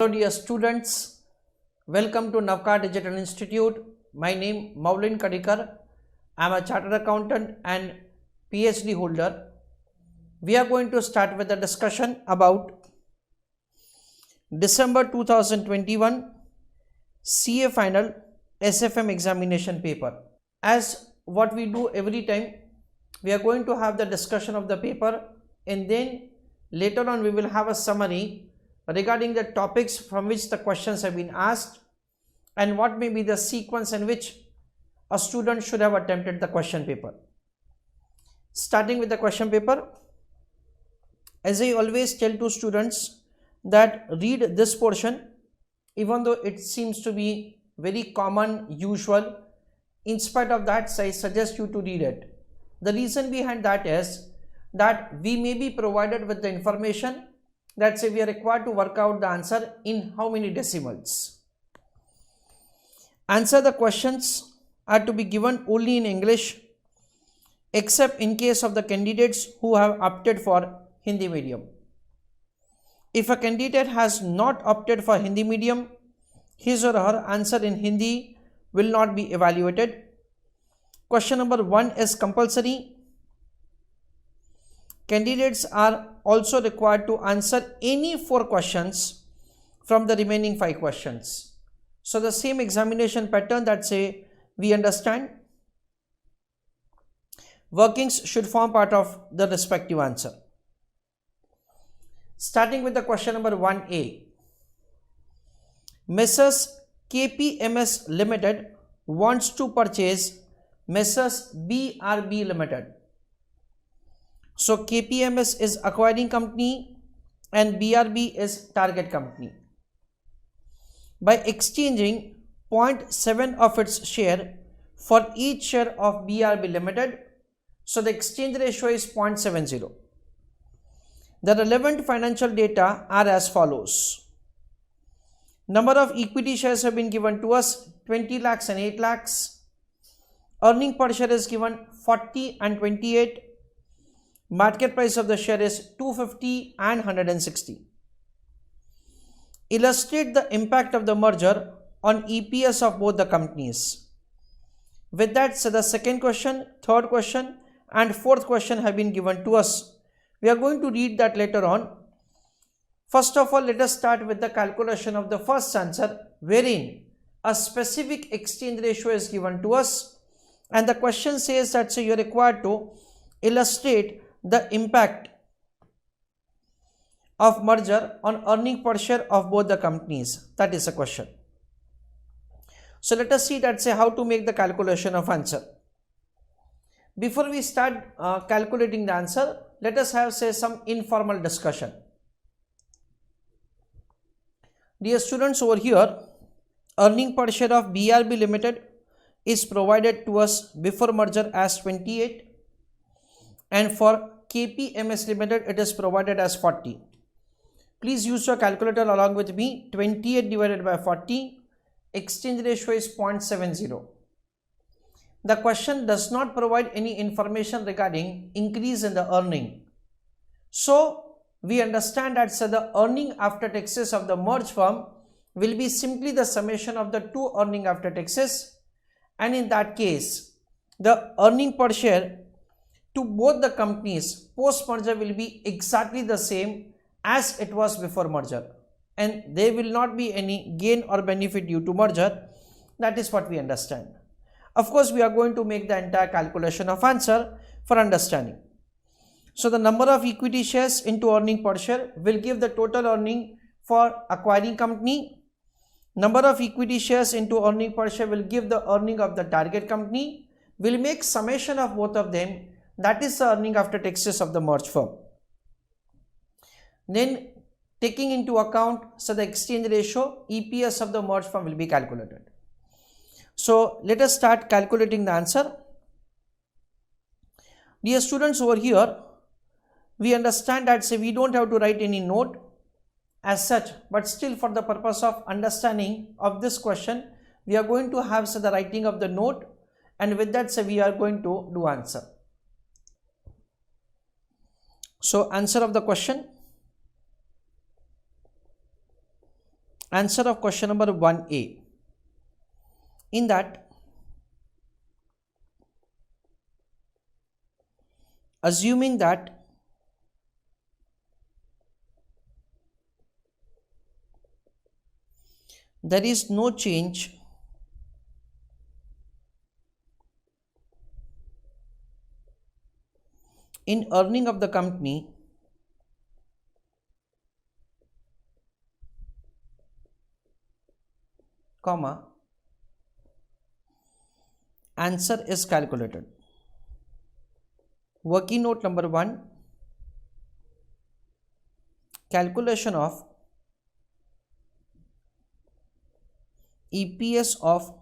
Hello dear students, welcome to Navkar Digital Institute. My name Maulin Kadikar. I am a chartered accountant and PhD holder. We are going to start with a discussion about December 2021 CA Final SFM examination paper. As what we do every time, we are going to have the discussion of the paper and then later on we will have a summary regarding the topics from which the questions have been asked and what may be the sequence in which a student should have attempted the question paper. Starting with the question paper, as I always tell to students that read this portion, even though it seems to be very common, usual, in spite of that I suggest you to read it. The reason behind that is that we may be provided with the information that say we are required to work out the answer in how many decimals. Answer the questions are to be given only in English except in case of the candidates who have opted for Hindi medium. If a candidate has not opted for Hindi medium, his or her answer in Hindi will not be evaluated. Question number 1 is compulsory. Candidates are also required to answer any 4 questions from the remaining 5 questions. So the same examination pattern that say we understand, workings should form part of the respective answer. Starting with the question number 1A. Messrs KPMS Limited wants to purchase Messrs BRB Limited. So KPMS is acquiring company and BRB is target company. By exchanging 0.7 of its share for each share of BRB Limited, so the exchange ratio is 0.70. The relevant financial data are as follows. Number of equity shares have been given to us 20 lakhs and 8 lakhs. Earning per share is given 40 and 28. Market price of the share is 250 and 160. Illustrate the impact of the merger on EPS of both the companies. With that, so the second question, third question and fourth question have been given to us. We are going to read that later on. First of all, let us start with the calculation of the first answer, wherein a specific exchange ratio is given to us and the question says that you are required to illustrate the impact of merger on earning per share of both the companies. That is a question. So let us see that how to make the calculation of answer. Before we start calculating the answer, let us have some informal discussion. Dear students, over here earning per share of BRB Limited is provided to us before merger as 28 and for KPMS Limited it is provided as 40. Please use your calculator along with me. 28 divided by 40, exchange ratio is 0.70. The question does not provide any information regarding increase in the earning. So we understand that the earning after taxes of the merged firm will be simply the summation of the two earning after taxes, and in that case the earning per share to both the companies post merger will be exactly the same as it was before merger, and there will not be any gain or benefit due to merger. That is what we understand. Of course, we are going to make the entire calculation of answer for understanding. So the number of equity shares into earning per share will give the total earning for acquiring company. Number of equity shares into earning per share will give the earning of the target company. We'll make summation of both of them. That is the earning after taxes of the merged firm. Then taking into account the exchange ratio, EPS of the merged firm will be calculated. So let us start calculating the answer. Dear students, over here we understand that we don't have to write any note as such, but still for the purpose of understanding of this question we are going to have the writing of the note, and with that we are going to do answer. So answer of the question, Answer of question number 1A. In that, assuming that there is no change in earning of the company, comma, answer is calculated. Working note number 1, calculation of EPS of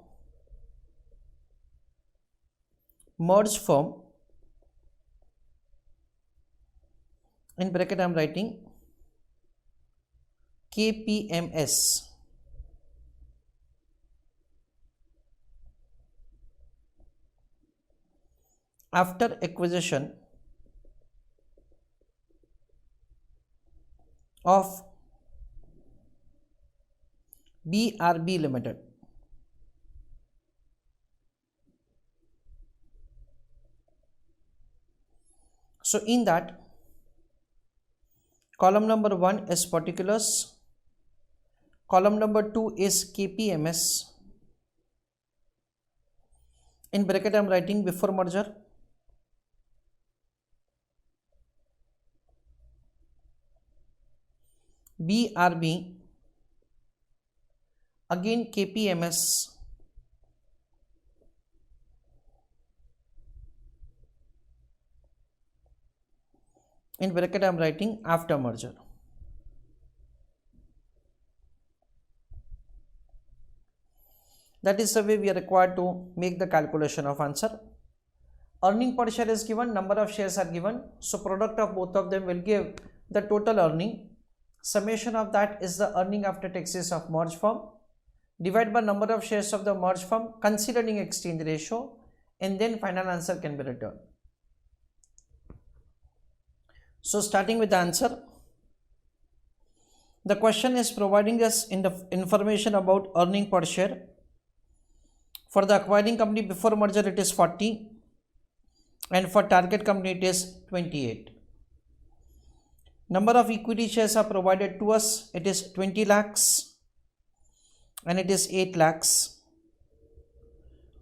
merged firm, in bracket I am writing KPMS, after acquisition of BRB Limited. So in that, column number 1 is particulars, column number 2 is KPMS, in bracket I am writing before merger, BRB, again KPMS, in bracket I am writing after merger. That is the way we are required to make the calculation of answer. Earning per share is given, number of shares are given, so product of both of them will give the total earning. Summation of that is the earning after taxes of merged firm, divide by number of shares of the merged firm considering exchange ratio, and then final answer can be returned. So starting with the answer, the question is providing us in the information about earning per share. For the acquiring company before merger it is 40, and for target company it is 28. Number of equity shares are provided to us, it is 20 lakhs and it is 8 lakhs.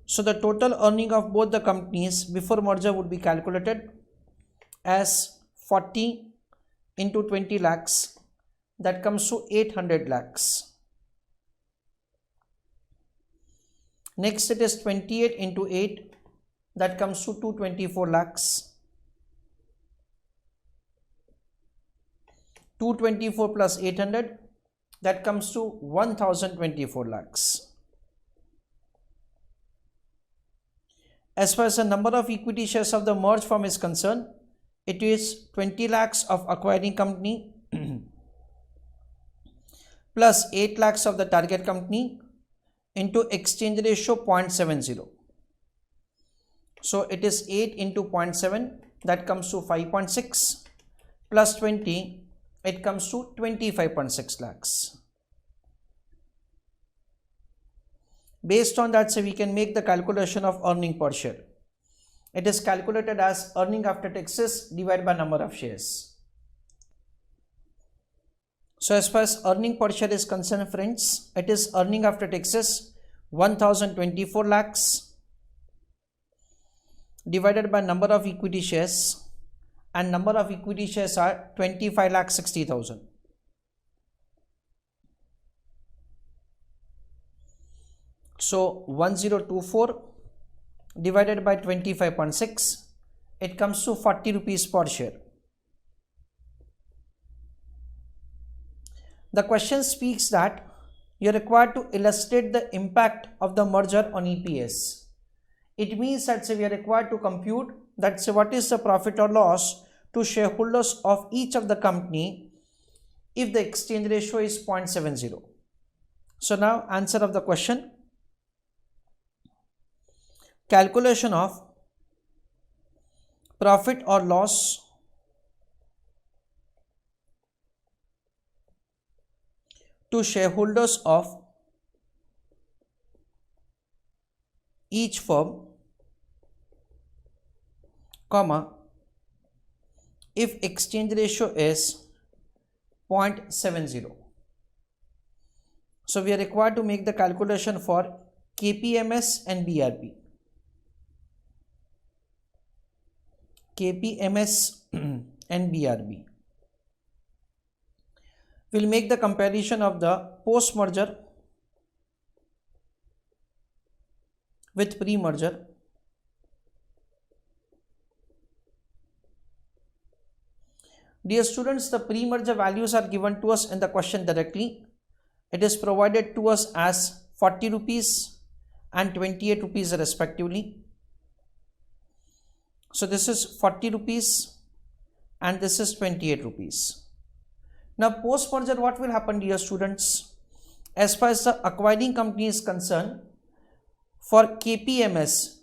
So the total earning of both the companies before merger would be calculated as 40 into 20 lakhs, that comes to 800 lakhs. Next it is 28 into 8, that comes to 224 lakhs. 224 plus 800, that comes to 1024 lakhs. As far as the number of equity shares of the merged firm is concerned, it is 20 lakhs of acquiring company plus 8 lakhs of the target company into exchange ratio 0.70. So it is 8 into 0.7, that comes to 5.6 plus 20, it comes to 25.6 lakhs. Based on that, so we can make the calculation of earning per share. It is calculated as earning after taxes divided by number of shares. So as far as earning per share is concerned, friends, it is earning after taxes 1024 lakhs divided by number of equity shares, and number of equity shares are 25,60,000. So 1024 divided by 25.6, it comes to 40 rupees per share. The question speaks that you are required to illustrate the impact of the merger on EPS. It means that we are required to compute that what is the profit or loss to shareholders of each of the company if the exchange ratio is 0.70. So now answer of the question, calculation of profit or loss to shareholders of each firm, comma, if exchange ratio is 0.70. So we are required to make the calculation for KPMS and BRB. KPMS and BRB. We'll make the comparison of the post-merger with pre-merger. Dear students, the pre-merger values are given to us in the question directly. It is provided to us as 40 rupees and 28 rupees respectively. So this is 40 rupees and this is 28 rupees. Now post-merger, what will happen, dear students? As far as the acquiring company is concerned, for KPMS,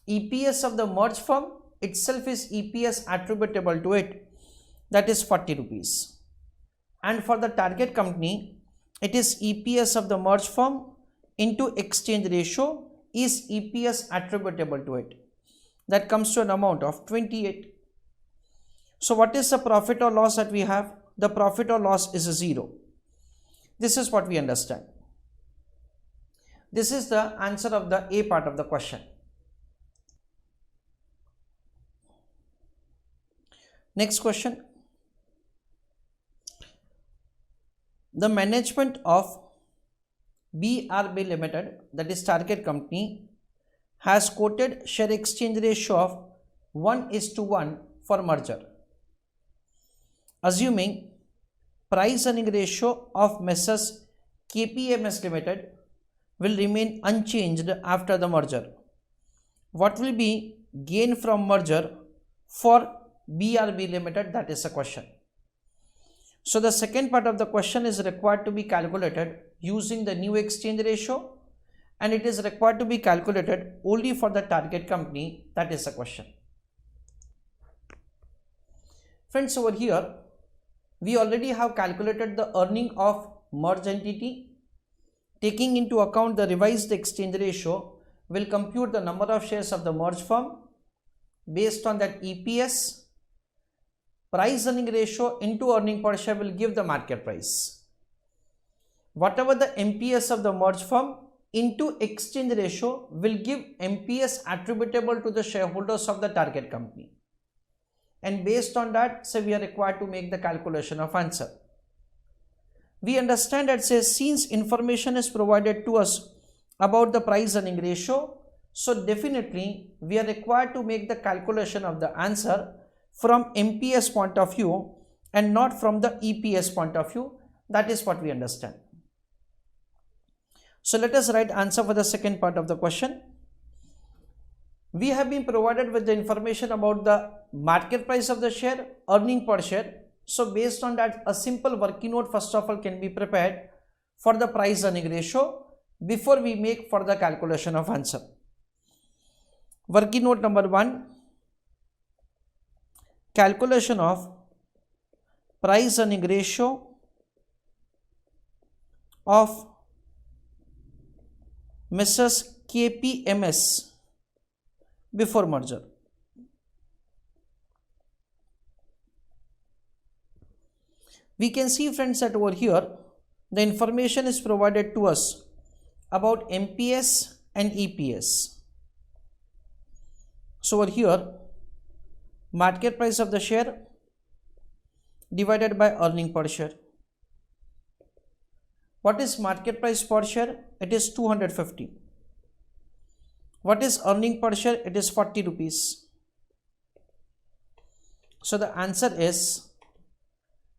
EPS of the merged firm itself is EPS attributable to it, that is 40 rupees. And for the target company, it is EPS of the merged firm into exchange ratio is EPS attributable to it. That comes to an amount of 28. So what is the profit or loss that we have? The profit or loss is a 0. This is what we understand. This is the answer of the A part of the question. Next question. The management of BRB Limited, that is target company, has quoted share exchange ratio of 1:1 for merger. Assuming price earning ratio of Messrs KPMS Limited will remain unchanged after the merger, what will be gain from merger for BRB Limited? That is a question. So the second part of the question is required to be calculated using the new exchange ratio, and it is required to be calculated only for the target company. That is a question. Friends, over here we already have calculated the earning of merged entity. Taking into account the revised exchange ratio, will compute the number of shares of the merged firm. Based on that EPS, price earning ratio into earning per share will give the market price. Whatever the MPS of the merged firm into exchange ratio will give MPS attributable to the shareholders of the target company. And based on that, so we are required to make the calculation of answer. We understand that says since information is provided to us about the price earning ratio, so definitely we are required to make the calculation of the answer from MPS point of view and not from the EPS point of view. That is what we understand. So let us write answer for the second part of the question. We have been provided with the information about the market price of the share, earning per share. So based on that, a simple working note first of all can be prepared for the price earning ratio before we make further calculation of answer. Working note number 1, calculation of price earning ratio of Messrs KPMS before merger. We can see, friends, that over here the information is provided to us about MPS and EPS. So over here, market price of the share divided by earning per share. What is market price per share? It is 250. What is earning per share? It is 40 rupees. So the answer is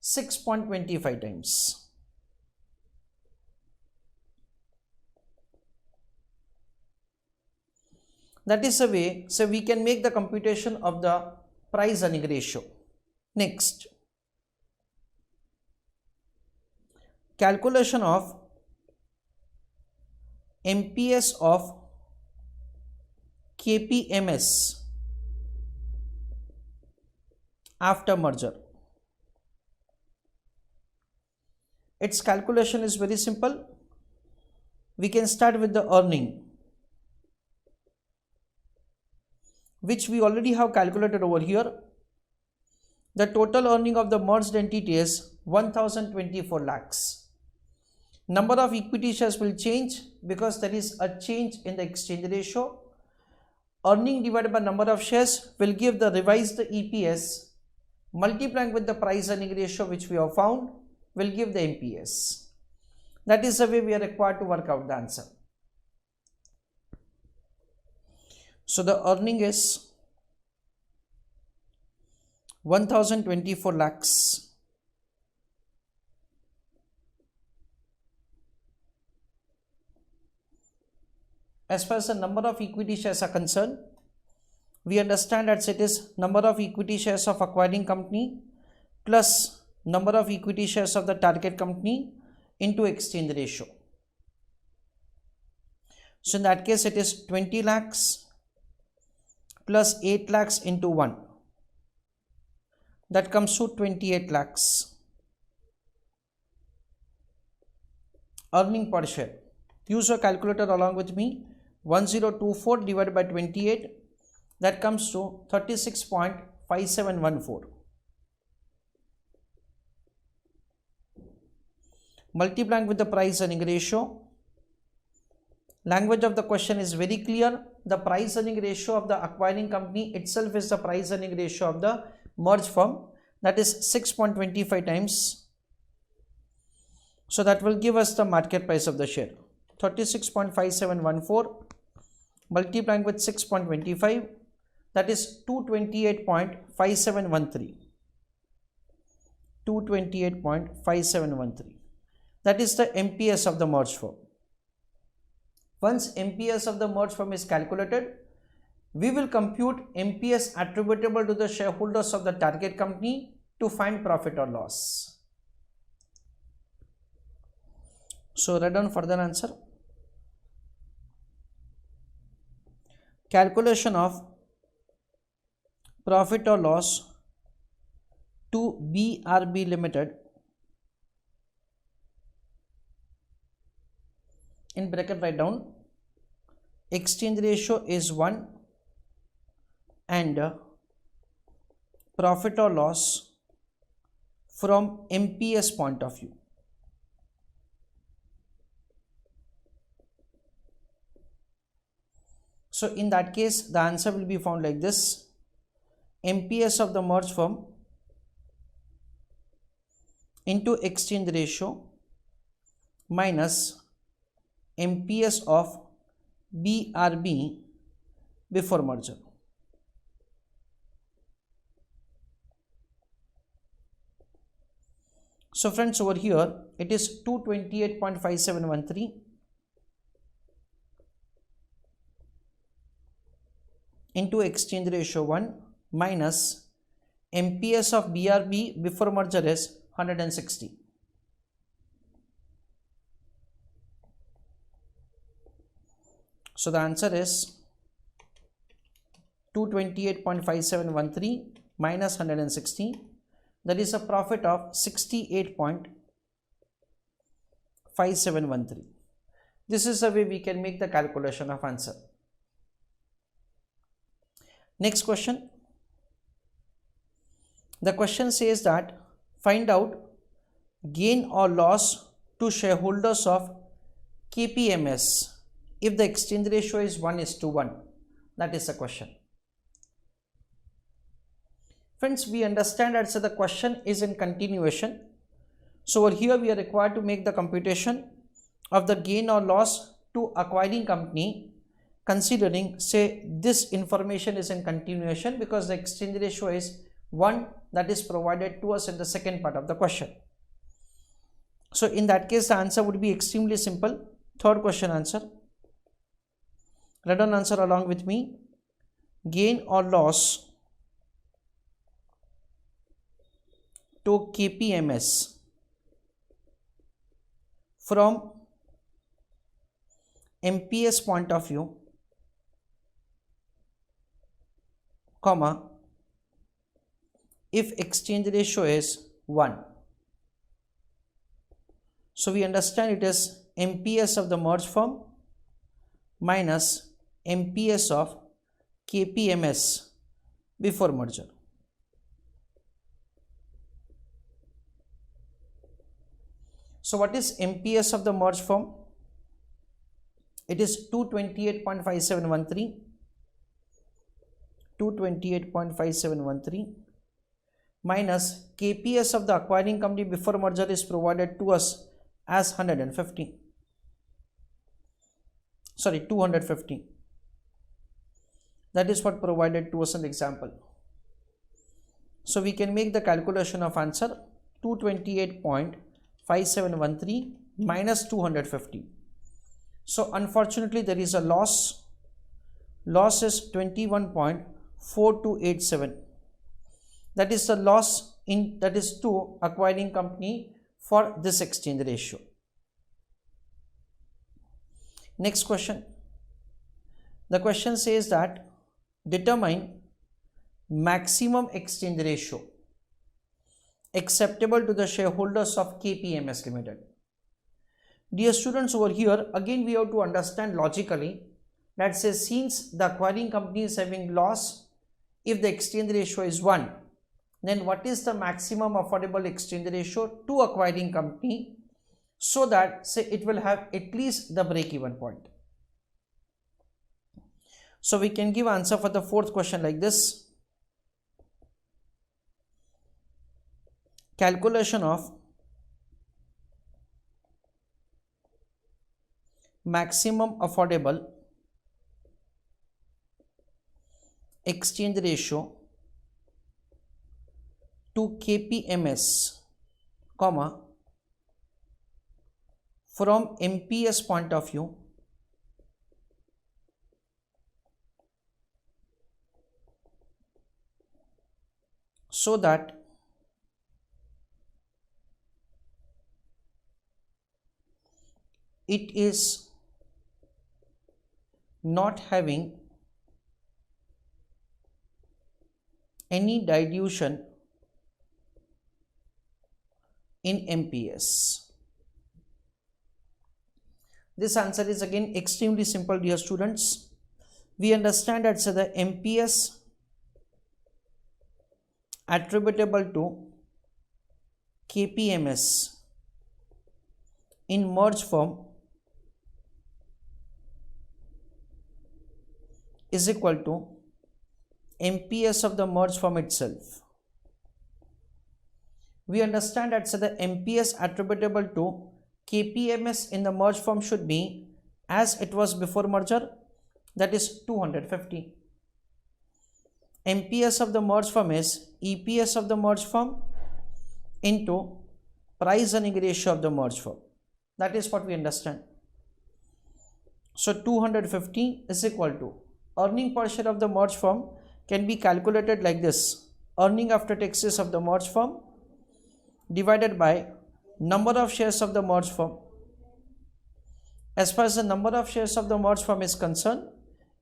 6.25 times. That is a way, so we can make the computation of the price earning ratio. Next, calculation of MPS of KPMS after merger. its calculation is very simple. We can start with the earning, which we already have calculated over here. The total earning of the merged entity is 1024 lakhs. Number of equity shares will change because there is a change in the exchange ratio. Earning divided by number of shares will give the revised EPS, multiplying with the price earning ratio which we have found will give the MPS. That is the way we are required to work out the answer. So the earning is 1024 lakhs. As far as the number of equity shares are concerned, we understand that it is number of equity shares of acquiring company plus number of equity shares of the target company into exchange ratio. So in that case, it is 20 lakhs plus 8 lakhs into 1. That comes to 28 lakhs. Earning per share. Use your calculator along with me. 1024 divided by 28, that comes to 36.5714. Multiplying with the price earning ratio. Language of the question is very clear. The price earning ratio of the acquiring company itself is the price earning ratio of the merged firm, that is 6.25 times. So that will give us the market price of the share, 36.5714 multiplying with 6.25, that is 228.5713. 228.5713. That is the MPS of the merged firm. Once MPS of the merged firm is calculated, we will compute MPS attributable to the shareholders of the target company to find profit or loss. So write down further answer. Calculation of profit or loss to BRB Limited, in bracket write down, exchange ratio is 1 and profit or loss from MPS point of view. So in that case, the answer will be found like this. MPS of the merged firm into exchange ratio minus MPS of BRB before merger. So friends, over here it is 228.5713 into exchange ratio 1 minus MPS of BRB before merger is 160. So the answer is 228.5713 minus 160. That is a profit of 68.5713. This is the way we can make the calculation of answer. Next question. The question says that find out gain or loss to shareholders of KPMS if the exchange ratio is 1:1. That is the question. Friends, we understand that the question is in continuation. So over here we are required to make the computation of the gain or loss to acquiring company, considering say this information is in continuation because the exchange ratio is 1 that is provided to us in the second part of the question. So in that case the answer would be extremely simple. Third question answer. Write down answer along with me. Gain or loss to KPMS from MPS point of view, comma, if exchange ratio is 1. So we understand it is MPS of the merged firm minus MPS of KPMS before merger. So what is MPS of the merged firm? It is 228.5713, 228.5713 minus KPS of the acquiring company before merger is provided to us as 250. That is what provided to us in the example. So we can make the calculation of answer 228.5713 minus 250. So unfortunately there is a loss. Loss is 21.4287. That is the loss that is to acquiring company for this exchange ratio. Next question. The question says that determine maximum exchange ratio acceptable to the shareholders of KPMS Limited. Dear students, over here again we have to understand logically that says since the acquiring company is having loss, if the exchange ratio is 1, then what is the maximum affordable exchange ratio to acquiring company, so that say it will have at least the break even point. So we can give answer for the fourth question like this. Calculation of maximum affordable exchange ratio to KPMS, comma, from MPS point of view so that it is not having any dilution in MPS. This answer is again extremely simple, dear students. We understand that so the MPS attributable to KPMS in merged firm is equal to MPS of the merged firm itself. We understand that so the MPS attributable to KPMS in the merged firm should be as it was before merger, that is 250. MPS of the merged firm is EPS of the merged firm into price earning ratio of the merged firm. That is what we understand. So 250 is equal to earning per share of the merged firm can be calculated like this: earning after taxes of the merged firm divided by number of shares of the merged firm. As far as the number of shares of the merged firm is concerned,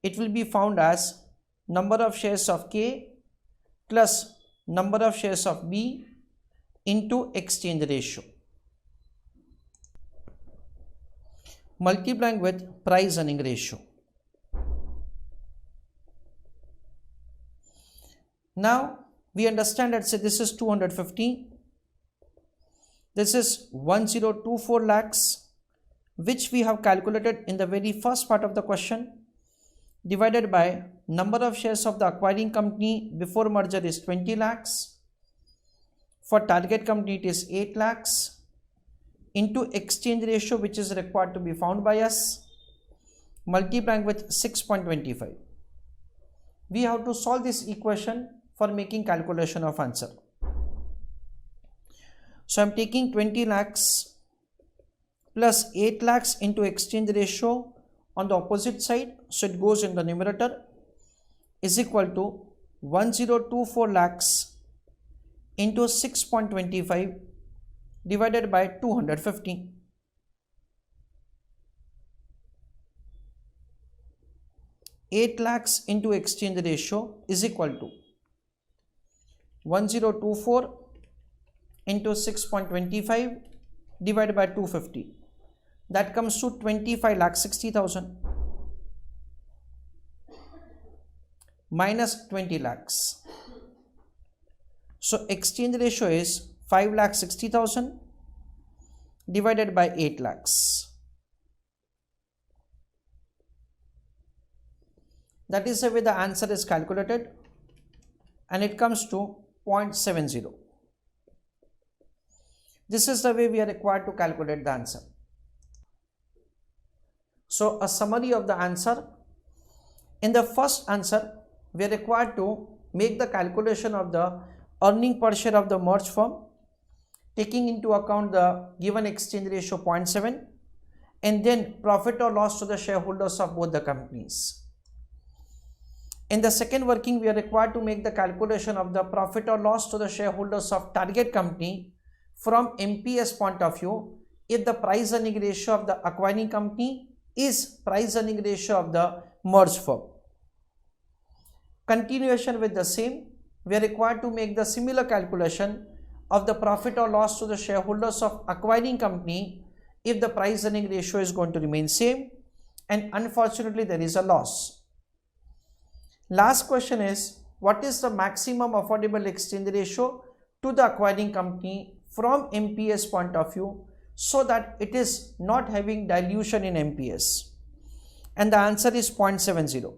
it will be found as number of shares of K plus number of shares of B into exchange ratio, multiplying with price earning ratio. Now we understand that say this is 250, this is 1024 lakhs, which we have calculated in the very first part of the question, divided by number of shares of the acquiring company before merger is 20 lakhs, for target company it is 8 lakhs, into exchange ratio which is required to be found by us, multiplying with 6.25. We have to solve this equation for making calculation of answer. So I am taking 20 lakhs plus 8 lakhs into exchange ratio on the opposite side, so it goes in the numerator, is equal to 1024 lakhs into 6.25 divided by 250. Eight lakhs into exchange ratio is equal to 1024 into 6.25 divided by 250. That comes to 25,60,000 minus 20 lakhs. So exchange ratio is 5,60,000 divided by 8 lakhs. That is the way the answer is calculated, and it comes to 0.70. This is the way we are required to calculate the answer. So a summary of the answer. In the first answer, we are required to make the calculation of the earning per share of the merged firm, taking into account the given exchange ratio 0.7, and then profit or loss to the shareholders of both the companies. In the second working, we are required to make the calculation of the profit or loss to the shareholders of target company from MPS point of view if the price earning ratio of the acquiring company is price earning ratio of the merged firm. Continuation with the same, we are required to make the similar calculation of the profit or loss to the shareholders of acquiring company if the price earning ratio is going to remain same, and unfortunately there is a loss. Last question is, what is the maximum affordable exchange ratio to the acquiring company from MPS point of view so that it is not having dilution in MPS? And the answer is 0.70.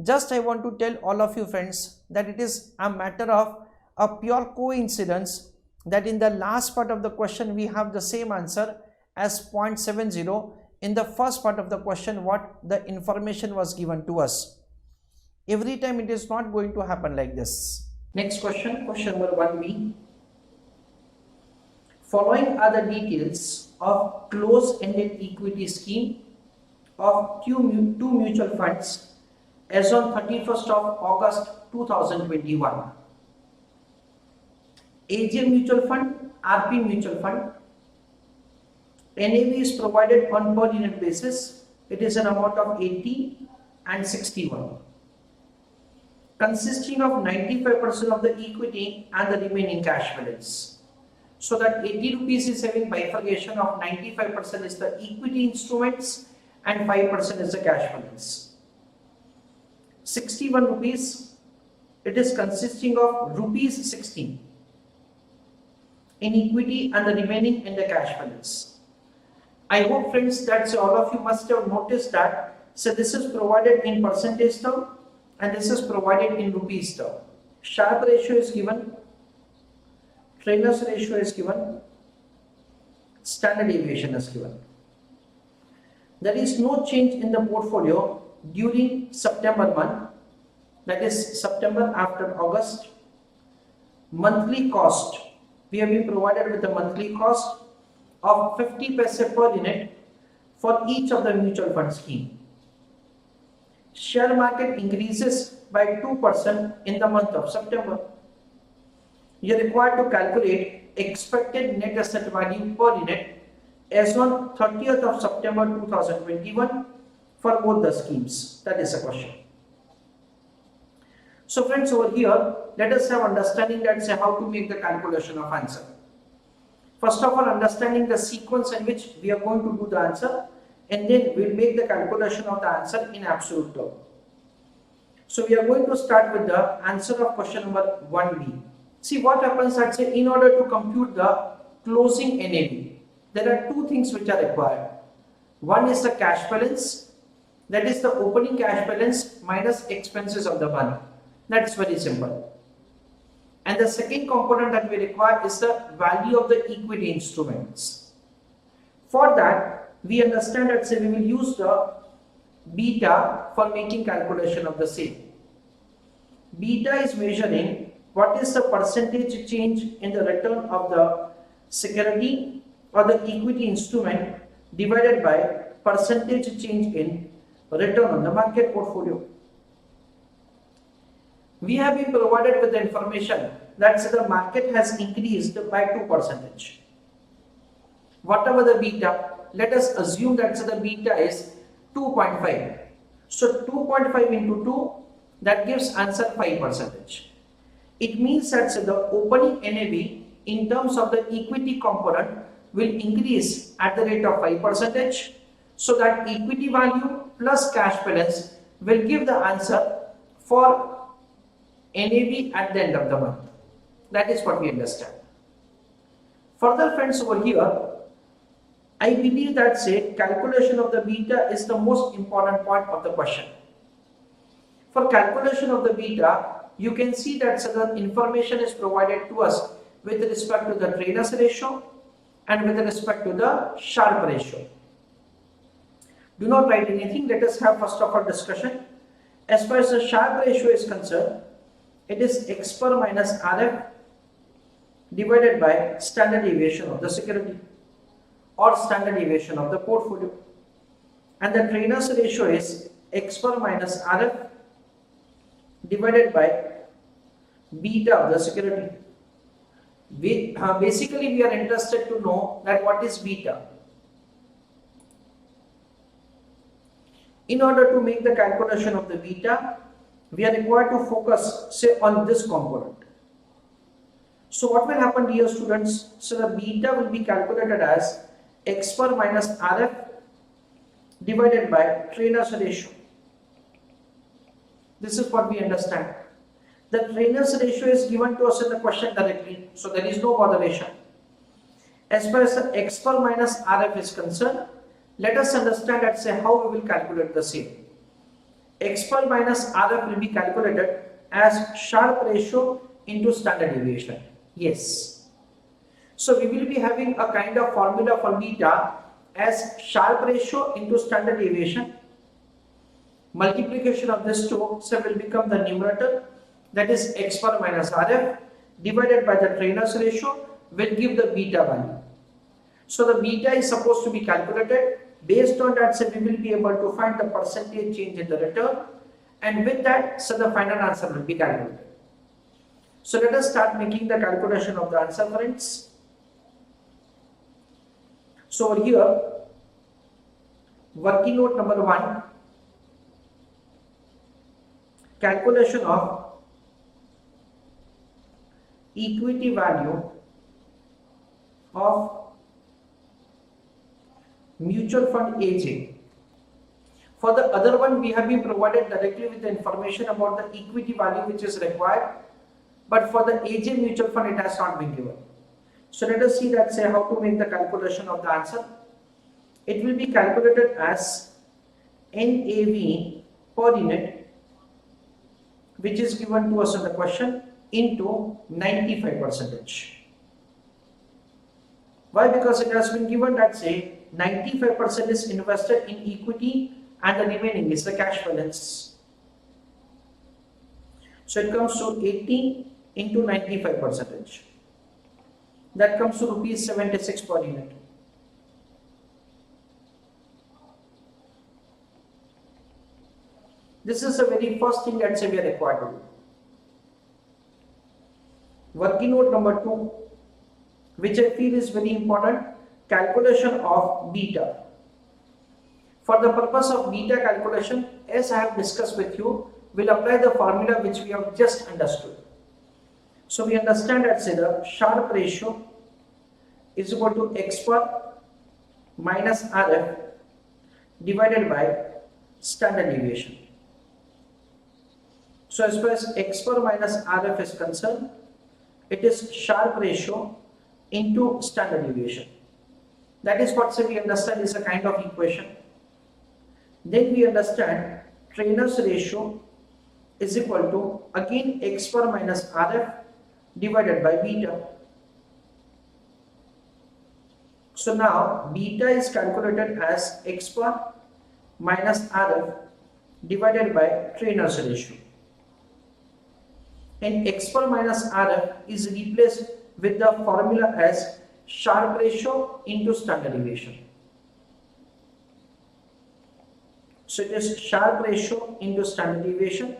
Just I want to tell all of you friends that it is a matter of a pure coincidence that in the last part of the question we have the same answer as 0.70 in the first part of the question what the information was given to us. Every time it is not going to happen like this. Next question, question number 1b. Following are the details of close-ended equity scheme of two mutual funds as on 31st of August 2021. AGM mutual fund, RP mutual fund. NAV is provided on per unit basis. It is an amount of 80 and 61. Consisting of 95% of the equity and the remaining cash balance. So that 80 rupees is having bifurcation of 95% is the equity instruments and 5% is the cash balance. 61 rupees, it is consisting of rupees 16 in equity and the remaining in the cash balance. I hope friends that all of you must have noticed that, so this is provided in percentage term and this is provided in rupees term. Sharp ratio is given, trailer's ratio is given, standard deviation is given. There is no change in the portfolio during September month, that is September after August. Monthly cost, we have been provided with a monthly cost of 50 paise per unit for each of the mutual fund scheme. Share market increases by 2% in the month of September. You are required to calculate expected net asset value per unit as on 30th of September 2021 for both the schemes. That is a question. So friends, over here, let us have understanding that say how to make the calculation of answer. First of all, understanding the sequence in which we are going to do the answer, and then we will make the calculation of the answer in absolute term. So we are going to start with the answer of question number 1b. See what happens that say in order to compute the closing NAV, there are two things which are required. One is the cash balance, that is the opening cash balance minus expenses of the month. That's very simple. And the second component that we require is the value of the equity instruments. For that, we understand that say we will use the beta for making calculation of the same. Beta is measuring what is the percentage change in the return of the security or the equity instrument divided by percentage change in return on the market portfolio. We have been provided with the information that the market has increased by 2%. Whatever the beta, let us assume that the beta is 2.5. So 2.5 into 2, that gives answer 5%. It means that the opening NAV in terms of the equity component will increase at the rate of 5%, so that equity value plus cash balance will give the answer for NAV at the end of the month. That is what we understand. Further friends, over here, I believe that say calculation of the beta is the most important point of the question. For calculation of the beta, you can see that certain information is provided to us with respect to the trainers ratio and with respect to the Sharpe ratio. Do not write anything. Let us have first of all discussion. As far as the Sharpe ratio is concerned, it is X per minus RF divided by standard deviation of the security or standard deviation of the portfolio, and the trainers ratio is X per minus RF divided by beta of the security. Basically we are interested to know that what is beta. In order to make the calculation of the beta, we are required to focus say on this component. So what will happen, dear students? So the beta will be calculated as X per minus RF divided by trainers ratio. This is what we understand. The trainers ratio is given to us in the question directly, so there is no botheration. As far as the X per minus RF is concerned, let us understand and say how we will calculate the same. X per minus RF will be calculated as Sharpe ratio into standard deviation. Yes. So we will be having a kind of formula for beta as Sharpe ratio into standard deviation. Multiplication of this two, so will become the numerator, that is X per minus RF divided by the trainers ratio will give the beta value. So the beta is supposed to be calculated. Based on that, so we will be able to find the percentage change in the return, and with that, so the final answer will be calculated. So let us start making the calculation of the answer, friends. So over here, working note number 1, calculation of equity value of mutual fund AJ. For the other one, we have been provided directly with the information about the equity value which is required, but for the AJ mutual fund it has not been given. So let us see that say how to make the calculation of the answer. It will be calculated as NAV per unit, which is given to us in the question, into 95%. Why? Because it has been given that say 95% is invested in equity and the remaining is the cash balance. So it comes to 80 into 95%. That comes to rupees 76 per unit. This is the very first thing that say we are required to do. Working note number 2, which I feel is very important, calculation of beta. For the purpose of beta calculation, as I have discussed with you, we'll apply the formula which we have just understood. So we understand that say the Sharpe ratio is equal to X per minus RF divided by standard deviation. So as far as X per minus RF is concerned, it is Sharpe ratio into standard deviation. That is what we understand is a kind of equation. Then we understand trainers ratio is equal to again X per minus RF divided by beta. So now beta is calculated as X per minus RF divided by trainers ratio, and X per minus RF is replaced with the formula as Sharpe ratio into standard deviation. So it is Sharpe ratio into standard deviation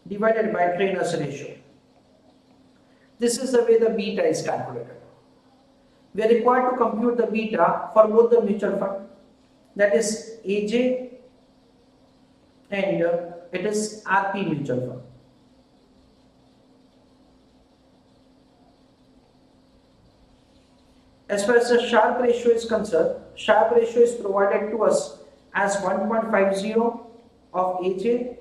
divided by trainers ratio. This is the way the beta is calculated. We are required to compute the beta for both the mutual fund, that is AJ, and it is RP mutual fund. As far as the Sharpe ratio is concerned, Sharpe ratio is provided to us as 1.50 of AJ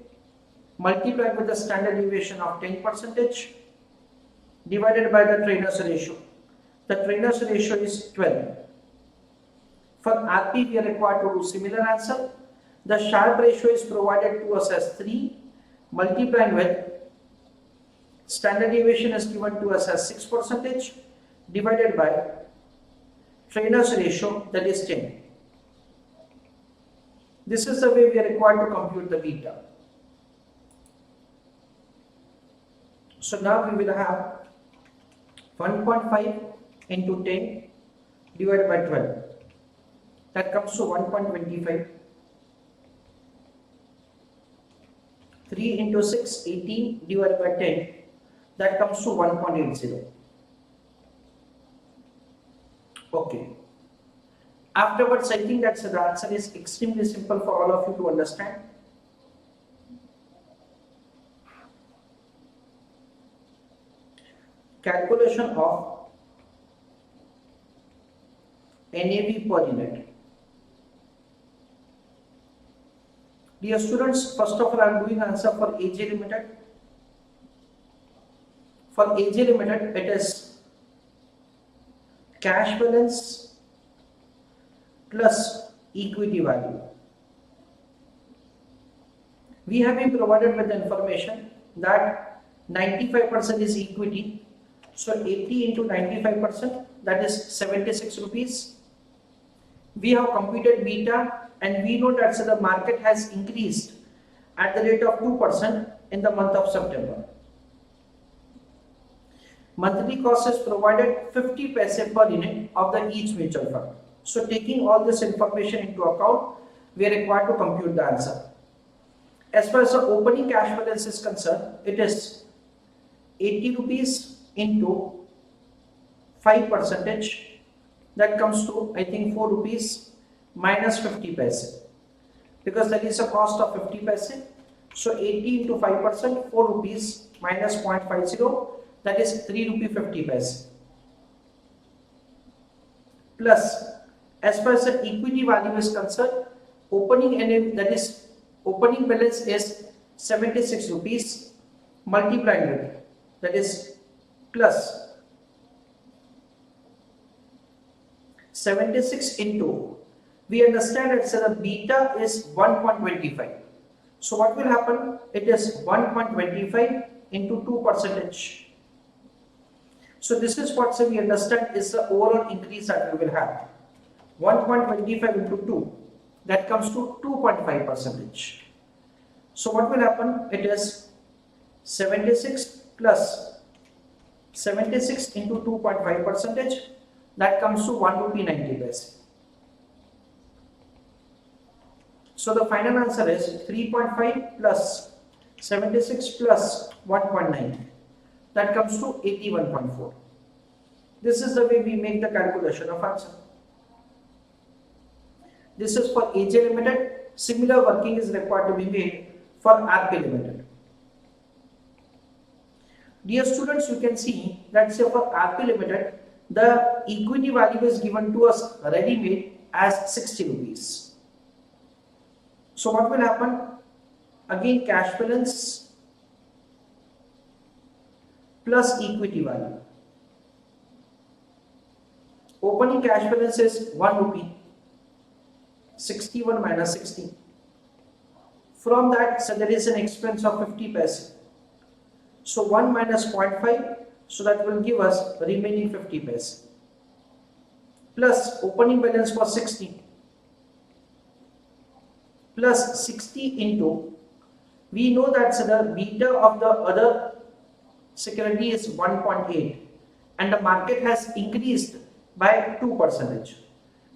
multiplied with the standard deviation of 10% divided by the trainer's ratio. The trainer's ratio is 12. For RP, we are required to do similar answer. The Sharpe ratio is provided to us as 3 multiplying with standard deviation is given to us as 6% divided by trainer's ratio, that is 10. This is the way we are required to compute the beta. So now we will have 1.5 into 10 divided by 12. That comes to 1.25. 3 into 6, 18 divided by 10. That comes to 1.80. Okay. Afterwards, I think that the answer is extremely simple for all of you to understand. Calculation of NAV per unit. Dear students, first of all, I am doing answer for AJ Limited. For AJ Limited, it is cash balance plus equity value. We have been provided with the information that 95% is equity. So 80 into 95%, that is 76 rupees. We have computed beta and we know that the market has increased at the rate of 2% in the month of September. Monthly cost is provided 50 paise per unit of the each mutual fund. So taking all this information into account, we are required to compute the answer. As far as the opening cash balance is concerned, it is 80 rupees into 5%. That comes to, I think, 4 rupees minus 50 paise. Because there is a cost of 50 paise. So 80 into 5%, 4 rupees minus 0.50. That is 3 rupee 50 paise. Plus, as far as the equity value is concerned, opening balance is 76 rupees multiplied with, that is plus 76 into, we understand that the beta is 1.25. So what will happen? It is 1.25 into 2%. So this is what we understand is the overall increase that we will have. 1.25 into 2, that comes to 2.5%. So what will happen? It is 76 plus 76 into 2.5%, that comes to 1 rupee 90 paise. So the final answer is 3.5 plus 76 plus 1.9. That comes to 81.4. This is the way we make the calculation of answer. This is for AJ Limited. Similar working is required to be made for RP Limited. Dear students, you can see that say for RP Limited, the equity value is given to us ready-made as 60 rupees. So what will happen? Again, cash balance plus equity value. Opening cash balance is 1 rupee. 61 minus 60. From that, so there is an expense of 50 paise. So 1 minus 0.5, so that will give us remaining 50 paise. Plus opening balance was 60. Plus 60 into, we know that the beta of the other security is 1.8 and the market has increased by 2%.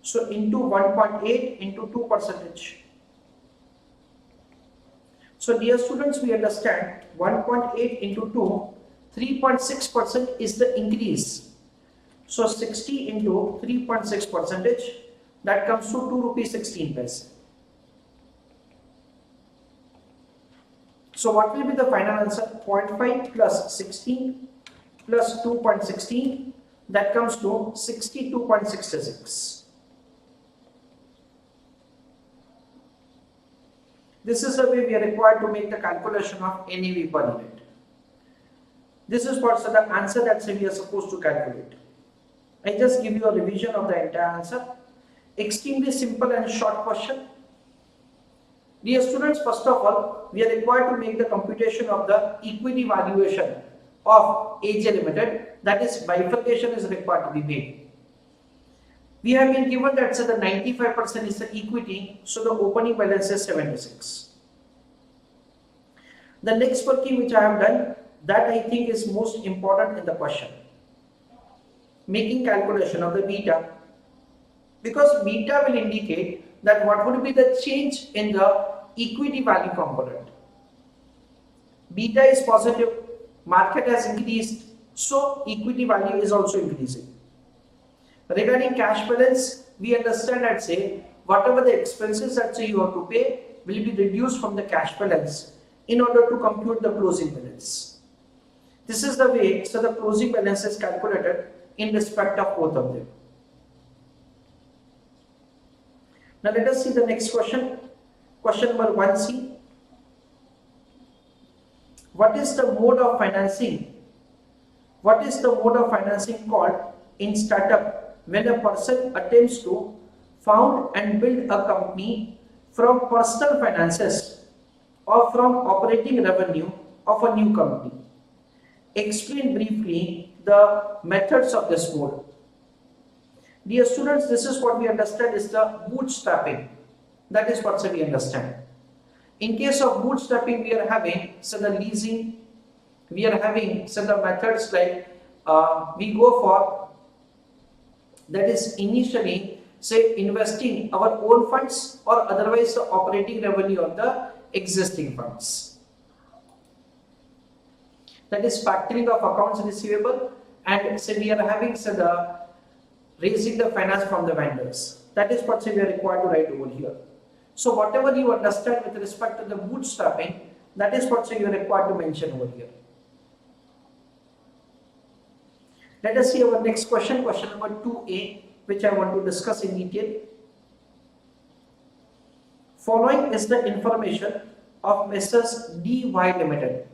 So into 1.8 into 2%. So dear students, we understand 1.8 into 2, 3.6% is the increase. So 60 into 3.6%, that comes to 2 rupees 16 paise. So what will be the final answer? 0.5 plus 16 plus 2.16, that comes to 62.66. This is the way we are required to make the calculation of NAV per unit. This is what's the answer that we are supposed to calculate. I just give you a revision of the entire answer. Extremely simple and short question. Dear students, first of all, we are required to make the computation of the equity valuation of AJ Limited. That is, bifurcation is required to be made. We have been given that the 95% is the equity, so the opening balance is 76. The next working which I have done, that I think is most important in the question. Making calculation of the beta, because beta will indicate that what would be the change in the equity value component. Beta is positive, market has increased, so equity value is also increasing. Regarding cash balance, we understand that whatever the expenses that you have to pay will be reduced from the cash balance in order to compute the closing balance. This is the way the closing balance is calculated in respect of both of them. Now let us see the next question. Question number 1C. What is the mode of financing? What is the mode of financing called in startup when a person attempts to found and build a company from personal finances or from operating revenue of a new company? Explain briefly the methods of this mode. Dear students, this is what we understand is the bootstrapping. That is what we understand. In case of bootstrapping, we are having the leasing, we are having the methods like we go for, that is initially investing our own funds or otherwise the operating revenue of the existing funds. That is factoring of accounts receivable, and we are having the raising the finance from the vendors. That is what we are required to write over here. So whatever you understand with respect to the bootstrapping, that is what you are required to mention over here. Let us see our next question, question number 2A, which I want to discuss in detail. Following is the information of Messrs. DY Limited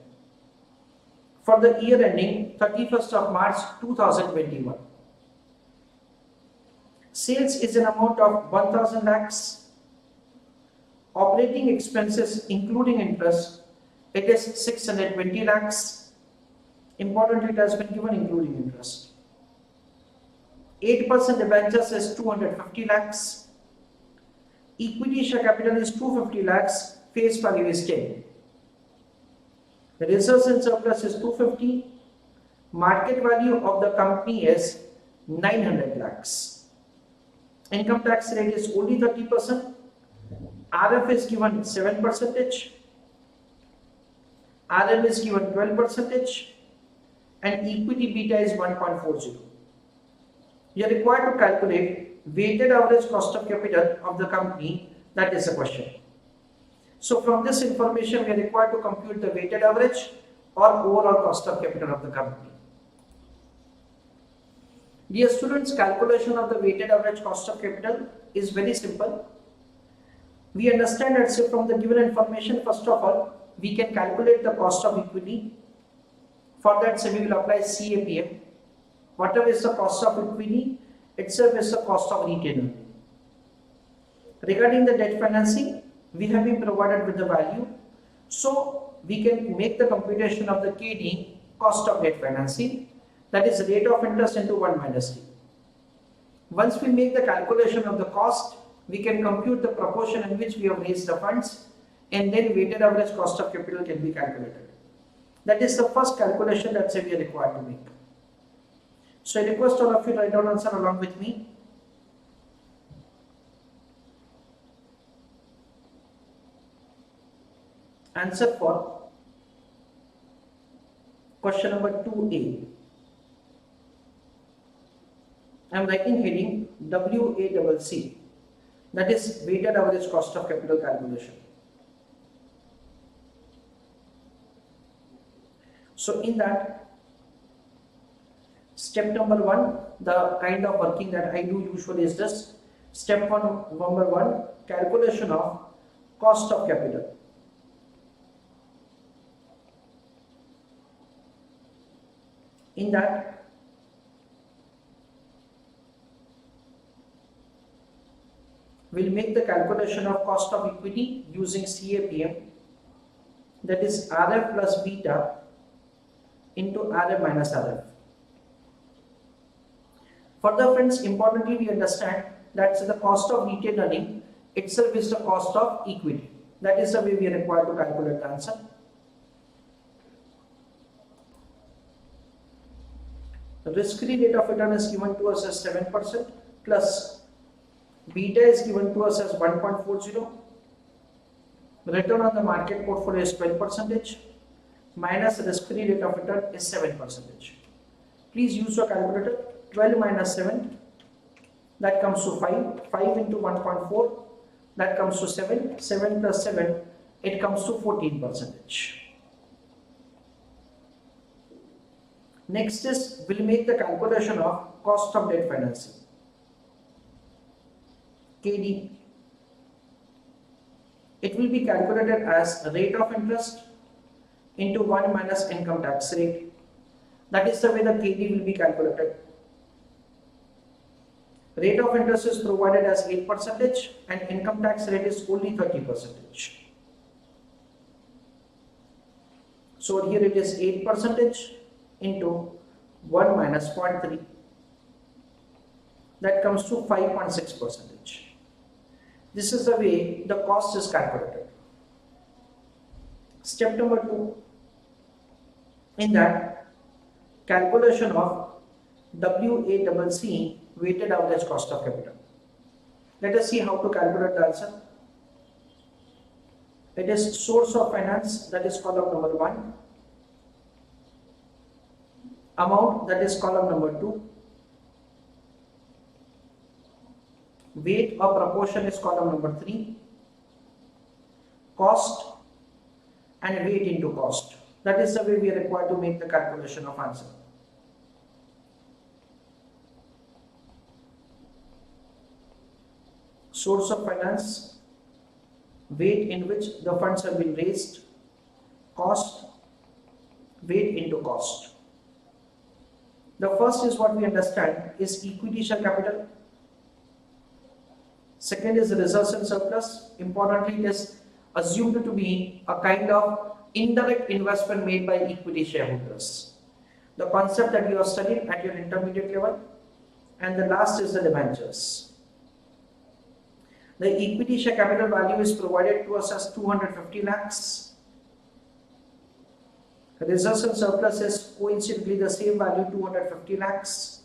for the year ending 31st of March 2021. Sales is an amount of 1000 lakhs. Operating expenses including interest, it is 620 lakhs. Importantly, it has been given including interest. 8% debentures is 250 lakhs. Equity share capital is 250 lakhs. Face value is 10. The reserves and surplus is 250. Market value of the company is 900 lakhs. Income tax rate is only 30%. RF is given 7%. RM is given 12%. And equity beta is 1.40. You are required to calculate weighted average cost of capital of the company. That is the question. So from this information, we are required to compute the weighted average or overall cost of capital of the company. Dear students, calculation of the weighted average cost of capital is very simple. We understand that from the given information, first of all, we can calculate the cost of equity. For that, we will apply CAPM. Whatever is the cost of equity, itself is the cost of retainer. Regarding the debt financing, we have been provided with the value. So we can make the computation of the KD, cost of debt financing, that is rate of interest into 1 minus T. Once we make the calculation of the cost, we can compute the proportion in which we have raised the funds, and then weighted average cost of capital can be calculated. That is the first calculation that we are required to make. So I request all of you to write down answer along with me. Answer for question number 2A. I am writing heading WACC. That is weighted average cost of capital calculation. So in that, Step number 1, the kind of working that I do usually is this. Step number 1, calculation of cost of capital. In that, we'll make the calculation of cost of equity using CAPM, that is RF plus beta into RF minus RF. Further friends, importantly we understand that the cost of retained earning itself is the cost of equity. That is the way we are required to calculate the answer. The risk-free rate of return is given to us as 7% plus beta is given to us as 1.40. Return on the market portfolio is 12% minus risk-free rate of return is 7%. Please use your calculator. 12 minus 7, that comes to 5. 5 into 1.4, that comes to 7. 7 plus 7, it comes to 14%. Next is, we'll make the calculation of cost of debt financing. KD. It will be calculated as rate of interest into 1 minus income tax rate. That is the way the KD will be calculated. Rate of interest is provided as 8% and income tax rate is only 30%. So here it is 8% into 1 minus 0.3. That comes to 5.6%. This is the way the cost is calculated. Step number 2. In that, calculation of WACC, weighted average cost of capital. Let us see how to calculate the answer. It is source of finance, that is column number 1. Amount, that is column number 2. Weight or proportion is column number 3. Cost and weight into cost. That is the way we are required to make the calculation of answer. Source of finance, weight in which the funds have been raised, cost, weight into cost. The first is what we understand is equity share capital. Second is reserves and surplus. Importantly, it is assumed to be a kind of indirect investment made by equity shareholders. The concept that you are studying at your intermediate level. And the last is the debentures. The equity share capital value is provided to us as 250 lakhs. Reserves and surplus is coincidentally the same value, 250 lakhs.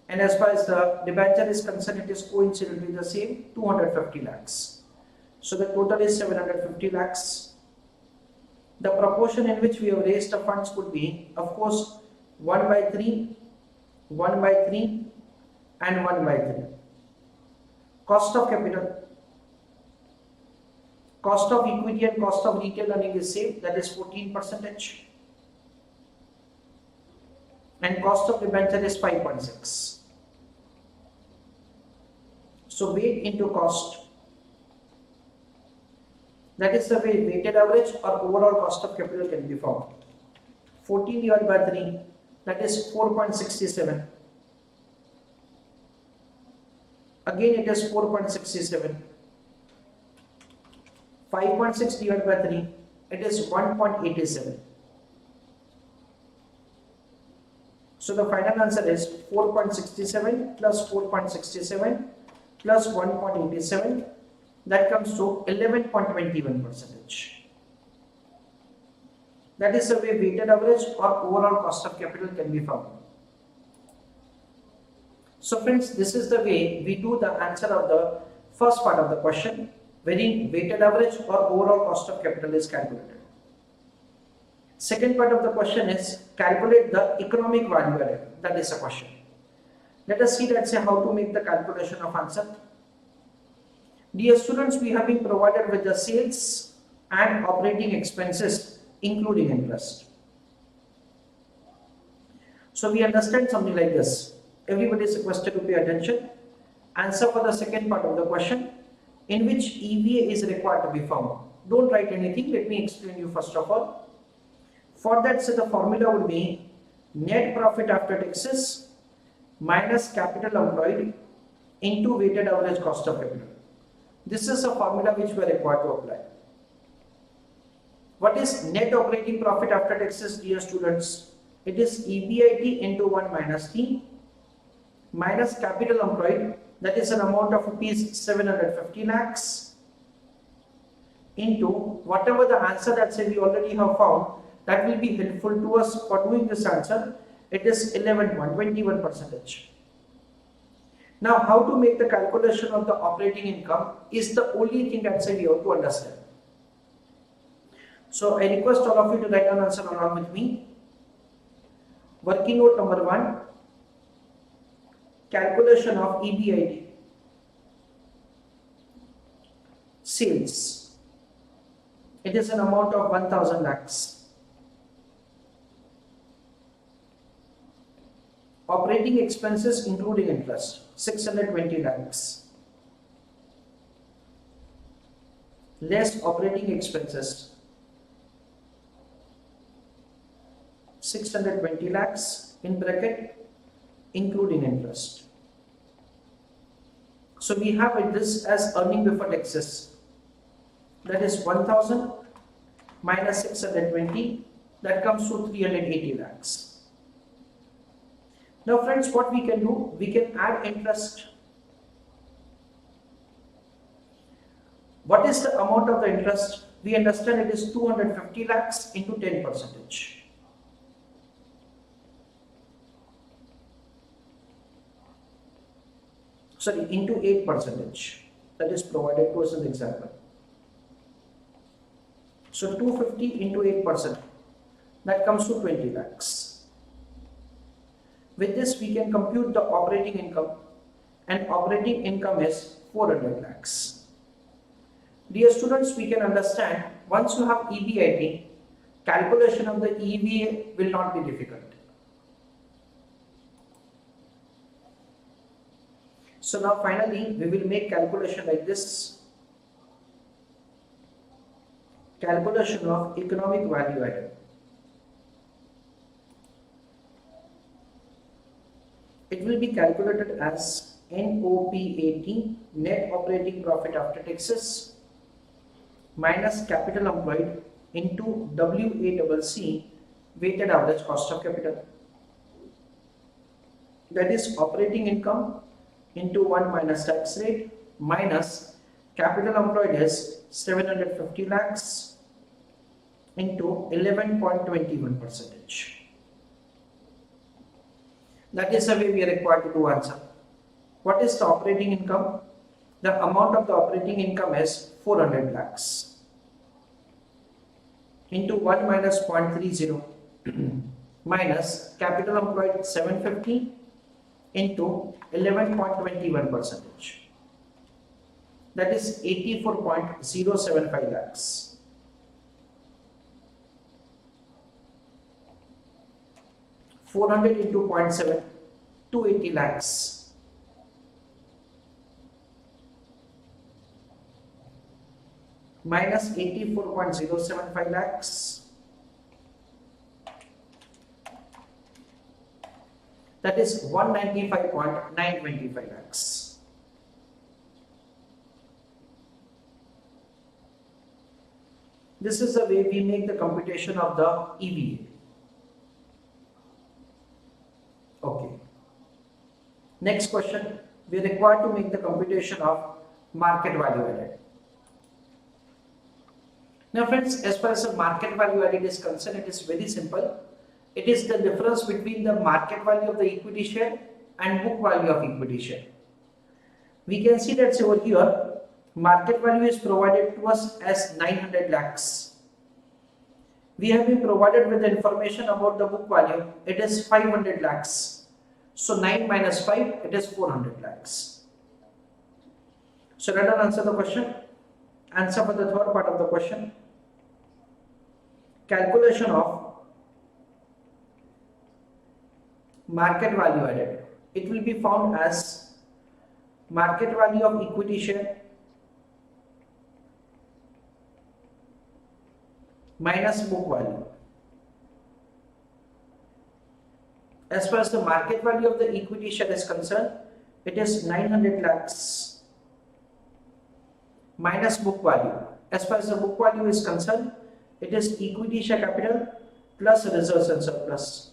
And as far as the debenture is concerned, it is coincidentally the same, 250 lakhs. So the total is 750 lakhs. The proportion in which we have raised the funds could be, of course, 1 by 3, 1 by 3 and 1 by 3. Cost of capital. Cost of equity and cost of retail earning is same, that is 14%. And cost of debenture is 5.6. So weight into cost. That is the way weighted average or overall cost of capital can be found. 14 divided by 3, that is 4.67. Again it is 4.67. 5.6 divided by 3, it is 1.87. So the final answer is 4.67 plus 4.67 plus 1.87. That comes to 11.21%. That is the way weighted average or overall cost of capital can be found. So friends, this is the way we do the answer of the first part of the question, wherein weighted average or overall cost of capital is calculated. Second part of the question is calculate the economic value added. That is the question. Let us see how to make the calculation of answer. Dear students, we have been provided with the sales and operating expenses including interest. So So we understand something like this. Everybody is requested to pay attention. Answer for the second part of the question, in which EVA is required to be found. Don't write anything, let me explain you first of all. For that, so the formula would be net profit after taxes minus capital employed into weighted average cost of capital. This is a formula which we are required to apply. What is net operating profit after taxes, dear students? It is EBIT into 1 minus T minus capital employed, that is an amount of rupees 750 lakhs, into whatever the answer that say we already have found, that will be helpful to us for doing this answer. It is 21%. Now, how to make the calculation of the operating income is the only thing that say we have to understand. So I request all of you to write down answer along with me. Working note number 1, calculation of EBIT. Sales. It is an amount of 1000 lakhs. Operating expenses including interest, 620 lakhs. Less operating expenses, 620 lakhs in bracket including interest. So we have this as earning before taxes, that is 1000 minus 620, that comes to 380 lakhs. Now friends, what we can do, we can add interest. What is the amount of the interest? We understand it is 250 lakhs into 10%. Sorry, into 8%. That is provided to us in the example. So 250 into 8%, that comes to 20 lakhs. With this, we can compute the operating income, and operating income is 400 lakhs. Dear students, we can understand once you have EBIT, calculation of the EVA will not be difficult. So now finally, we will make calculation like this. Calculation of economic value added. It will be calculated as NOPAT, net operating profit after taxes, minus capital employed into WACC, weighted average cost of capital. That is operating income into 1 minus tax rate minus capital employed is 750 lakhs into 11.21%. That is the way we are required to do answer. What is the operating income? The amount of the operating income is 400 lakhs into 1 minus 0.30 minus capital employed 750 into 11.21%. That is 84.075 lakhs. $400 into 0.7, 280 lakhs. Minus 84.075 lakhs. That is 195.925 lakhs. This is the way we make the computation of the EVA. Okay. Next question, we are required to make the computation of market value added. Now friends, as far as the market value added is concerned, it is very simple. It is the difference between the market value of the equity share and book value of equity share. We can see that over here, market value is provided to us as 900 lakhs. We have been provided with the information about the book value. It is 500 lakhs. So 9 minus 5, it is 400 lakhs. So let us answer the question. Answer for the third part of the question. Calculation of market value added. It will be found as market value of equity share minus book value. As far as the market value of the equity share is concerned, it is 900 lakhs minus book value. As far as the book value is concerned, it is equity share capital plus reserves and surplus.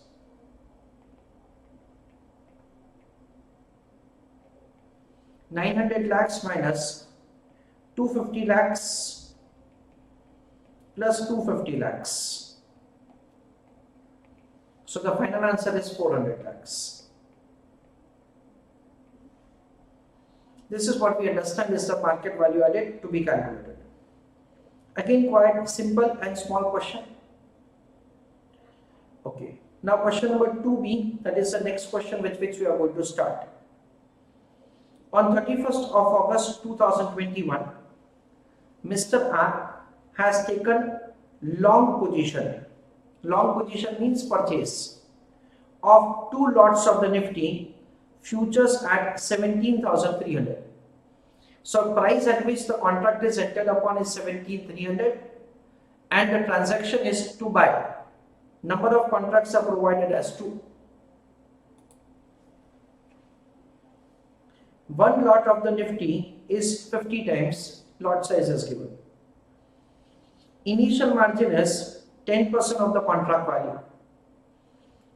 $900 lakhs minus 250 lakhs plus 250 lakhs. So the final answer is 400 lakhs. This is what we understand is the market value added to be calculated. Again, quite simple and small question. Okay. Now question number 2b, that is the next question with which we are going to start. On 31st of August 2021, Mr. R has taken long position. Long position means purchase of 2 lots of the Nifty futures at 17,300. So price at which the contract is entered upon is 17,300 and the transaction is to buy. Number of contracts are provided as 2. One lot of the Nifty is 50 times, lot size is given. Initial margin is 10% of the contract value.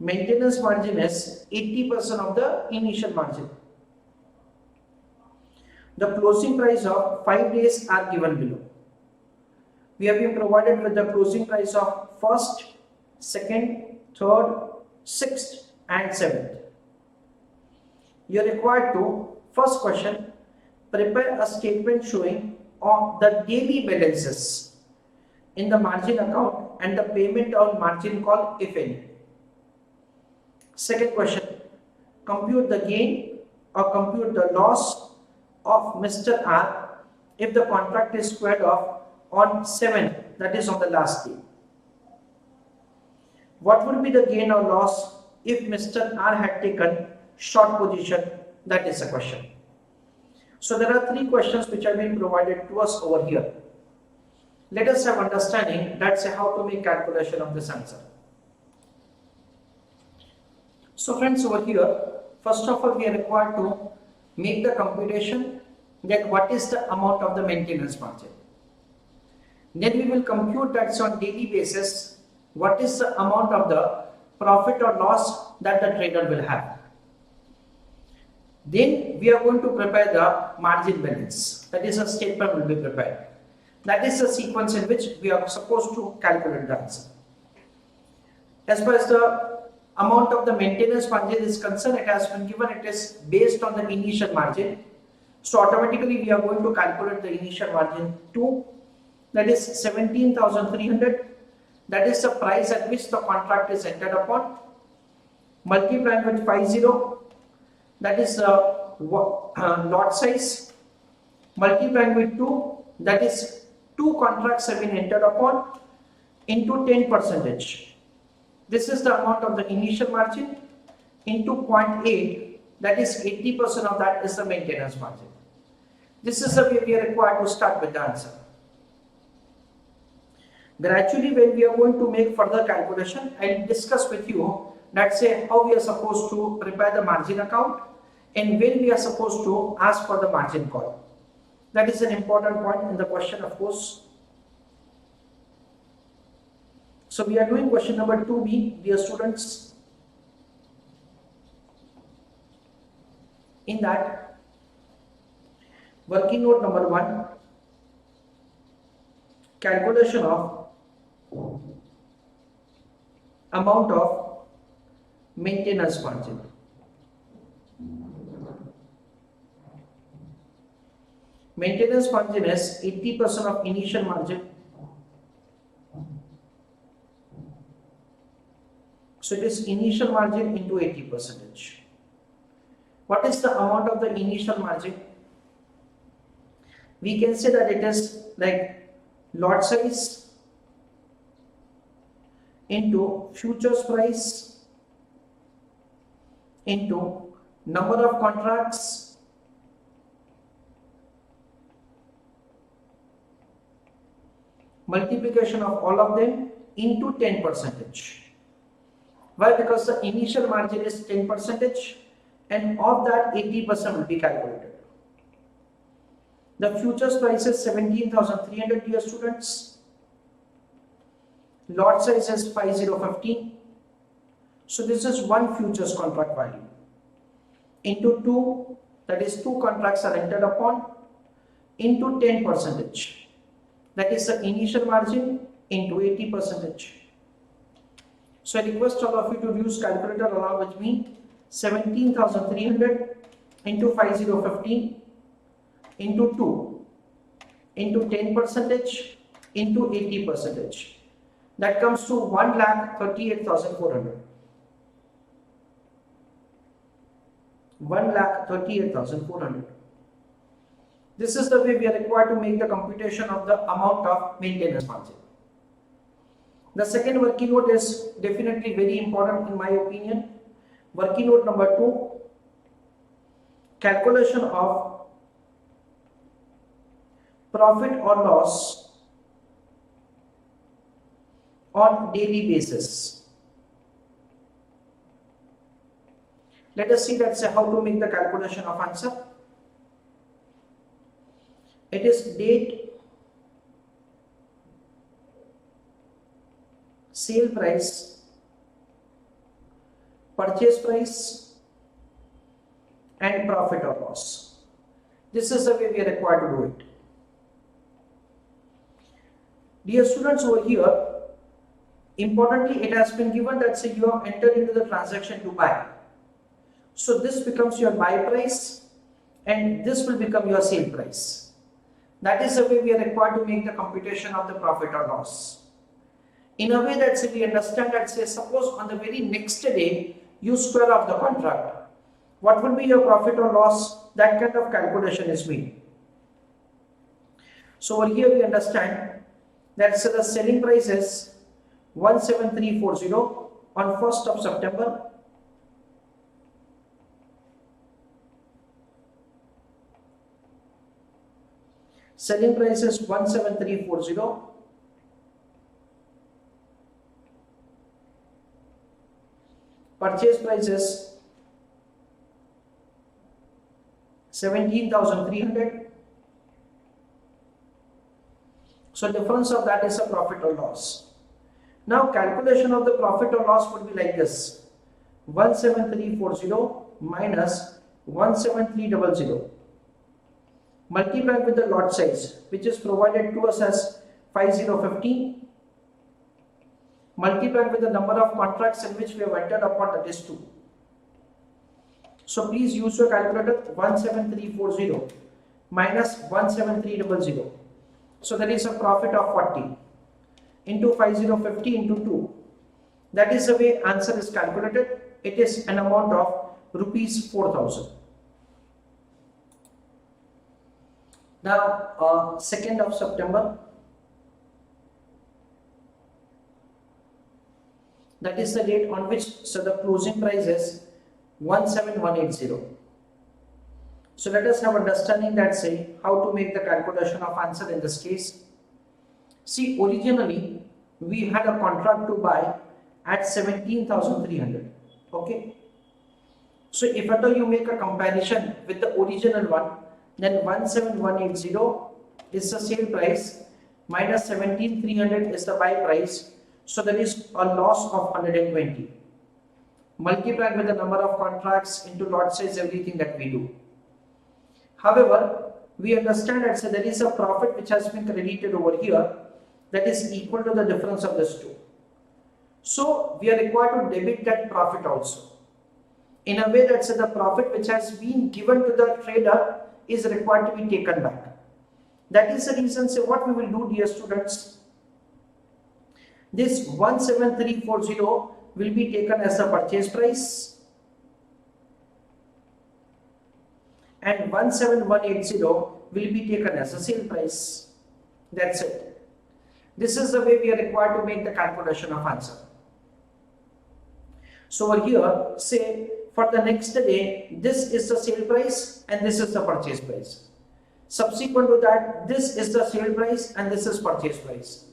Maintenance margin is 80% of the initial margin. The closing price of 5 days are given below. We have been provided with the closing price of 1st, 2nd, 3rd, 6th and 7th. You are required to, first question, prepare a statement showing on the daily balances in the margin account and the payment on margin call if any. Second question, compute the gain or compute the loss of Mr. R if the contract is squared off on 7th, that is on the last day. What would be the gain or loss if Mr. R had taken short position? That is the question. So there are 3 questions which have been provided to us over here. Let us have understanding, let's say how to make calculation of this answer. So friends, over here, first of all we are required to make the computation that what is the amount of the maintenance margin. Then we will compute that on daily basis what is the amount of the profit or loss that the trader will have. Then we are going to prepare the margin balance, that is a statement will be prepared. That is the sequence in which we are supposed to calculate the answer. As far as the amount of the maintenance margin is concerned, it has been given, it is based on the initial margin. So automatically we are going to calculate the initial margin 2, that is 17,300. That is the price at which the contract is entered upon, multiplied with 50, that is the lot size, multiplied with 2, that is 2 contracts have been entered upon, into 10%. This is the amount of the initial margin into 0.8, that is 80% of that is the maintenance margin. This is the way we are required to start with the answer. Gradually, when we are going to make further calculation, I will discuss with you, let's say how we are supposed to prepare the margin account and when we are supposed to ask for the margin call. That is an important point in the question, of course. So we are doing question number 2b, dear students. In that, working note number 1, calculation of amount of maintenance margin. Maintenance margin is 80% of initial margin. So it is initial margin into 80%. What is the amount of the initial margin? We can say that it is like lot size into futures price into number of contracts multiplication of all of them into 10%. Why? Because the initial margin is 10% and of that 80% will be calculated. The futures price is 17,300, dear students. Lot size is 5015. So this is one futures contract value into 2, that is 2 contracts are entered upon, into 10%, that is the initial margin, into 80%. So I request all of you to use calculator along with me. 17,300 into 5015 into 2 into 10% into 80%. That comes to 1,38,400. 1,38,400. This is the way we are required to make the computation of the amount of maintenance margin. The second working note is definitely very important in my opinion. Working note number 2, calculation of profit or loss on daily basis. Let us see how to make the calculation of answer. It is date, sale price, purchase price and profit or loss. This is the way we are required to do it. Dear students, over here, importantly, it has been given that say you have entered into the transaction to buy. So this becomes your buy price and this will become your sale price. That is the way we are required to make the computation of the profit or loss. In a way that we understand that say suppose on the very next day you square off the contract. What will be your profit or loss? That kind of calculation is made. So over here we understand that the selling price is 17340 on 1st of September. Selling price is 17340. Purchase price is 17,300. So difference of that is a profit or loss. Now calculation of the profit or loss would be like this: 17340 minus 17300 multiplied with the lot size which is provided to us as 5015 multiplied with the number of contracts in which we have entered upon, that is 2. So please use your calculator. 17340 minus 17300. So that is a profit of 40 into 5050 into 2. That is the way answer is calculated. It is an amount of rupees 4,000. Now 2nd of September, that is the date on which the closing price is 17180. So let us have understanding that say how to make the calculation of answer in this case. See, originally we had a contract to buy at 17,300. Okay. So if at all you make a comparison with the original one, then 17180 is the sale price minus 17,300 is the buy price. So there is a loss of 120. Multiplied with the number of contracts into lot size, everything that we do. However, we understand that there is a profit which has been credited over here that is equal to the difference of these two. So we are required to debit that profit also. In a way that the profit which has been given to the trader is required to be taken back. That is the reason what we will do, dear students. This 17340 will be taken as the purchase price and 17180 will be taken as a sale price. That's it. This is the way we are required to make the calculation of answer. So over here, say For the next day, this is the sale price and this is the purchase price. Subsequent to that, this is the sale price and this is purchase price.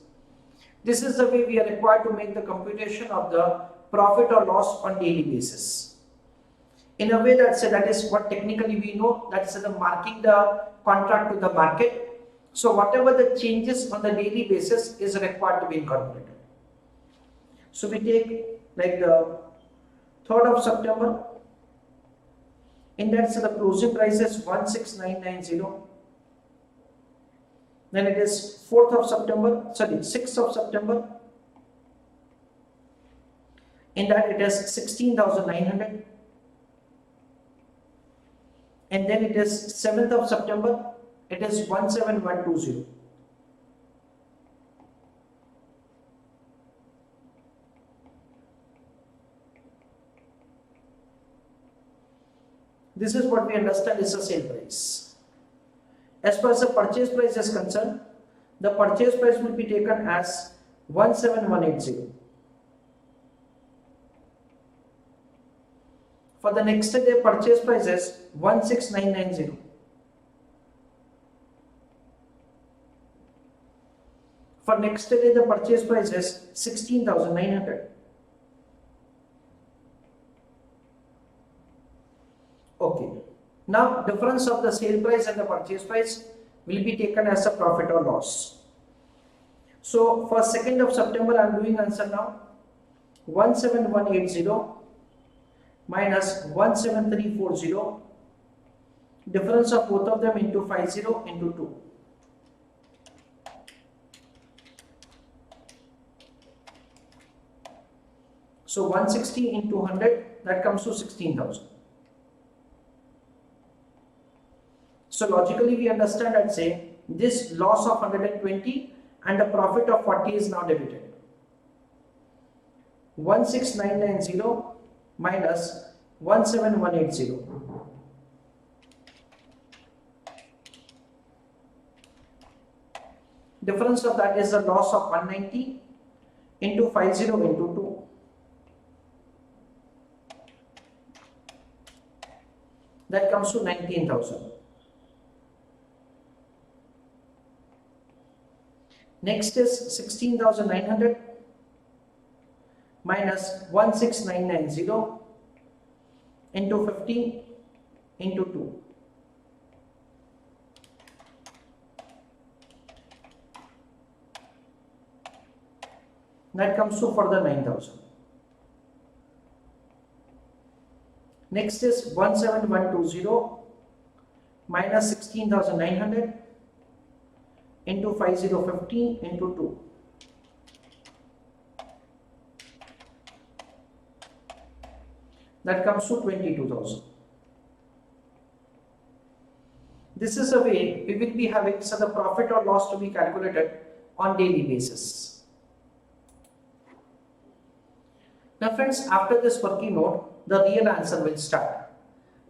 This is the way we are required to make the computation of the profit or loss on daily basis. In a way that is what technically we know, that's the marking the contract to the market. So whatever the changes on the daily basis is required to be incorporated. So we take like the 3rd of September. In that, so the closing price is 16990. Then it is 6th of September. In that it is 16,900. And then it is 7th of September. It is 17120. This is what we understand is the sale price. As far as the purchase price is concerned, the purchase price will be taken as 17180. For the next day, purchase price is 16990. For next day, the purchase price is 16,900. Okay. Now, difference of the sale price and the purchase price will be taken as a profit or loss. So, for 2nd of September, I am doing answer now. 17180 minus 17340. Difference of both of them into 50 into 2. So 160 into 100, that comes to 16,000. So logically we understand and say this loss of 120 and a profit of 40 is now debited. 16990 minus 17180. Difference of that is the loss of 190 into 50 into 2. That comes to 19,000. Next is 16,900 minus 16990 into 50 into 2. That comes to further 9,000. Next is 17120 minus 16,900 into 5050 into 2. That comes to 22,000. This is a way we will be having the profit or loss to be calculated on daily basis. Now friends, after this working note, the real answer will start.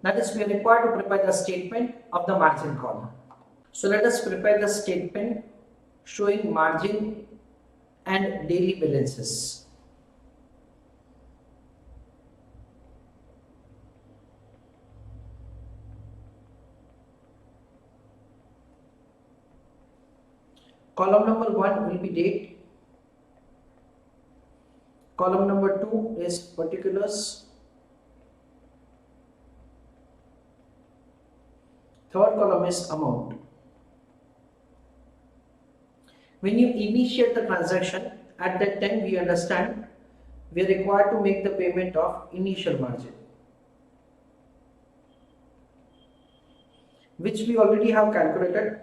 That is, we are required to prepare the statement of the margin column. So let us prepare the statement showing margin and daily balances. Column number 1 will be date. Column number 2 is particulars. Third column is amount. When you initiate the transaction, at that time we understand we are required to make the payment of initial margin, which we already have calculated.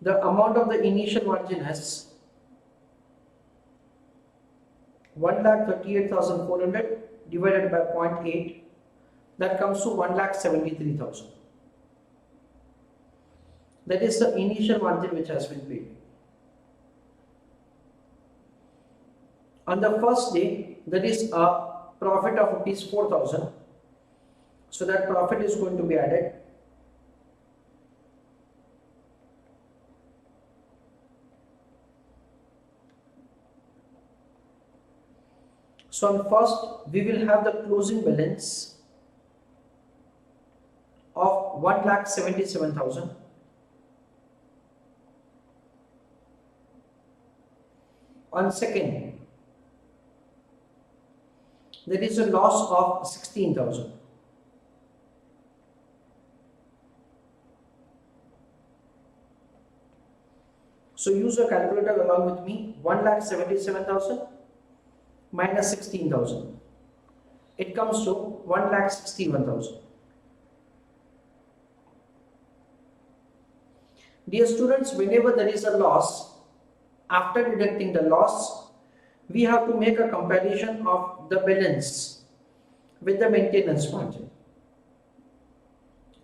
The amount of the initial margin is 1,38,400 divided by 0.8, that comes to 1,73,000. That is the initial margin which has been paid. On the first day, that is a profit of rupees 4,000. So that profit is going to be added. So on first we will have the closing balance of 1,77,000. On second, there is a loss of 16,000. So use your calculator along with me. 1,77,000 minus 16,000. It comes to 1,61,000. Dear students, whenever there is a loss, after deducting the loss, we have to make a comparison of the balance with the maintenance margin.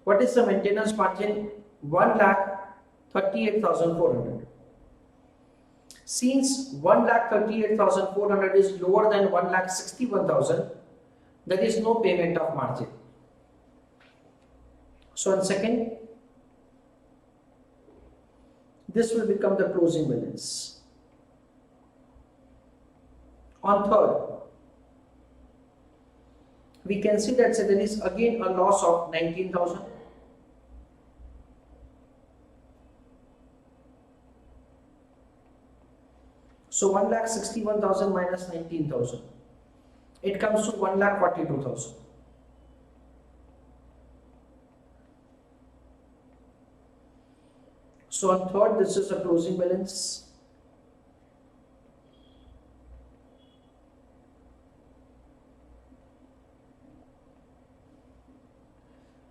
What is the maintenance margin? 1,38,400. Since 1,38,400 is lower than 1,61,000, there is no payment of margin. So on second, this will become the closing balance. On third, we can see that there is again a loss of 19,000. So 1,61,000 minus 19,000. It comes to 1,42,000. So on third, this is a closing balance.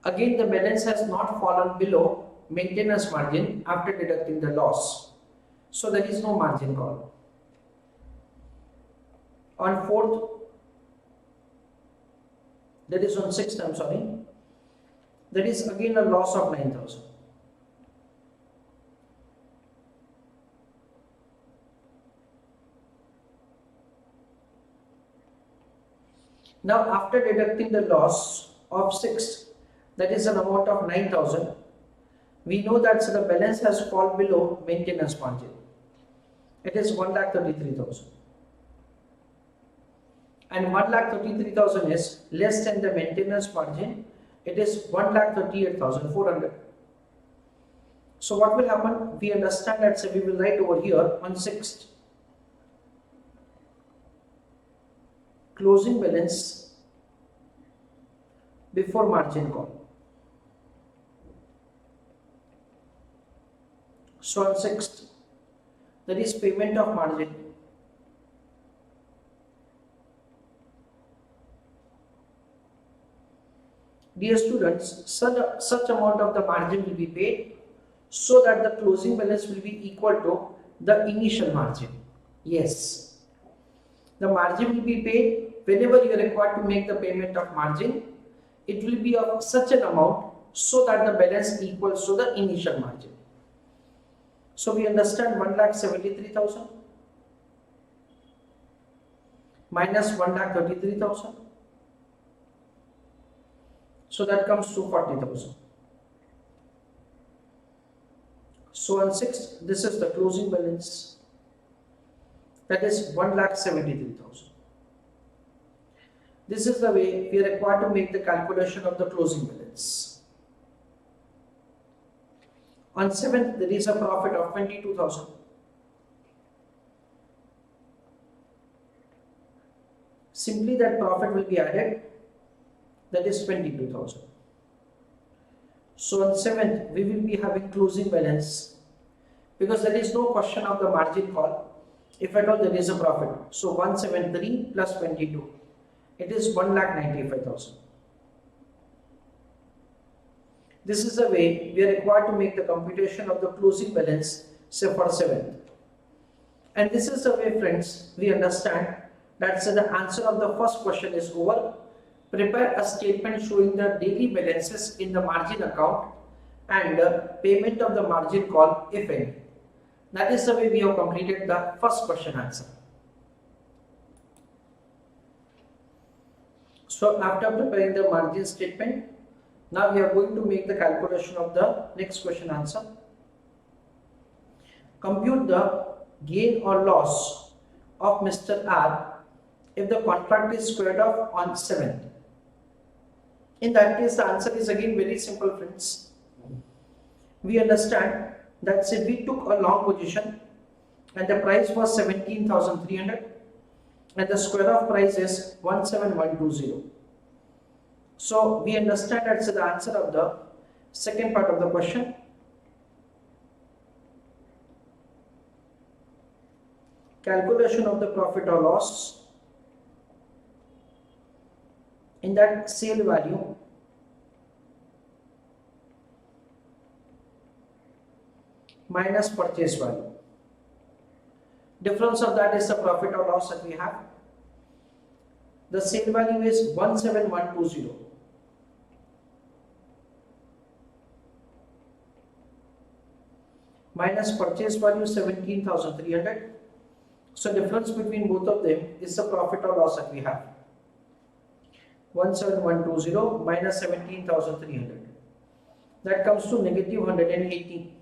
Again, the balance has not fallen below maintenance margin after deducting the loss. So there is no margin call. On fourth, that is on sixth, I'm sorry, there is again a loss of 9,000. Now after deducting the loss of sixth, that is an amount of 9,000, we know that the balance has fallen below maintenance margin. It is 1,33,000. And 1,33,000 is less than the maintenance margin. It is 1,38,400. So what will happen? We understand that, so we will write over here on sixth, closing balance before margin call. So on sixth, there is payment of margin. Dear students, such amount of the margin will be paid so that the closing balance will be equal to the initial margin. Yes, the margin will be paid whenever you are required to make the payment of margin. It will be of such an amount so that the balance equals to the initial margin. So we understand 1,73,000 minus 1,33,000. So that comes to 40,000. So on sixth, this is the closing balance. That is 1,73,000. This is the way we are required to make the calculation of the closing balance. On seventh, there is a profit of 22,000. Simply that profit will be added. That is 22,000. So on seventh, we will be having closing balance because there is no question of the margin call. If at all there is a profit. So 173 plus 22. It is 1,95,000. This is the way we are required to make the computation of the closing balance, say for 7th. And this is the way, friends, we understand that the answer of the first question is over. Prepare a statement showing the daily balances in the margin account and payment of the margin call, if any. That is the way we have completed the first question answer. So after preparing the margin statement, now we are going to make the calculation of the next question answer. Compute the gain or loss of Mr. R if the contract is squared off on 7th. In that case, the answer is again very simple, friends. We understand that say we took a long position and the price was 17,300 and the square off price is 17120. So we understand that's the answer of the second part of the question. Calculation of the profit or loss in that sale value minus purchase value. Difference of that is the profit or loss that we have. The sale value is 17120 minus purchase value 17,300. So difference between both of them is the profit or loss that we have. 17120 minus 17,300. That comes to negative 180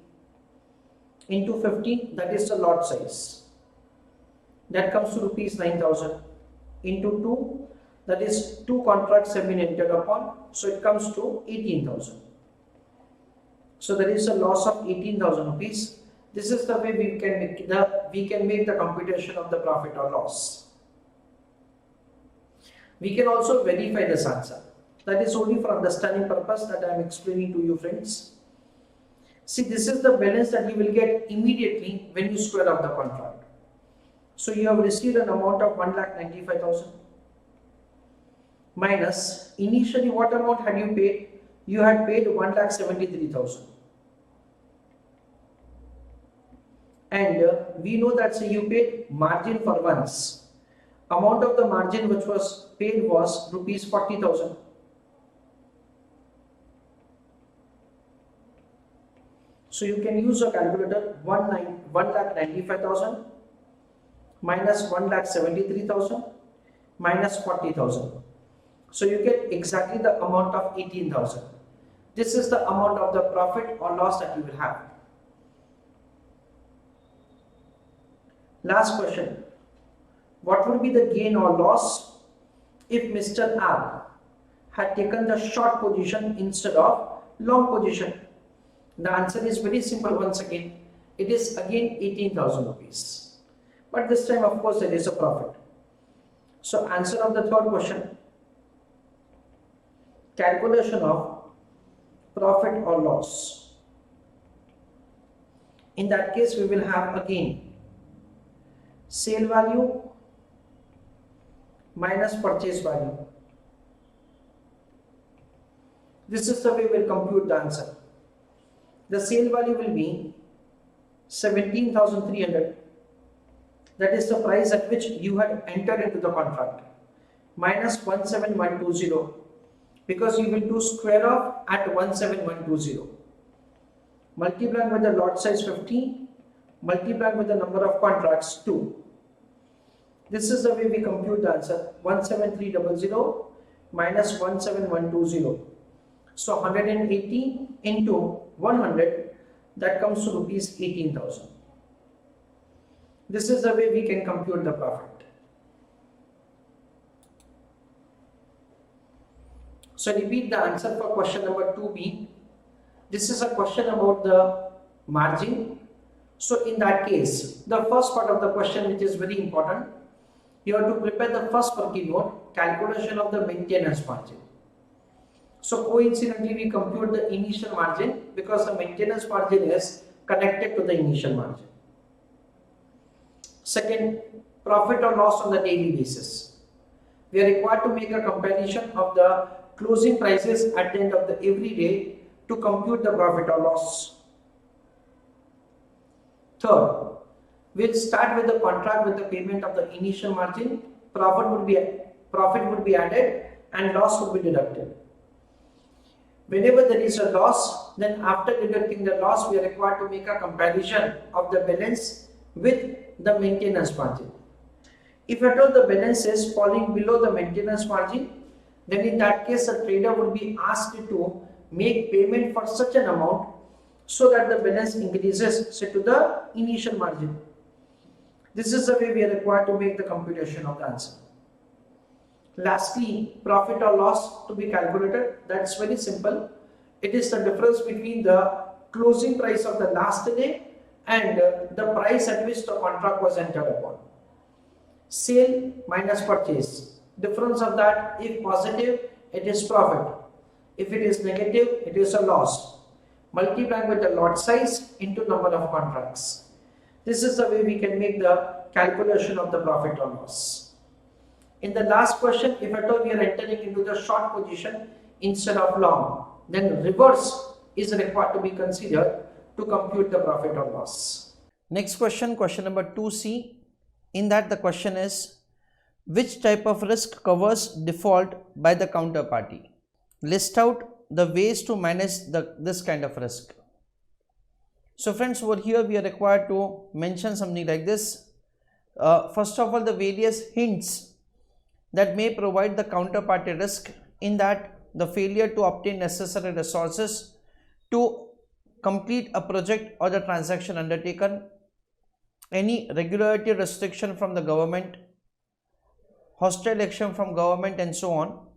into 50, that is the lot size. That comes to rupees 9,000 into 2, that is 2 contracts have been entered upon, so it comes to 18,000. So there is a loss of 18,000 rupees. This is the way we can make the computation of the profit or loss. We can also verify this answer. That is only for understanding purpose that I am explaining to you, friends. See, this is the balance that you will get immediately when you square off the contract. So you have received an amount of 1,95,000 minus initially what amount had you paid? You had paid 1,73,000. And we know that say you paid margin for once. Amount of the margin which was paid was rupees 40,000. So you can use a calculator. 1,95,000 minus 1,73,000 minus 40,000. So you get exactly the amount of 18,000. This is the amount of the profit or loss that you will have. Last question. What would be the gain or loss if Mr. R had taken the short position instead of long position? The answer is very simple once again. It is again 18,000 rupees. But this time, of course, there is a profit. So answer of the third question. Calculation of profit or loss. In that case, we will have again sale value minus purchase value. This is the way we will compute the answer. The sale value will be 17,300. That is the price at which you had entered into the contract, minus 17120, because you will do square off at 17120. Multiply with the lot size 50, multiply with the number of contracts 2. This is the way we compute the answer. 17300 minus 17120. So 180 into 100, that comes to rupees 18,000. This is the way we can compute the profit. So repeat the answer for question number 2b. This is a question about the margin. So in that case, the first part of the question, which is very important, you have to prepare the first working note, calculation of the maintenance margin. So coincidentally, we compute the initial margin because the maintenance margin is connected to the initial margin. Second, profit or loss on the daily basis. We are required to make a comparison of the closing prices at the end of the every day to compute the profit or loss. Third, we'll start with the contract with the payment of the initial margin. Profit would be added and loss would be deducted. Whenever there is a loss, then after deducting the loss, we are required to make a comparison of the balance with the maintenance margin. If at all the balance is falling below the maintenance margin, then in that case the trader would be asked to make payment for such an amount so that the balance increases, say, to the initial margin. This is the way we are required to make the computation of the answer. Lastly, profit or loss to be calculated. That's very simple. It is the difference between the closing price of the last day and the price at which the contract was entered upon. Sale minus purchase. Difference of that, if positive, it is profit. If it is negative, it is a loss. Multiplying with the lot size into number of contracts. This is the way we can make the calculation of the profit or loss. In the last question, if at all we are entering into the short position instead of long, then reverse is required to be considered to compute the profit or loss. Next question, question number 2C. In that the question is, which type of risk covers default by the counterparty? List out the ways to manage this kind of risk. So friends, over here we are required to mention something like this. First of all, the various hints that may provide the counterparty risk, in that the failure to obtain necessary resources to complete a project or the transaction undertaken, any regulatory restriction from the government, hostile action from government, and so on.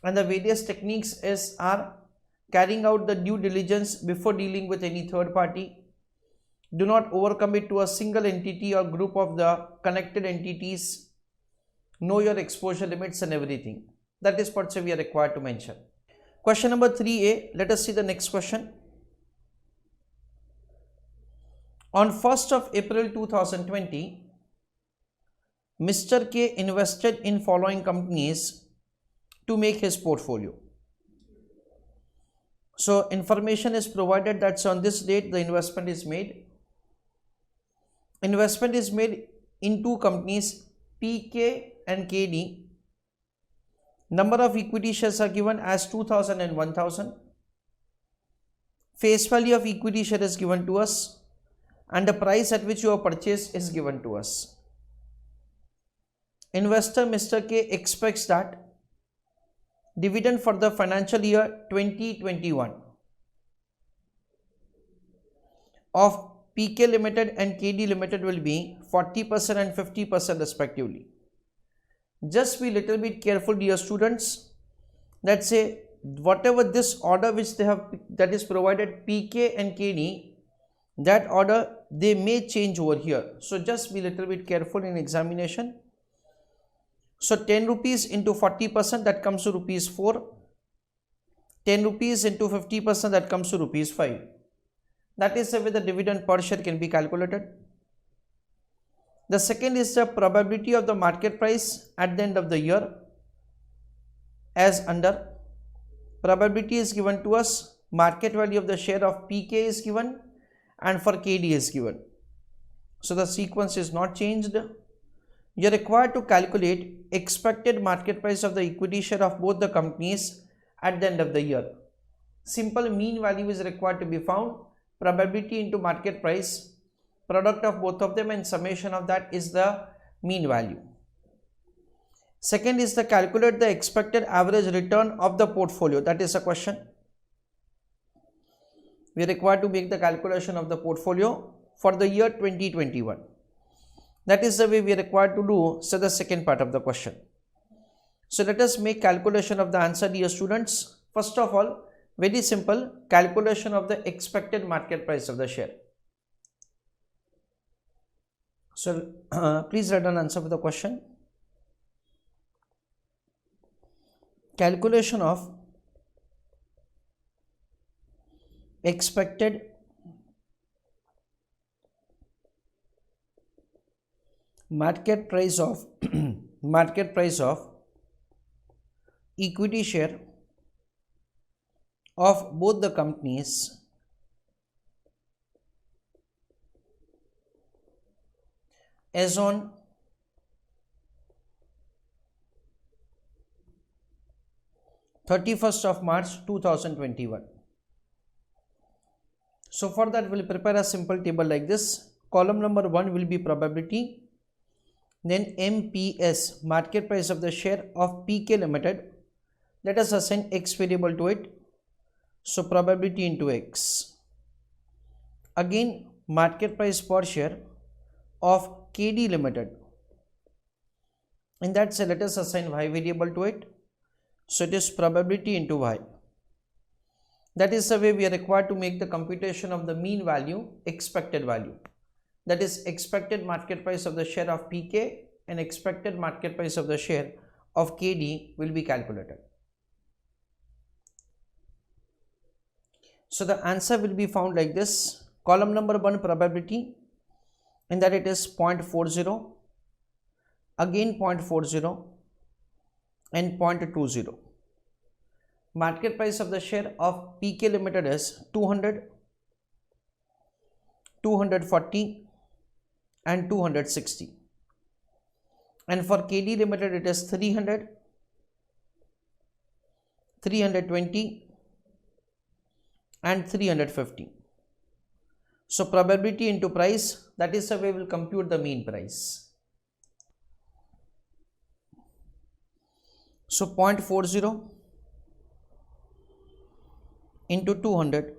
And the various techniques are carrying out the due diligence before dealing with any third party. Do not overcommit to a single entity or group of the connected entities. Know your exposure limits and everything. That is what we are required to mention. Question number 3A. Let us see the next question. On 1st of April 2020, Mr. K invested in following companies to make his portfolio. So information is provided that on this date the investment is made. Investment is made in two companies, PK and KD. Number of equity shares are given as 2000 and 1000. Face value of equity share is given to us, and the price at which you have purchased is given to us. Investor Mr. K expects that dividend for the financial year 2021 of PK Limited and KD Limited will be 40% and 50% respectively. Just be little bit careful, dear students. Let's say whatever this order which they have, that is provided PK and KD, that order they may change over here. So just be little bit careful in examination. So 10 rupees into 40%, that comes to rupees 4. 10 rupees into 50%, that comes to rupees 5. That is the way the dividend per share can be calculated. The second is the probability of the market price at the end of the year, as under. Probability is given to us, market value of the share of PK is given, and for KD is given. So the sequence is not changed. You are required to calculate expected market price of the equity share of both the companies at the end of the year. Simple mean value is required to be found. Probability into market price, product of both of them, and summation of that is the mean value. Second is to calculate the expected average return of the portfolio. That is a question. We are required to make the calculation of the portfolio for the year 2021. That is the way we are required to do. So the second part of the question. So let us make calculation of the answer, dear students. First of all, very simple, calculation of the expected market price of the share. So please write an answer for the question. Calculation of expected market price of equity share of both the companies as on 31st of March 2021. So for that we will prepare a simple table like this. Column number 1 will be probability, then MPS, market price of the share of PK Limited. Let us assign X variable to it. So probability into X. Again market price per share of KD Limited. In that, say let us assign y variable to it. So it is probability into y. That is the way we are required to make the computation of the mean value, expected value. That is expected market price of the share of Pk and expected market price of the share of Kd will be calculated. So the answer will be found like this. Column number 1 probability, in that it is 0.40, again 0.40 and 0.20. Market price of the share of Pk Limited is 200, 240 and 260, and for Kd Limited it is 300, 320 and 350. So probability into price, that is the way we will compute the mean price. So 0.40 into 200,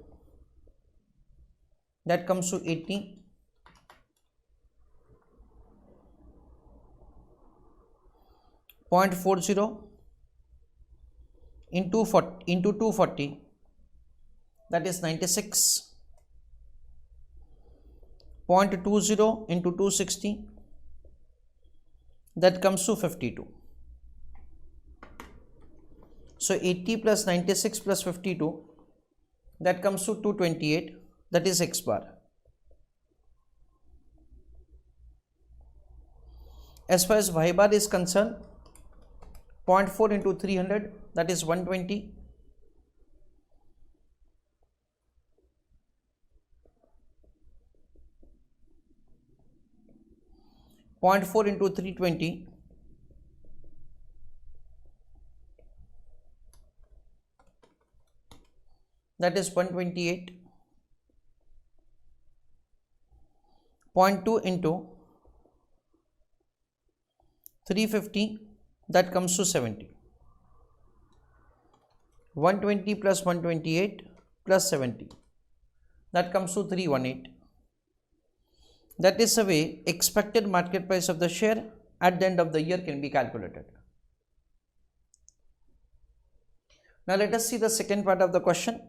that comes to 80. 0.40 into 240, that is 96. 0.20 into 260, that comes to 52. So 80 plus 96 plus 52, that comes to 228, that is x bar. As far as y bar is concerned, 0.4 into 300, that is 120. 0.4 into 320, that is 128. 0.2 into 350, that comes to 70. 120 plus 128 plus 70, that comes to 318. That is the way expected market price of the share at the end of the year can be calculated. Now let us see the second part of the question.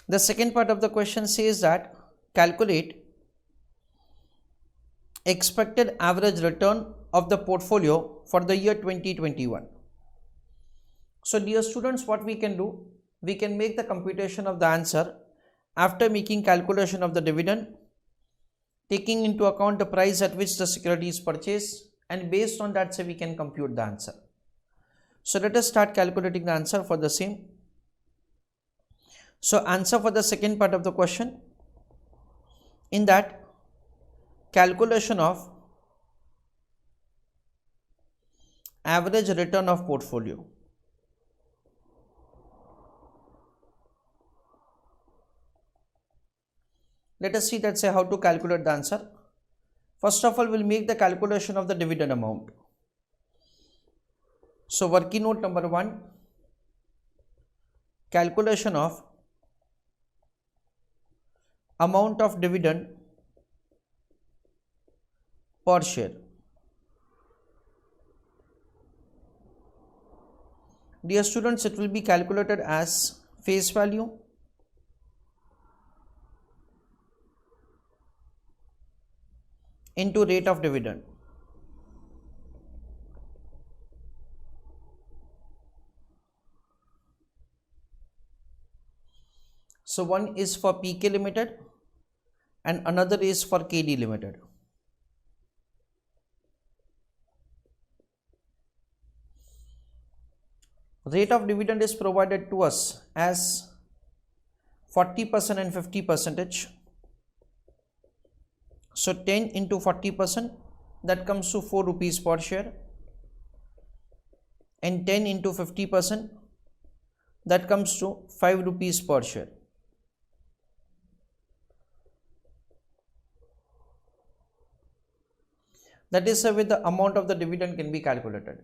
The second part of the question says that calculate expected average return of the portfolio for the year 2021. So dear students, what we can do, we can make the computation of the answer after making calculation of the dividend, taking into account the price at which the security is purchased, and based on that, say we can compute the answer. So let us start calculating the answer for the same. So answer for the second part of the question, in that calculation of average return of portfolio. Let us see that say how to calculate the answer. First of all, we'll make the calculation of the dividend amount. So working note number 1, calculation of amount of dividend per share. Dear students, it will be calculated as face value into rate of dividend. So one is for Pk Limited and another is for Kd Limited. Rate of dividend is provided to us as 40% and 50%. So 10 into 40%, that comes to 4 rupees per share, and 10 into 50%, that comes to 5 rupees per share. That is the way the amount of the dividend can be calculated.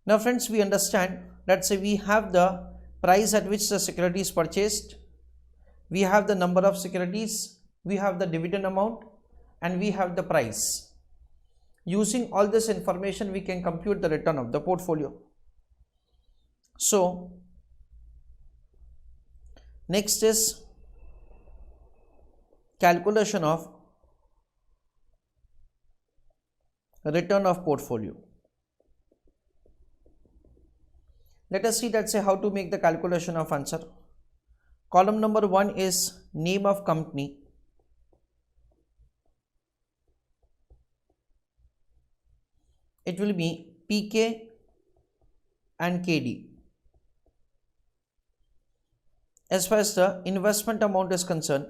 Now friends, we understand that say we have the price at which the security is purchased, we have the number of securities, we have the dividend amount, and we have the price. Using all this information, we can compute the return of the portfolio. So next is calculation of return of portfolio. Let us see that how to make the calculation of answer. Column number 1 is name of company. It will be PK and KD. As far as the investment amount is concerned,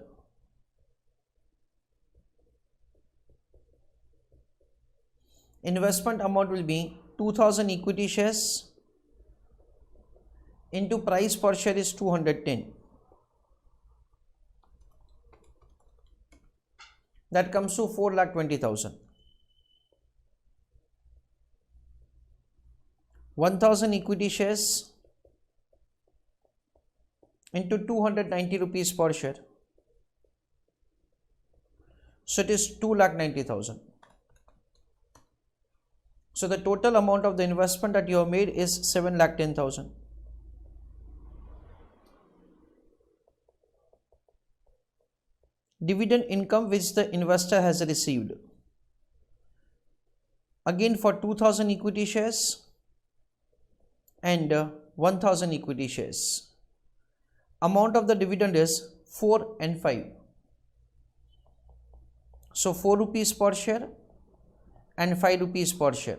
investment amount will be 2000 equity shares into price per share is 210. That comes to 4,20,000. 1000 equity shares into 290 rupees per share. So it is 2,90,000. So the total amount of the investment that you have made is 7,10,000. Dividend income which the investor has received. Again for 2000 equity shares and 1000 equity shares. Amount of the dividend is 4 and 5. So 4 rupees per share and 5 rupees per share.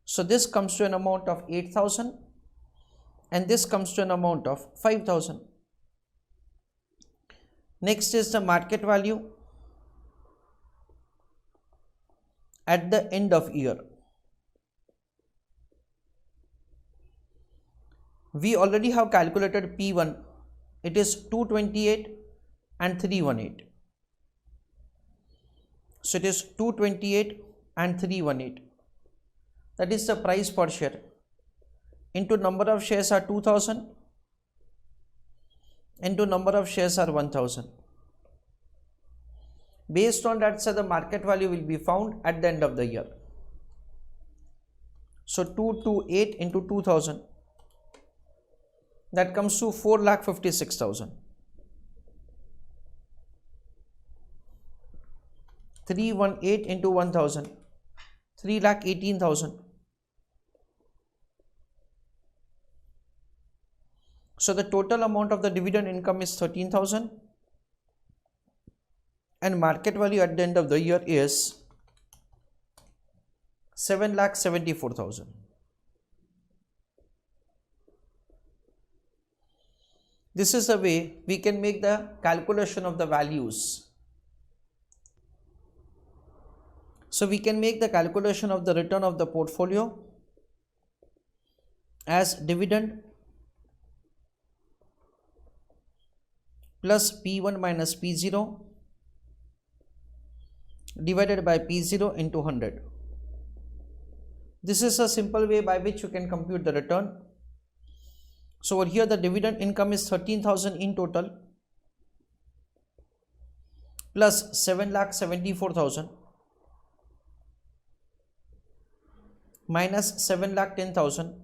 So this comes to an amount of 8,000 and this comes to an amount of 5,000. Next is the market value at the end of year. We already have calculated P1. It is 228 and 318. So it is 228 and 318. That is the price per share. Into number of shares are 2000. Into number of shares are 1000. Based on that, the market value will be found at the end of the year. So 228 into 2000. That comes to 4,56,000. 318 into 1000. 3,18,000. So the total amount of the dividend income is 13,000 and market value at the end of the year is 7,74,000. This is the way we can make the calculation of the values. So we can make the calculation of the return of the portfolio as dividend plus P1 minus P0 divided by P0 into 100. This is a simple way by which you can compute the return. So over here the dividend income is 13,000 in total plus 7,74,000 minus 7,10,000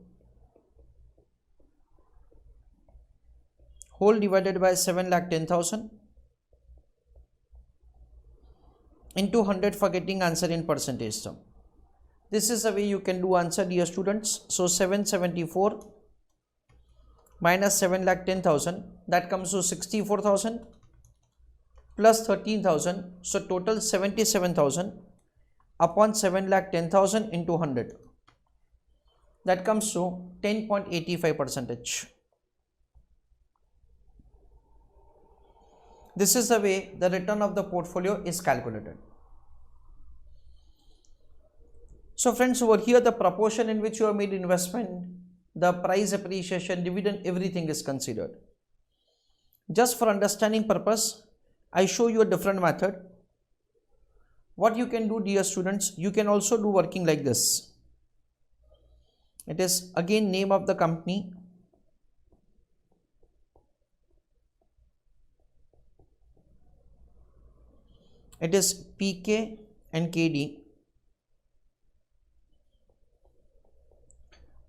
whole divided by 7,10,000 into 100 for getting answer in percentage term. This is the way you can do answer, dear students. So 774 minus 7,10,000, that comes to 64,000 plus 13,000. So total 77,000 upon 7,10,000 into 100. That comes to 10.85%. This is the way the return of the portfolio is calculated. So friends, over here the proportion in which you have made investment, the price appreciation, dividend, everything is considered. Just for understanding purpose, I show you a different method. What you can do, dear students, you can also do working like this. It is again name of the company. It is PK and KD.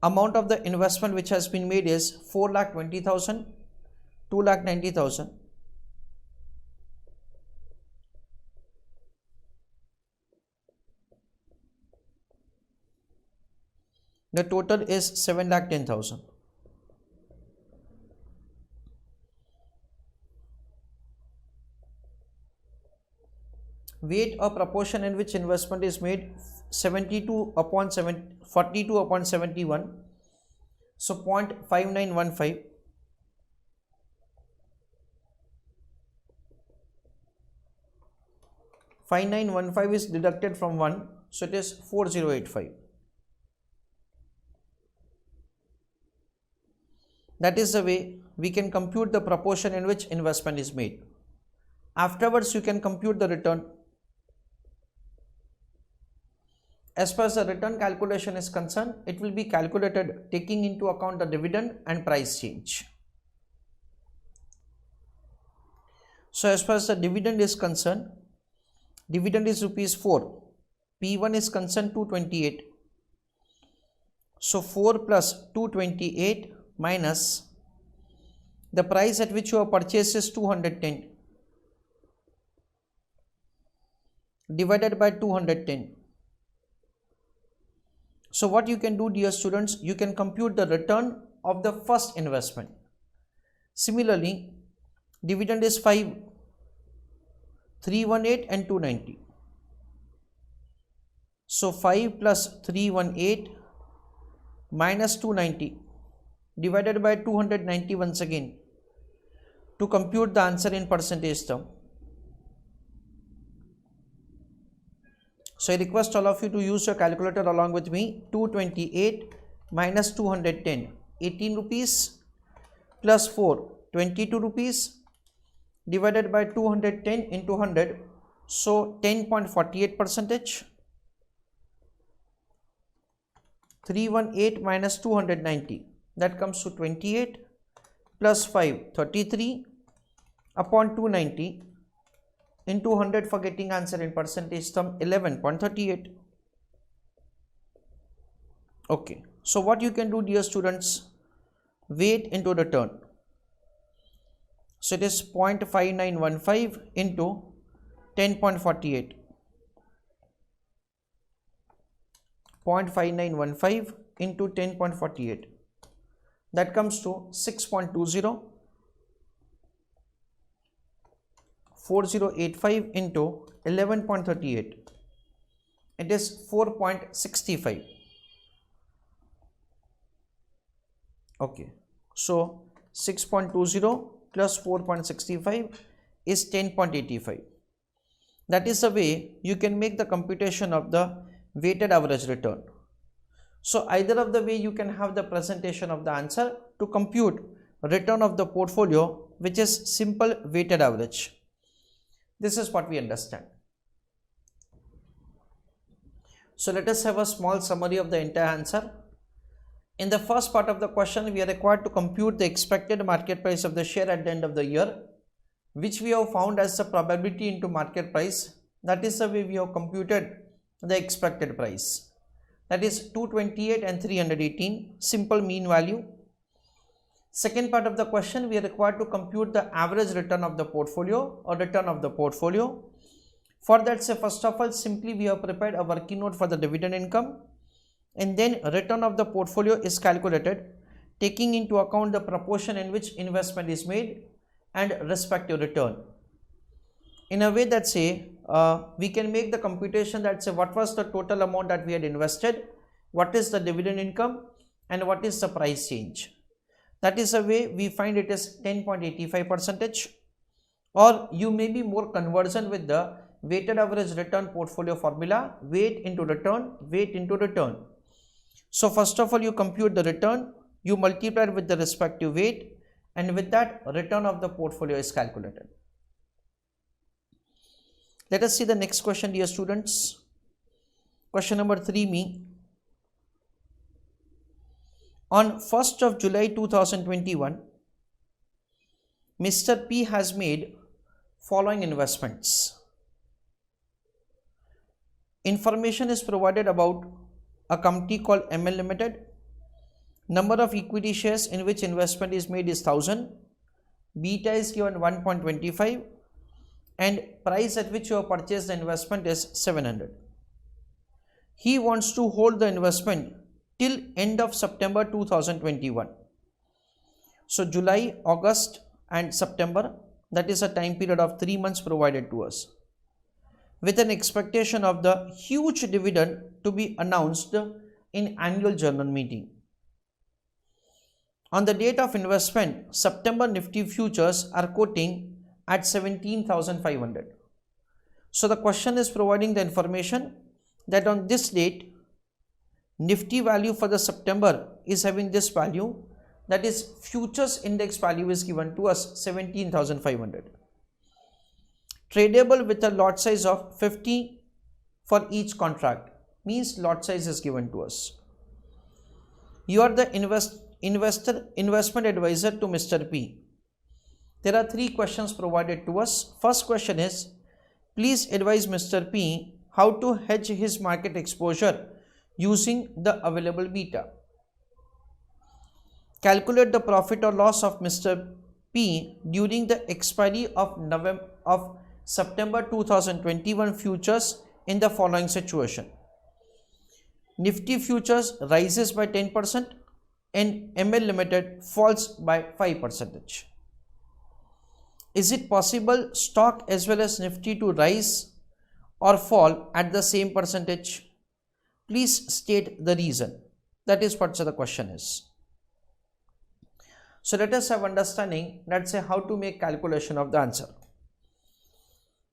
amount of the investment which has been made is 4,20,000, 2,90,000. The total is 7,10,000. Weight or proportion in which investment is made 72 upon 42 upon 71, so 0.5915. .5915 is deducted from 1, so it is 4085. That is the way we can compute the proportion in which investment is made. Afterwards, you can compute the return. As far as the return calculation is concerned, it will be calculated taking into account the dividend and price change. So as far as the dividend is concerned, dividend is rupees 4. P1 is concerned 228. So 4 plus 228 minus the price at which you have purchased is 210 divided by 210. So what you can do, dear students, you can compute the return of the first investment. Similarly, dividend is 5, 318 and 290. So 5 plus 318 minus 290 divided by 290 once again to compute the answer in percentage term. So I request all of you to use your calculator along with me. 228 minus 210, 18 rupees, plus 4, 22 rupees, divided by 210 into 100, so 10.48 percentage. 318 minus 290, that comes to 28, plus 5, 33, upon 290, into 100 for getting answer in percentage term, 11.38. Okay, so what you can do, dear students, weight into return. So it is 0.5915 into 10.48. 0.5915 into 10.48. That comes to 6.20. 4085 into 11.38. It is 4.65. Okay, so 6.20 plus 4.65 is 10.85. That is the way you can make the computation of the weighted average return. So either of the way you can have the presentation of the answer to compute return of the portfolio, which is simple weighted average. This is what we understand. So let us have a small summary of the entire answer. In the first part of the question, we are required to compute the expected market price of the share at the end of the year, which we have found as the probability into market price. That is the way we have computed the expected price. That is 228 and 318, simple mean value. Second part of the question, we are required to compute the average return of the portfolio or return of the portfolio. For that, say first of all, simply we have prepared a working note for the dividend income, and then return of the portfolio is calculated taking into account the proportion in which investment is made and respective return. In a way that say we can make the computation that say what was the total amount that we had invested, what is the dividend income, and what is the price change. That is a way we find it is 10.85 percentage, or you may be more conversant with the weighted average return portfolio formula, weight into return, weight into return. So first of all, you compute the return, you multiply it with the respective weight, and with that return of the portfolio is calculated. Let us see the next question, dear students. Question number 3 On 1st of July 2021, Mr. P has made following investments. Information is provided about a company called ML Limited, number of equity shares in which investment is made is 1000, beta is given 1.25, and price at which you have purchased the investment is 700. He wants to hold the investment till end of September 2021. So July, August and September, that is a time period of 3 months provided to us, with an expectation of the huge dividend to be announced in annual general meeting. On the date of investment, September Nifty futures are quoting at 17,500. So the question is providing the information that on this date, Nifty value for the September is having this value, that is futures index value is given to us 17,500. Tradable with a lot size of 50 for each contract, means lot size is given to us. You are the investment advisor to Mr. P. There are 3 questions provided to us. First question is, please advise Mr. P how to hedge his market exposure using the available beta. Calculate the profit or loss of Mr. P during the expiry of September 2021 futures in the following situation. Nifty futures rises by 10% and ML Limited falls by 5%. Is it possible stock as well as Nifty to rise or fall at the same percentage? Please state the reason. That is what the question is. So let us have understanding, let's say how to make calculation of the answer.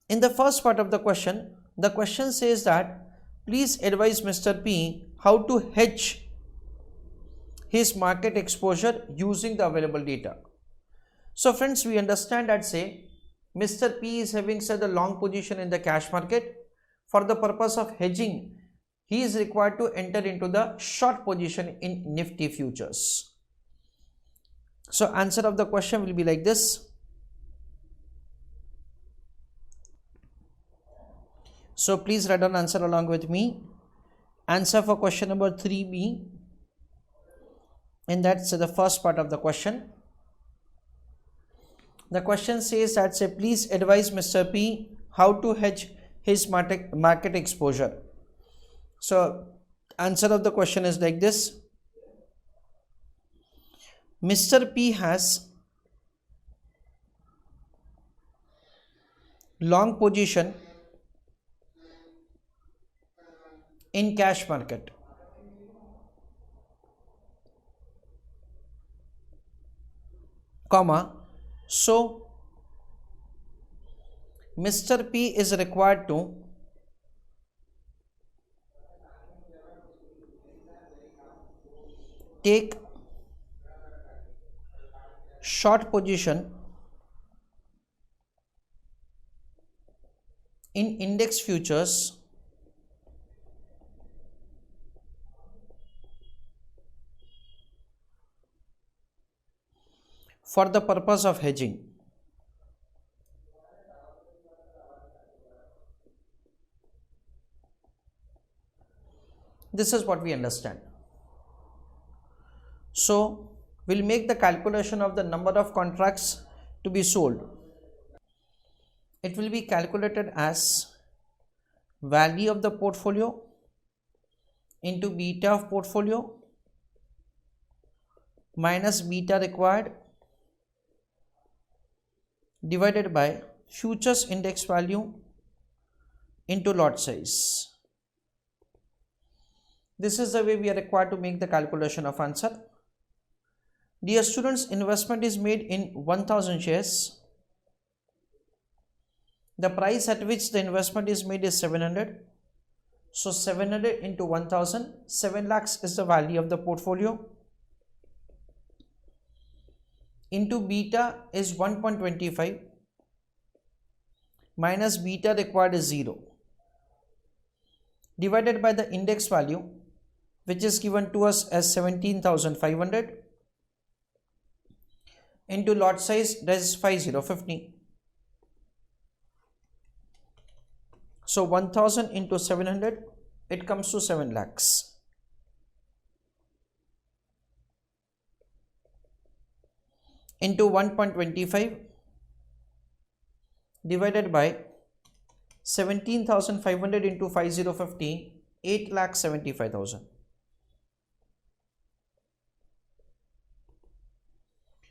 In the first part of the question says that please advise Mr. P how to hedge his market exposure using the available data. So friends, we understand that say Mr. P is having said a long position in the cash market. For the purpose of hedging, he is required to enter into the short position in Nifty futures. So answer of the question will be like this. So please write down answer along with me. Answer for question number 3B, and that's the first part of the question. The question says that say please advise Mr. P how to hedge his market exposure. So answer of the question is like this. Mr. P has long position in cash market. Comma, so Mr. P is required to take short position in index futures for the purpose of hedging. This is what we understand. So we'll make the calculation of the number of contracts to be sold. It will be calculated as value of the portfolio into beta of portfolio minus beta required divided by futures index value into lot size. This is the way we are required to make the calculation of answer. Dear students, investment is made in 1000 shares. The price at which the investment is made is 700. So 700 into 1000, 7 lakhs is the value of the portfolio. Into beta is 1.25 minus beta required is 0 divided by the index value, which is given to us as 17,500 into lot size, that is 5050. So 1000 into 700, it comes to 7 lakhs. into 1.25 divided by 17,500 into 5015, 8,75,000.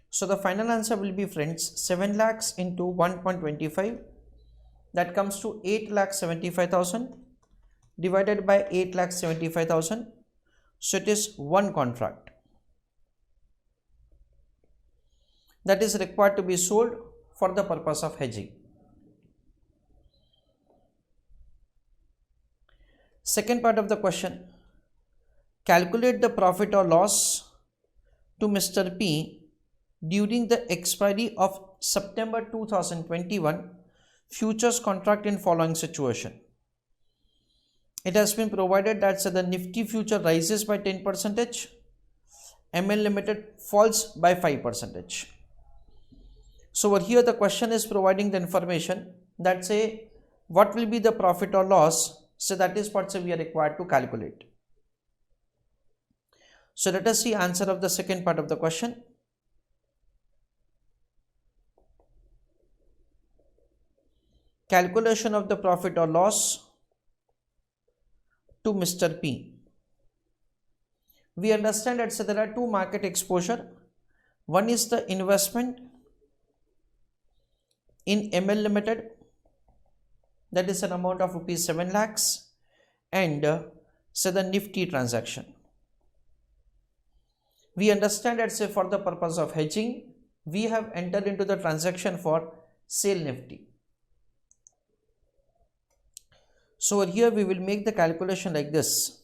So the final answer will be, friends, 7 lakhs into 1.25, that comes to 8,75,000 divided by 8,75,000. So it is one contract that is required to be sold for the purpose of hedging. Second part of the question, calculate the profit or loss to Mr. P during the expiry of September 2021 futures contract in following situation. It has been provided that the Nifty future rises by 10%, ML Limited falls by 5%. So over here the question is providing the information that say what will be the profit or loss. So that is what we are required to calculate. So let us see answer of the second part of the question. Calculation of the profit or loss to Mr. P. We understand that there are two market exposure. One is the investment in ML Limited, that is an amount of rupees 7 lakhs, and the Nifty transaction. We understand that for the purpose of hedging, we have entered into the transaction for sale Nifty. So over here we will make the calculation like this.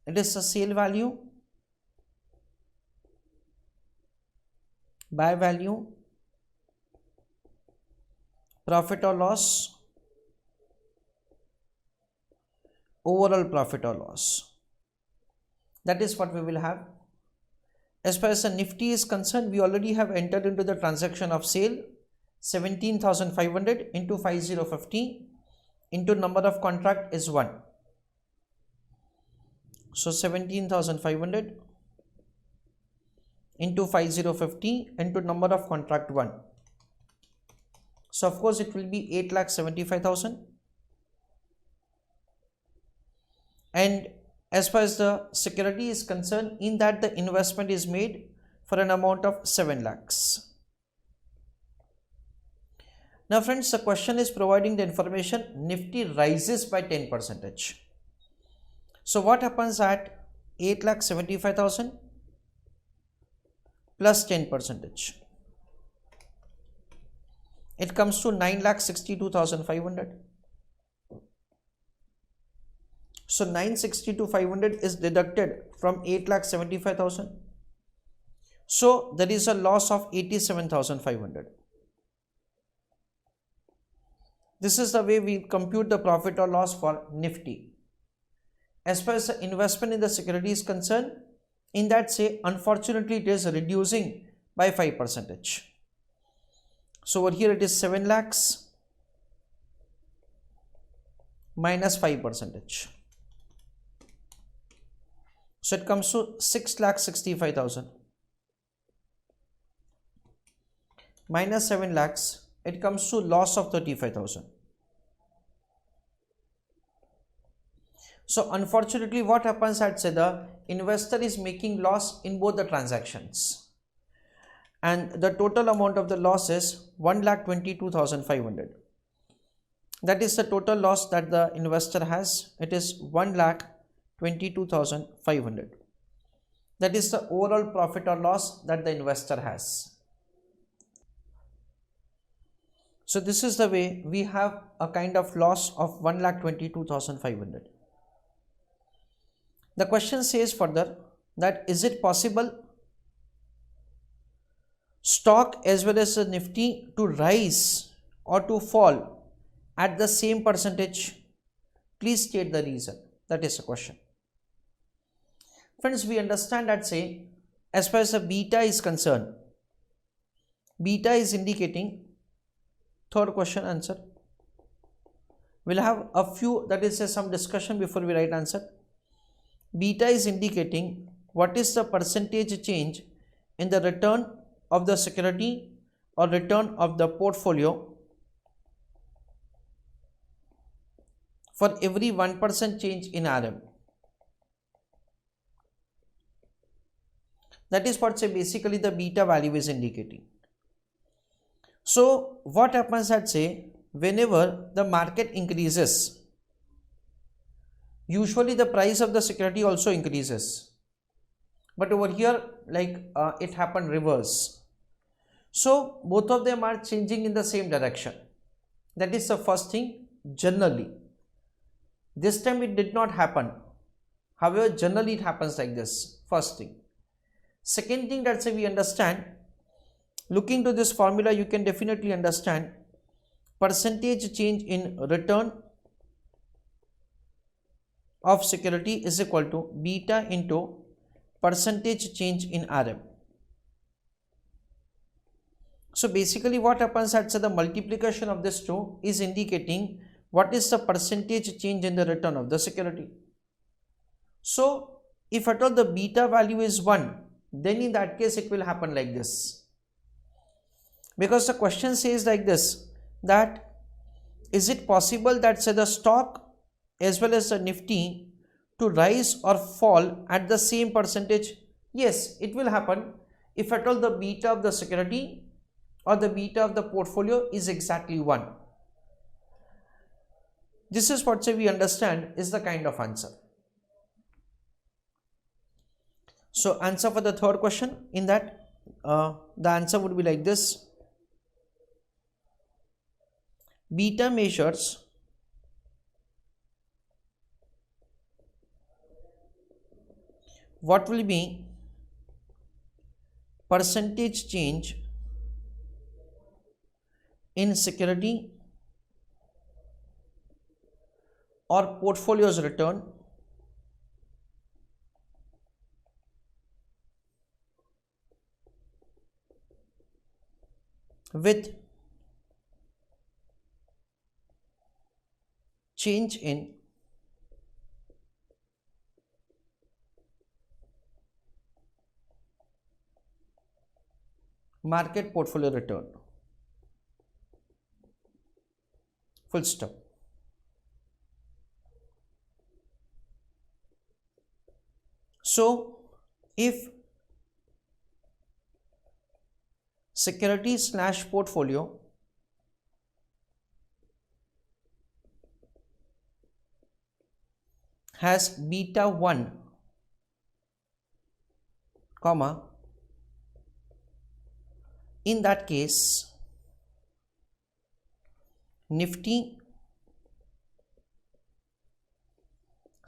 It is the sale value buy value, profit or loss, overall profit or loss. That is what we will have. As far as the Nifty is concerned, we already have entered into the transaction of sale 17,500 into 5050 into number of contract is 1. So 17,500 into 5050 into number of contract 1. So of course it will be 8,75,000. And as far as the security is concerned, in that the investment is made for an amount of 7 lakhs. Now friends, the question is providing the information Nifty rises by 10%. So what happens at 8,75,000 plus 10%? It comes to 9,62,500. So 962,500 is deducted from 8,75,000. So there is a loss of 87,500. This is the way we compute the profit or loss for Nifty. As far as the investment in the security is concerned, in that say unfortunately it is reducing by 5%. So over here it is 7 lakhs minus 5%. So it comes to 6,65,000 minus 7 lakhs. It comes to loss of 35,000. So unfortunately what happens at say the investor is making loss in both the transactions, and the total amount of the loss is 1,22,500. That is the total loss that the investor has. It is 1,22,500. That is the overall profit or loss that the investor has. So this is the way we have a kind of loss of 1,22,500. The question says further that is it possible stock as well as the Nifty to rise or to fall at the same percentage? Please state the reason. That is the question. Friends, we understand that say as far as the beta is concerned, beta is indicating, third question answer. We'll have a few, that is some discussion before we write answer. Beta is indicating what is the percentage change in the return of the security or return of the portfolio for every 1% change in RM. That is what basically the beta value is indicating. So what happens at whenever the market increases, usually the price of the security also increases, but over here it happened reverse. So both of them are changing in the same direction. That is the first thing. Generally, this time it did not happen, however generally it happens like this. First thing. Second thing that we understand, looking to this formula, you can definitely understand percentage change in return of security is equal to beta into percentage change in RM. So basically what happens at the multiplication of this two is indicating what is the percentage change in the return of the security. So if at all the beta value is 1, then in that case it will happen like this, because the question says like this, that is it possible that the stock as well as the Nifty to rise or fall at the same percentage? Yes, it will happen if at all the beta of the security or the beta of the portfolio is exactly 1. This is what we understand is the kind of answer. So answer for the third question, in that the answer would be like this. Beta measures what will be percentage change in security or portfolio's return with change in market portfolio return. Full stop. So if security / portfolio has beta 1, comma, in that case Nifty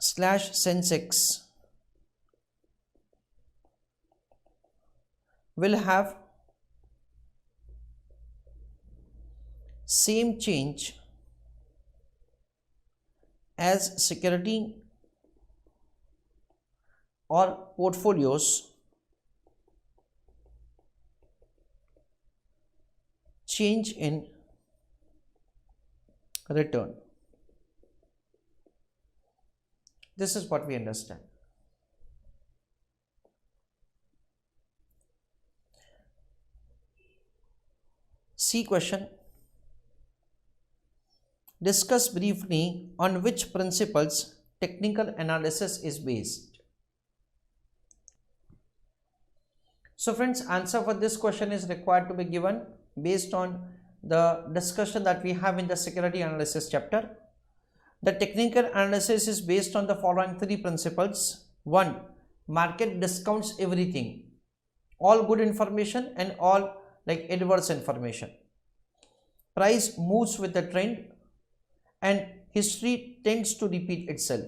/ Sensex will have same change as security or portfolios change in return. This is what we understand. C question. Discuss briefly on which principles technical analysis is based. So friends, answer for this question is required to be given based on the discussion that we have in the security analysis chapter. The technical analysis is based on the following 3 principles. 1. Market discounts everything, all good information and all adverse information. Price moves with the trend and history tends to repeat itself.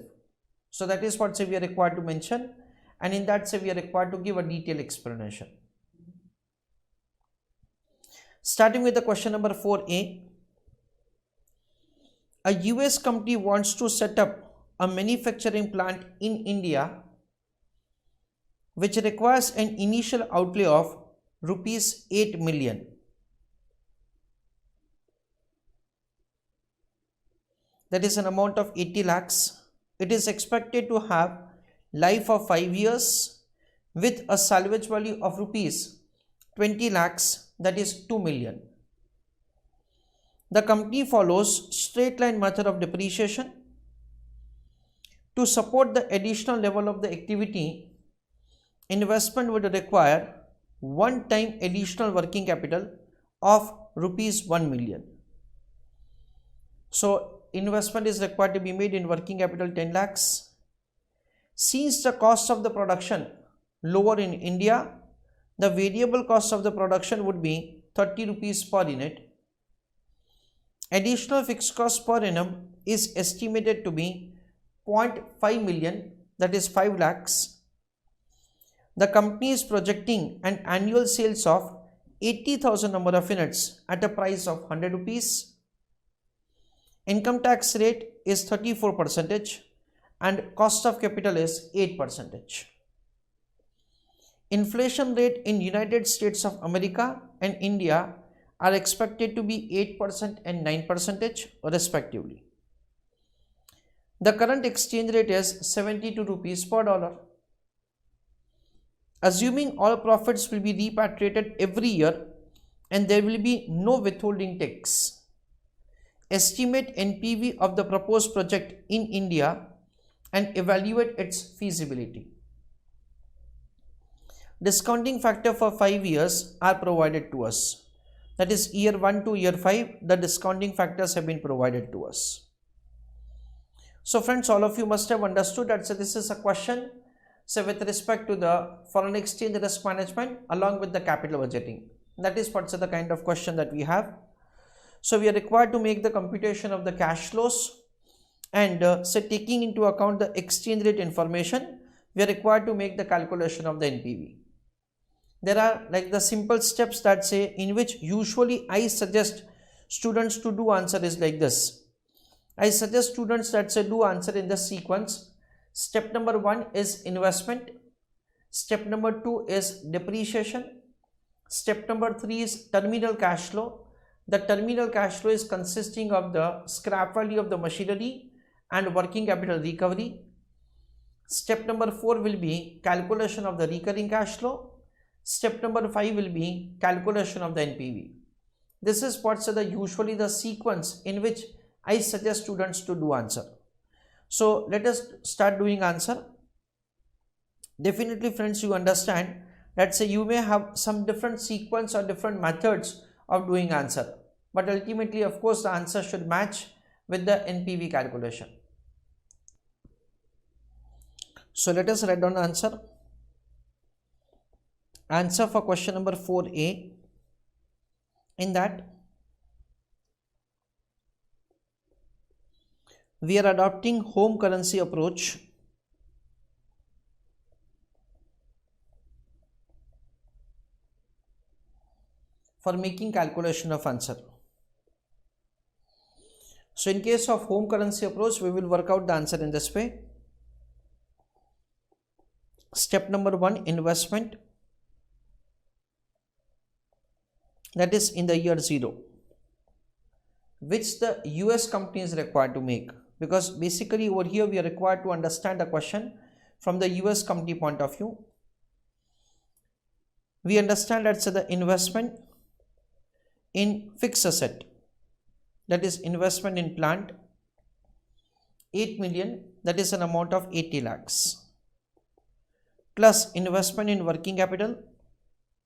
So that is what we are required to mention, and in that we are required to give a detailed explanation. Starting with the question number 4A. A US company wants to set up a manufacturing plant in India which requires an initial outlay of rupees 8 million. That is an amount of 80 lakhs. It is expected to have life of 5 years with a salvage value of rupees 20 lakhs, that is 2 million. The company follows straight line method of depreciation. To support the additional level of the activity, investment would require one-time additional working capital of rupees 1 million. So investment is required to be made in working capital 10 lakhs. Since the cost of the production lower in India, the variable cost of the production would be 30 rupees per unit. Additional fixed cost per annum is estimated to be 0.5 million, that is 5 lakhs. The company is projecting an annual sales of 80,000 number of units at a price of 100 rupees. Income tax rate is 34% and cost of capital is 8%. Inflation rate in United States of America and India are expected to be 8% and 9% respectively. The current exchange rate is 72 rupees per dollar. Assuming all profits will be repatriated every year and there will be no withholding tax, estimate NPV of the proposed project in India and evaluate its feasibility. Discounting factor for 5 years are provided to us. That is year 1 to year 5, the discounting factors have been provided to us. So friends, all of you must have understood that this is a question with respect to the foreign exchange risk management along with the capital budgeting. That is what's the kind of question that we have. So we are required to make the computation of the cash flows and taking into account the exchange rate information, we are required to make the calculation of the NPV. There are like the simple steps that in which usually I suggest students to do answer is like this. I suggest students that do answer in the sequence. Step number 1 is investment. Step number 2 is depreciation. Step number 3 is terminal cash flow. The terminal cash flow is consisting of the scrap value of the machinery and working capital recovery. Step number 4 will be calculation of the recurring cash flow. Step number 5 will be calculation of the NPV. This is what's usually the sequence in which I suggest students to do answer. So let us start doing answer. Definitely friends, you understand that you may have some different sequence or different methods of doing answer, but ultimately of course the answer should match with the NPV calculation. So let us write down the answer. Answer for question number 4A. In that we are adopting home currency approach for making calculation of answer. So in case of home currency approach, we will work out the answer in this way. Step number 1, investment, that is in the year 0, which the US company is required to make, because basically over here we are required to understand the question from the US company point of view. We understand that the investment in fixed asset, that is investment in plant, 8 million, that is an amount of 80 lakhs, plus investment in working capital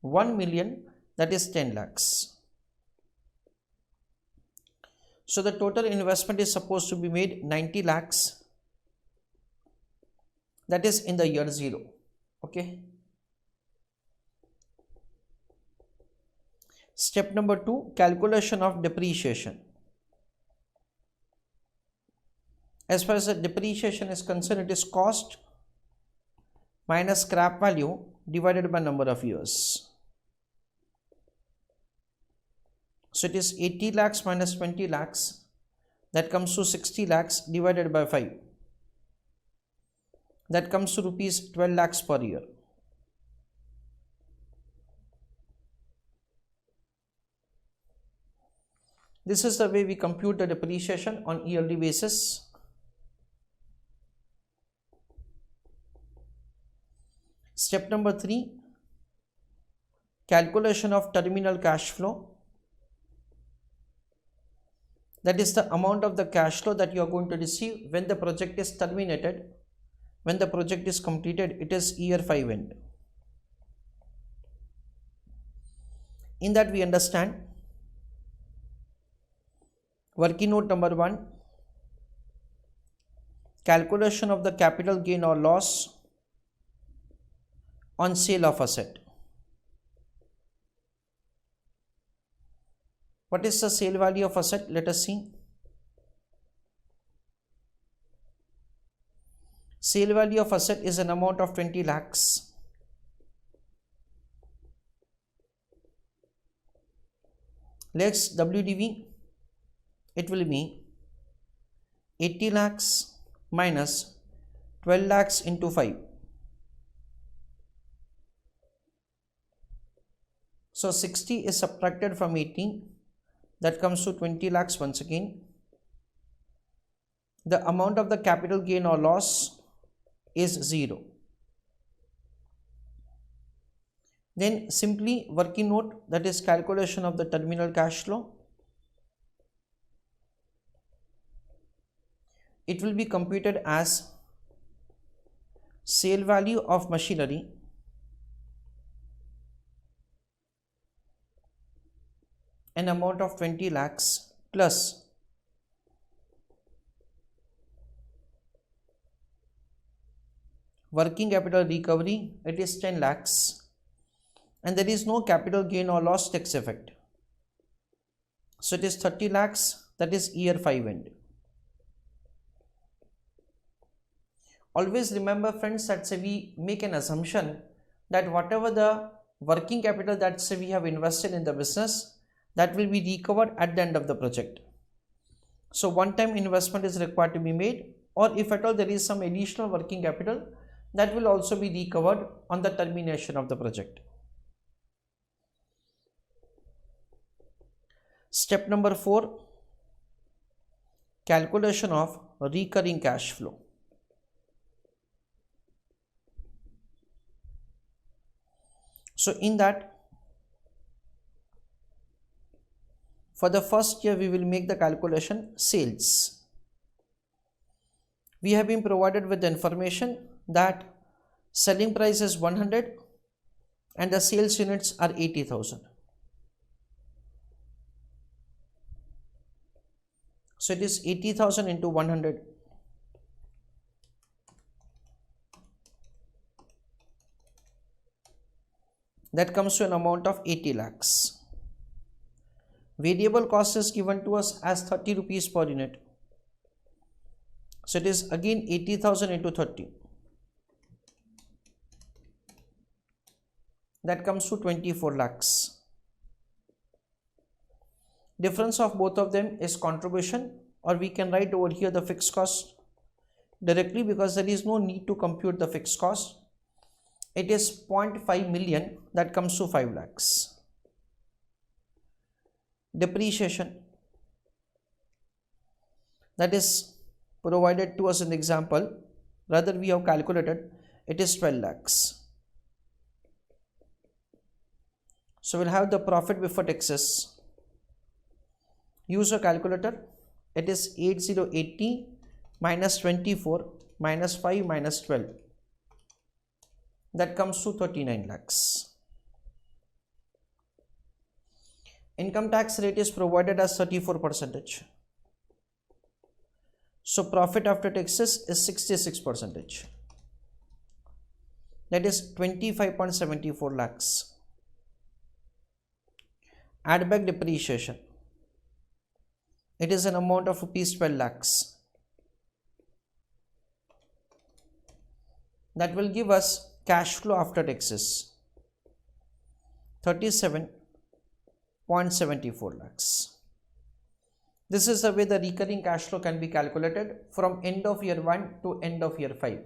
1 million, that is 10 lakhs. So the total investment is supposed to be made 90 lakhs, that is in the year 0. Okay. Step number 2, calculation of depreciation. As far as the depreciation is concerned, it is cost minus scrap value divided by number of years. So it is 80 lakhs minus 20 lakhs, that comes to 60 lakhs divided by 5. That comes to rupees 12 lakhs per year. This is the way we compute the depreciation on yearly basis. Step number 3, calculation of terminal cash flow. That is the amount of the cash flow that you are going to receive when the project is terminated. When the project is completed, it is year 5 end. In that we understand working note number 1, calculation of the capital gain or loss on sale of asset. What is the sale value of asset? Let us see. Sale value of asset is an amount of 20 lakhs. Let's WDV. It will be 80 lakhs minus 12 lakhs into 5. So 60 is subtracted from 80. That comes to 20 lakhs once again. The amount of the capital gain or loss is 0. Then simply working note, that is calculation of the terminal cash flow. It will be computed as sale value of machinery an amount of 20 lakhs plus working capital recovery, it is 10 lakhs, and there is no capital gain or loss tax effect. So it is 30 lakhs, that is year 5 end. Always remember friends that say we make an assumption that whatever the working capital that say we have invested in the business, that will be recovered at the end of the project. So one time investment is required to be made, or if at all there is some additional working capital, that will also be recovered on the termination of the project. Step number 4, calculation of recurring cash flow. So in that, for the first year we will make the calculation sales. We have been provided with the information that selling price is 100 and the sales units are 80,000. So it is 80,000 into 100. That comes to an amount of 80 lakhs. Variable cost is given to us as 30 rupees per unit. So it is again 80,000 into 30. That comes to 24 lakhs. Difference of both of them is contribution, or we can write over here the fixed cost directly because there is no need to compute the fixed cost. It is 0.5 million, that comes to 5 lakhs. Depreciation, that is provided to us in the example, rather we have calculated, it is 12 lakhs. So we'll have the profit before taxes. Use a calculator. It is 8080 minus 24 minus 5 minus 12. That comes to 39 lakhs. Income tax rate is provided as 34%. So profit after taxes is 66%. That is 25.74 lakhs. Add back depreciation. It is an amount of rupees 12 lakhs. That will give us cash flow after taxes 37.74 lakhs. This is the way the recurring cash flow can be calculated from end of year 1 to end of year 5.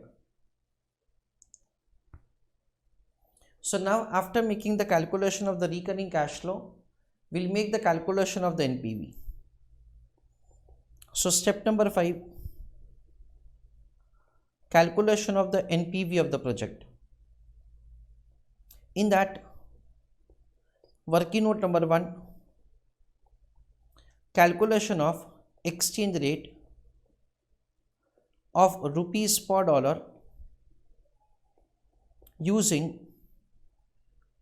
So now after making the calculation of the recurring cash flow, we'll make the calculation of the NPV. So step number 5, calculation of the NPV of the project. In that, working note number 1, calculation of exchange rate of rupees per dollar using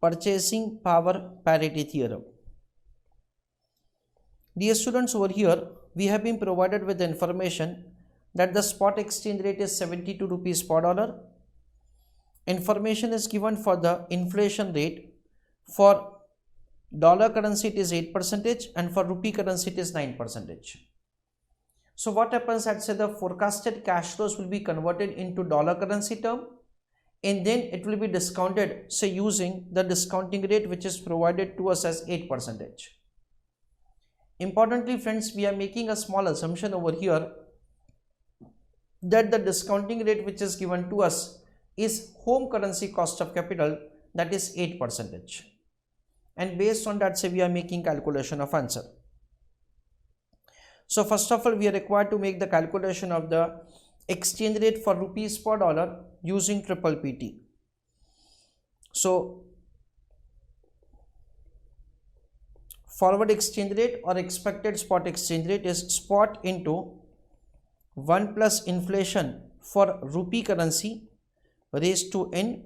purchasing power parity theorem. Dear students, over here we have been provided with the information that the spot exchange rate is 72 rupees per dollar. Information is given for the inflation rate. For dollar currency it is 8% and for rupee currency it is 9%. So what happens at say the forecasted cash flows will be converted into dollar currency term, and then it will be discounted say using the discounting rate which is provided to us as 8%. Importantly friends, we are making a small assumption over here that the discounting rate which is given to us is home currency cost of capital, that is 8%, and based on that say we are making calculation of answer. So first of all we are required to make the calculation of the exchange rate for rupees per dollar using triple PT. So forward exchange rate or expected spot exchange rate is spot into 1 plus inflation for rupee currency raised to n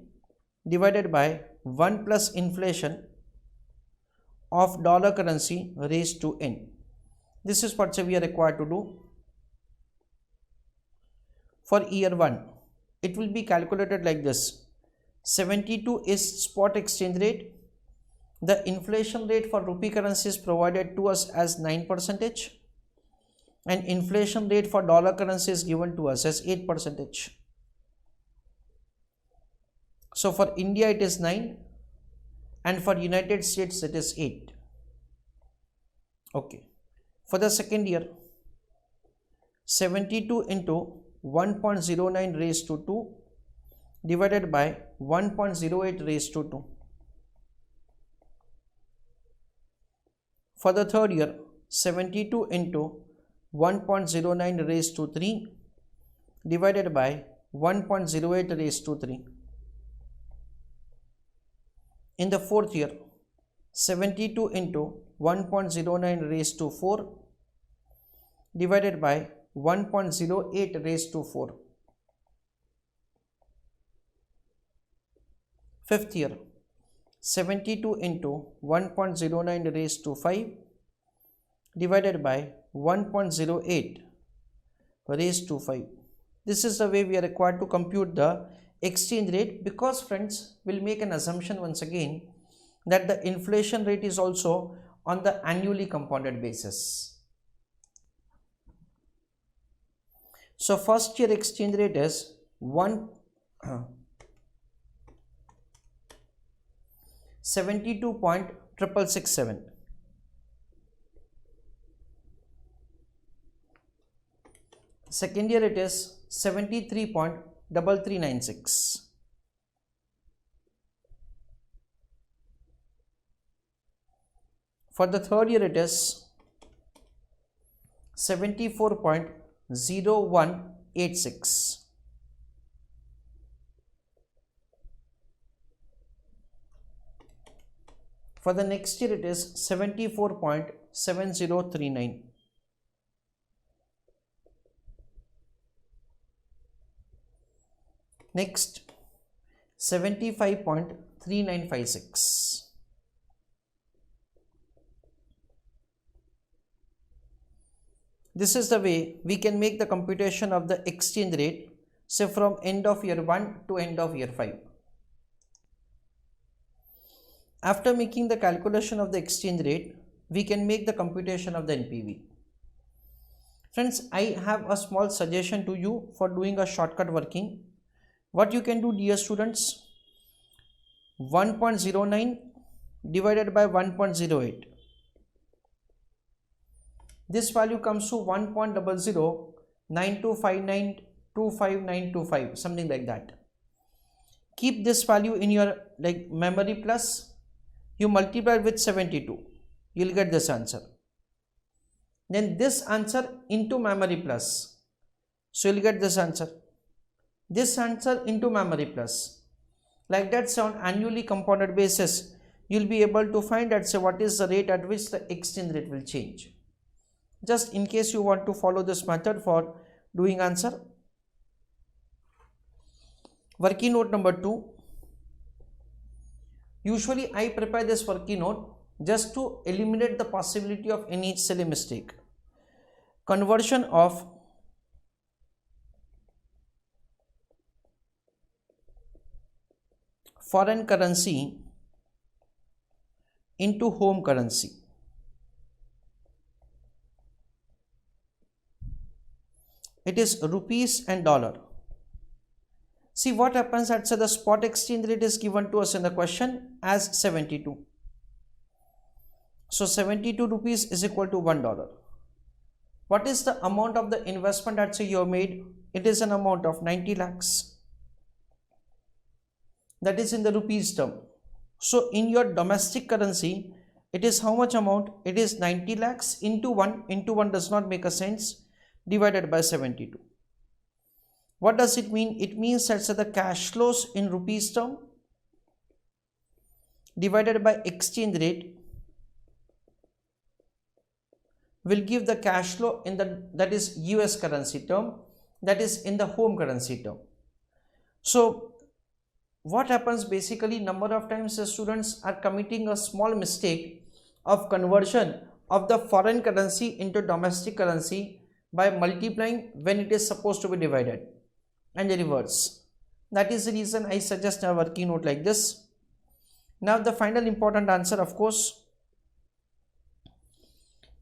divided by 1 plus inflation of dollar currency raised to n. This is what we are required to do. For year 1, it will be calculated like this. 72 is spot exchange rate. The inflation rate for rupee currency is provided to us as 9%, and inflation rate for dollar currency is given to us as 8%. So for India it is 9 and for United States it is 8. Okay. For the second year, 72 into 1.09 raised to 2 divided by 1.08 raised to 2. For the third year, 72 into 1.09 raised to 3 divided by 1.08 raised to 3. In the fourth year, 72 into 1.09 raised to 4 divided by 1.08 raised to 4. Fifth year, 72 into 1.09 raised to 5 divided by 1.08 raised to 5. This is the way we are required to compute the exchange rate, because friends will make an assumption once again that the inflation rate is also on the annually compounded basis. So first year exchange rate is 72.667. Second year it is 73.3396. For the third year it is 74.0186. For the next year it is 74.7039. Next, 75.3956. This is the way we can make the computation of the exchange rate, say from end of year 1 to end of year 5. After making the calculation of the exchange rate, we can make the computation of the NPV. Friends, I have a small suggestion to you for doing a shortcut working. What you can do, dear students, 1.09 divided by 1.08. This value comes to 1.00925925, something like that. Keep this value in your memory plus. You multiply with 72, you will get this answer. Then this answer into memory plus, so you will get this answer. This answer into memory plus. Like that, say on annually compounded basis, you'll be able to find that, say, what is the rate at which the exchange rate will change. Just in case you want to follow this method for doing answer. Working note number 2. Usually I prepare this working note just to eliminate the possibility of any silly mistake. Conversion of foreign currency into home currency. It is rupees and dollar. See what happens at, say, the spot exchange rate is given to us in the question as 72. So 72 rupees is equal to $1. What is the amount of the investment that, say, you have made? It is an amount of 90 lakhs. That is in the rupees term. So in your domestic currency, it is how much amount? It is 90 lakhs into 1. Into 1 does not make a sense. Divided by 72. What does it mean? It means that, say, the cash flows in rupees term divided by exchange rate will give the cash flow in the, that is US currency term, that is in the home currency term. So what happens basically, number of times the students are committing a small mistake of conversion of the foreign currency into domestic currency by multiplying when it is supposed to be divided, and the reverse. That is the reason I suggest a working note like this. Now the final important answer, of course,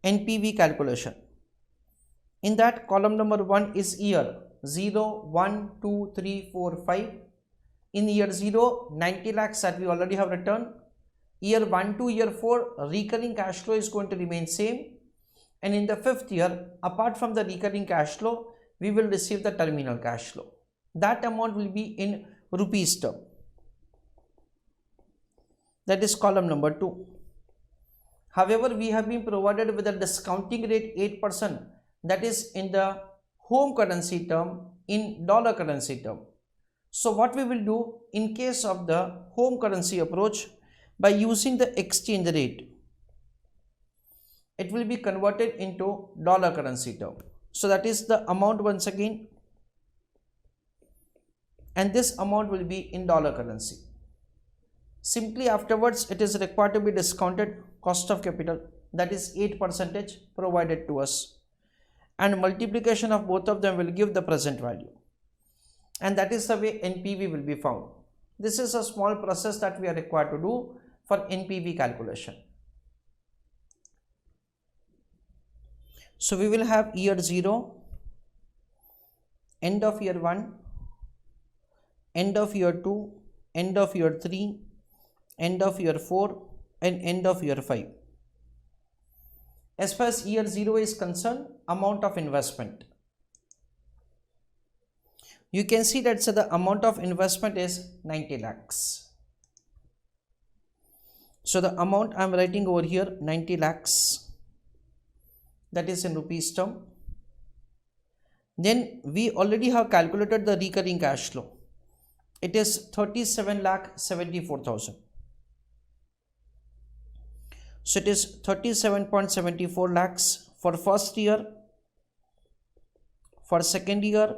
NPV calculation. In that, column number 1 is year 0, 1, 2, 3, 4, 5. In year 0, 90 lakhs that we already have returned. Year 1 to year 4, recurring cash flow is going to remain same. And in the 5th year, apart from the recurring cash flow, we will receive the terminal cash flow. That amount will be in rupees term. That is column number 2. However, we have been provided with a discounting rate 8%, that is in the home currency term, in dollar currency term. So what we will do in case of the home currency approach, by using the exchange rate, it will be converted into dollar currency term. So that is the amount once again, and this amount will be in dollar currency. Simply afterwards, it is required to be discounted cost of capital, that is 8% provided to us, and multiplication of both of them will give the present value, and that is the way NPV will be found. This is a small process that we are required to do for NPV calculation. So we will have year 0, end of year 1, end of year 2, end of year 3, end of year 4, and end of year 5. As far as year 0 is concerned, amount of investment. You can see that, so the amount of investment is 90 lakhs. So the amount I am writing over here, 90 lakhs. That is in rupees term. Then we already have calculated the recurring cash flow. It is 37,74,000. So it is 37.74 lakhs for first year, for second year,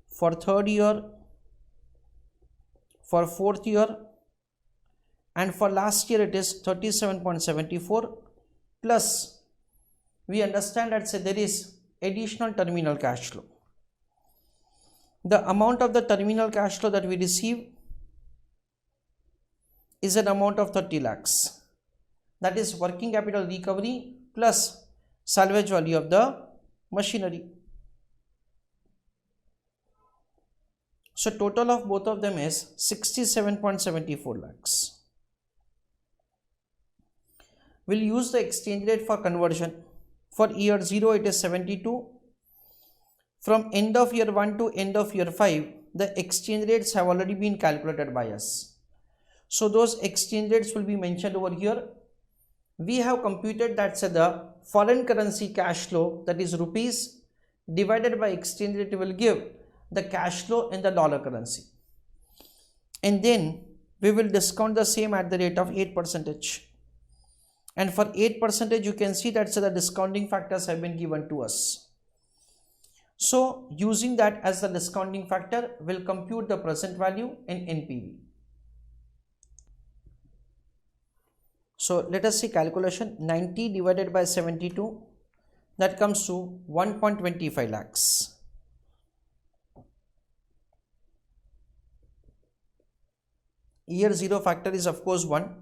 for third year, for fourth year, and for last year it is 37.74 plus we understand that, say, there is additional terminal cash flow. The amount of the terminal cash flow that we receive is an amount of 30 lakhs. That is working capital recovery plus salvage value of the machinery. So total of both of them is 67.74 lakhs. We'll use the exchange rate for conversion. For year 0 it is 72. From end of year 1 to end of year 5, the exchange rates have already been calculated by us. So those exchange rates will be mentioned over here. We have computed that, say, the foreign currency cash flow, that is rupees, divided by exchange rate will give the cash flow in the dollar currency. and then we will discount the same at the rate of 8%. And for 8% you can see that the discounting factors have been given to us. So using that as the discounting factor, will compute the present value in NPV. So let us see calculation. 90 divided by 72, that comes to 1.25 lakhs. Year 0 factor is of course 1.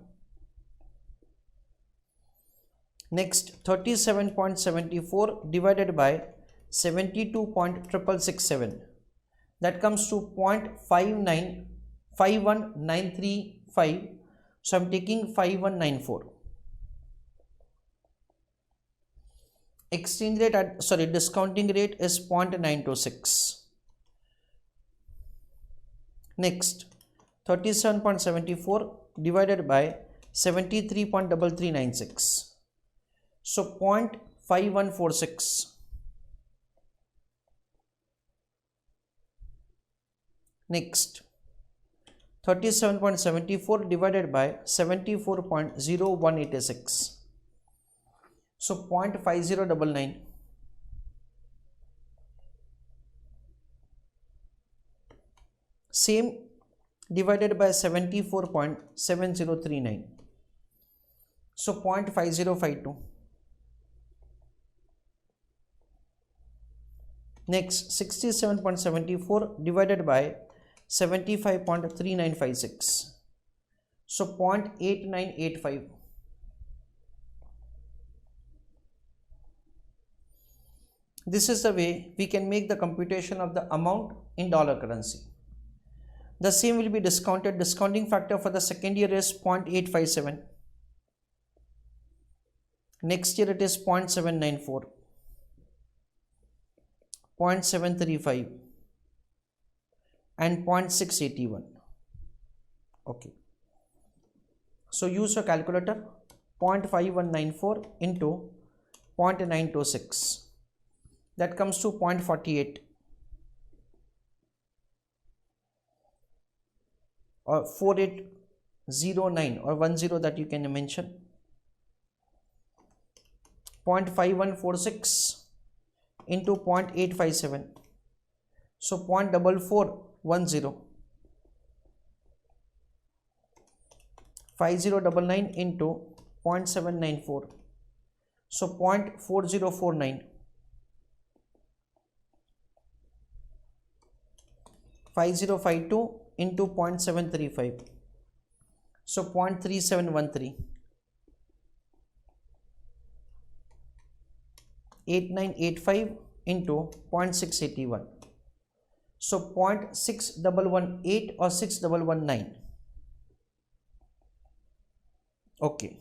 Next, 37.74 divided by 72.667, that comes to 0.51935. So I'm taking 5194. Exchange rate at discounting rate is 0.926. Next, 37.74 divided by 73.3396. So 0.5146. Next, 37.74 divided by 74.0186. So 0.5099. Same divided by 74.7039. So 0.5052. Next, 67.74 divided by 75.3956. So 0.8985. This is the way we can make the computation of the amount in dollar currency. The same will be discounted. Discounting factor for the second year is 0.857. Next year it is 0.794, 0.735 and 0.681. Okay. So use your calculator. 0.5194 into 0.926. That comes to 0.48 or 4809 or 10 that you can mention. 0.5146 into 0.857. So 0.4410. 5099 into 0.794. So 0.4049. 5052 into 0.735. So 0.3713. 8985 into 0.681. So 0.6118 or 6119. Okay.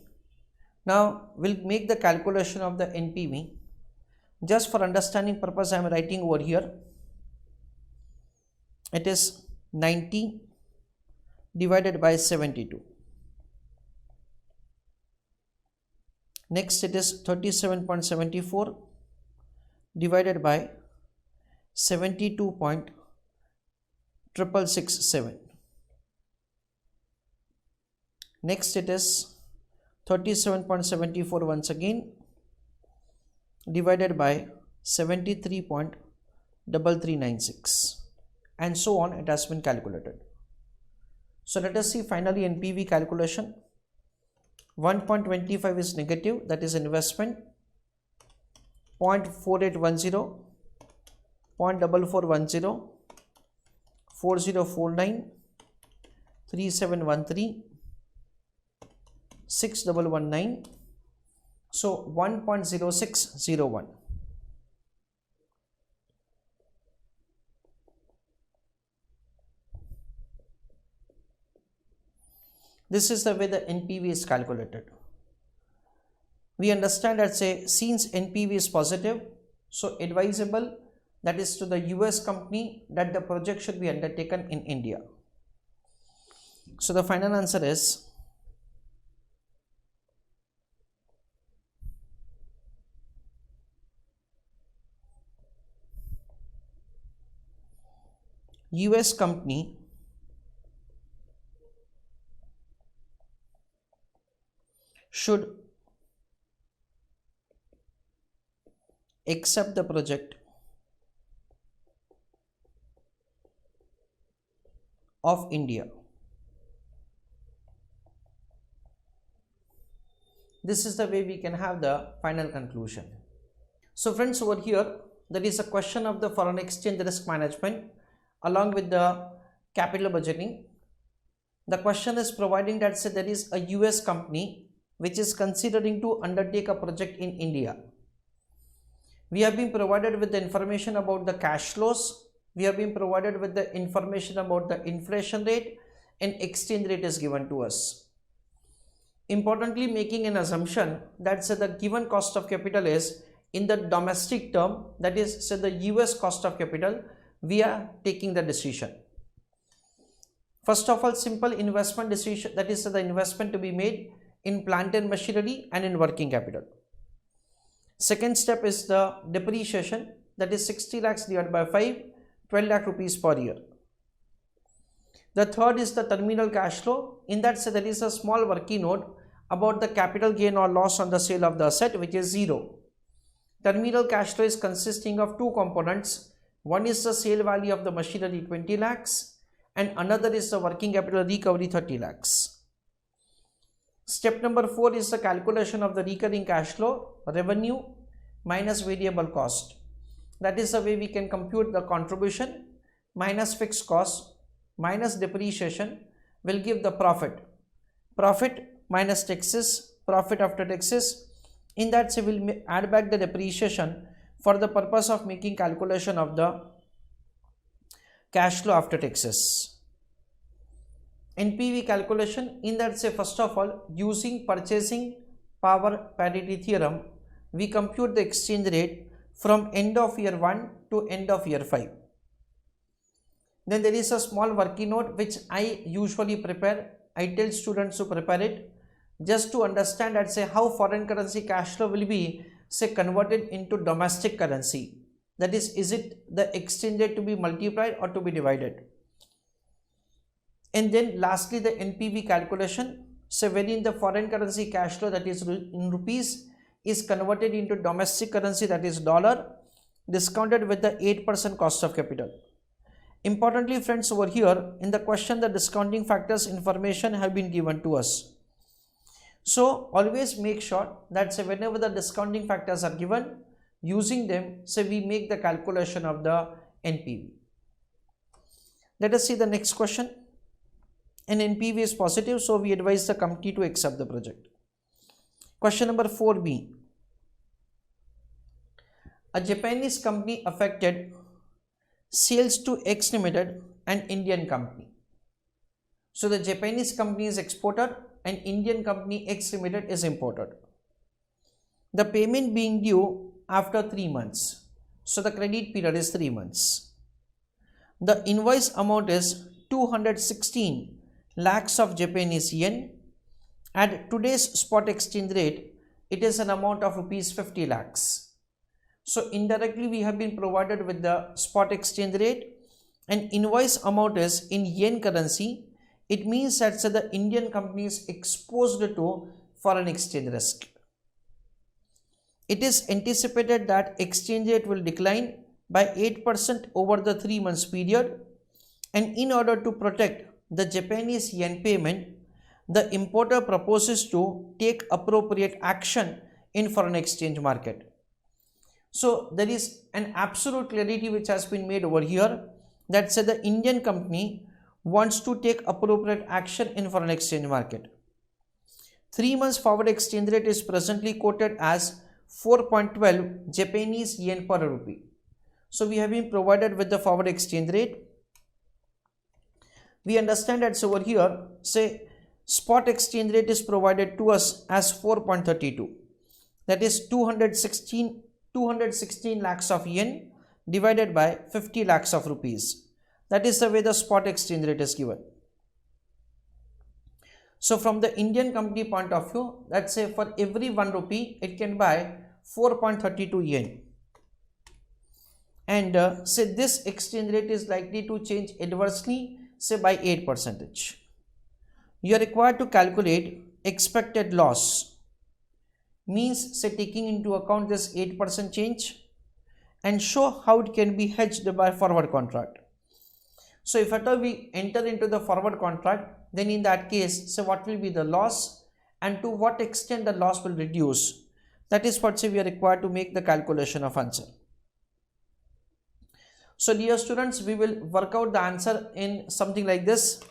Now we'll make the calculation of the NPV. Just for understanding purpose, I am writing over here. It is 90 divided by 72. Next it is 37.74 divided by 72.667. Next it is 37.74 once again divided by 73.3396, and so on. It has been calculated. So let us see finally NPV calculation. 1.25 is negative, that is investment. 0.4810, 0.4410, 4049, 3713, 6119. So 1.0601. This is the way the NPV is calculated. We understand that since NPV is positive, so advisable, that is to the US company, that the project should be undertaken in India. So the final answer is US company should accept the project of India. This is the way we can have the final conclusion. So friends, over here there is a question of the foreign exchange risk management along with the capital budgeting. The question is providing that say there is a US company which is considering to undertake a project in India. We have been provided with the information about the cash flows. We have been provided with the information about the inflation rate, and exchange rate is given to us. Importantly, making an assumption that say the given cost of capital is in the domestic term, that is say the US cost of capital, we are taking the decision. First of all, simple investment decision, that is the investment to be made in plant and machinery and in working capital. Second step is the depreciation, that is 60 lakhs divided by 5, 12 lakh rupees per year. The third is the terminal cash flow. In that say there is a small working note about the capital gain or loss on the sale of the asset, which is 0. Terminal cash flow is consisting of two components. One is the sale value of the machinery 20 lakhs and another is the working capital recovery 30 lakhs. Step number 4 is the calculation of the recurring cash flow, revenue minus variable cost. That is the way we can compute the contribution minus fixed cost minus depreciation will give the profit. Profit minus taxes, profit after taxes. In that we will add back the depreciation for the purpose of making calculation of the cash flow after taxes. Npv calculation, in that say first of all, using purchasing power parity theorem, we compute the exchange rate from end of year 1 to end of year 5. Then there is a small working note which I usually prepare. I tell students to prepare it just to understand that say how foreign currency cash flow will be say converted into domestic currency. That is it the exchange rate to be multiplied or to be divided? And then lastly the NPV calculation, so wherein the foreign currency cash flow, that is in rupees, is converted into domestic currency, that is dollar, discounted with the 8% cost of capital. Importantly friends, over here in the question the discounting factors information have been given to us. So always make sure that say whenever the discounting factors are given, using them say we make the calculation of the NPV. Let us see the next question. An NPV is positive, so we advise the company to accept the project. Question number 4b. A Japanese company affected sales to X Limited, an Indian company. So the Japanese company is exporter and Indian company X Limited is importer. The payment being due after 3 months. So the credit period is 3 months. The invoice amount is 216 lakhs of Japanese yen. At today's spot exchange rate, it is an amount of rupees 50 lakhs. So indirectly we have been provided with the spot exchange rate and invoice amount is in yen currency. It means that so the Indian company is exposed to foreign exchange risk. It is anticipated that exchange rate will decline by 8% over the 3 months period, and in order to protect the Japanese yen payment, the importer proposes to take appropriate action in foreign exchange market. So there is an absolute clarity which has been made over here that say the Indian company wants to take appropriate action in foreign exchange market. 3 months forward exchange rate is presently quoted as 4.12 Japanese yen per rupee. So we have been provided with the forward exchange rate. We understand that over here say spot exchange rate is provided to us as 4.32, that is 216 lakhs of yen divided by 50 lakhs of rupees. That is the way the spot exchange rate is given. So from the Indian company point of view, let's say for every 1 rupee it can buy 4.32 yen, and say this exchange rate is likely to change adversely say by 8%. You are required to calculate expected loss means say taking into account this 8% change, and show how it can be hedged by forward contract. So if at all we enter into the forward contract, then in that case, so what will be the loss and to what extent the loss will reduce? That is what say we are required to make the calculation of answer. So dear students, we will work out the answer in something like this.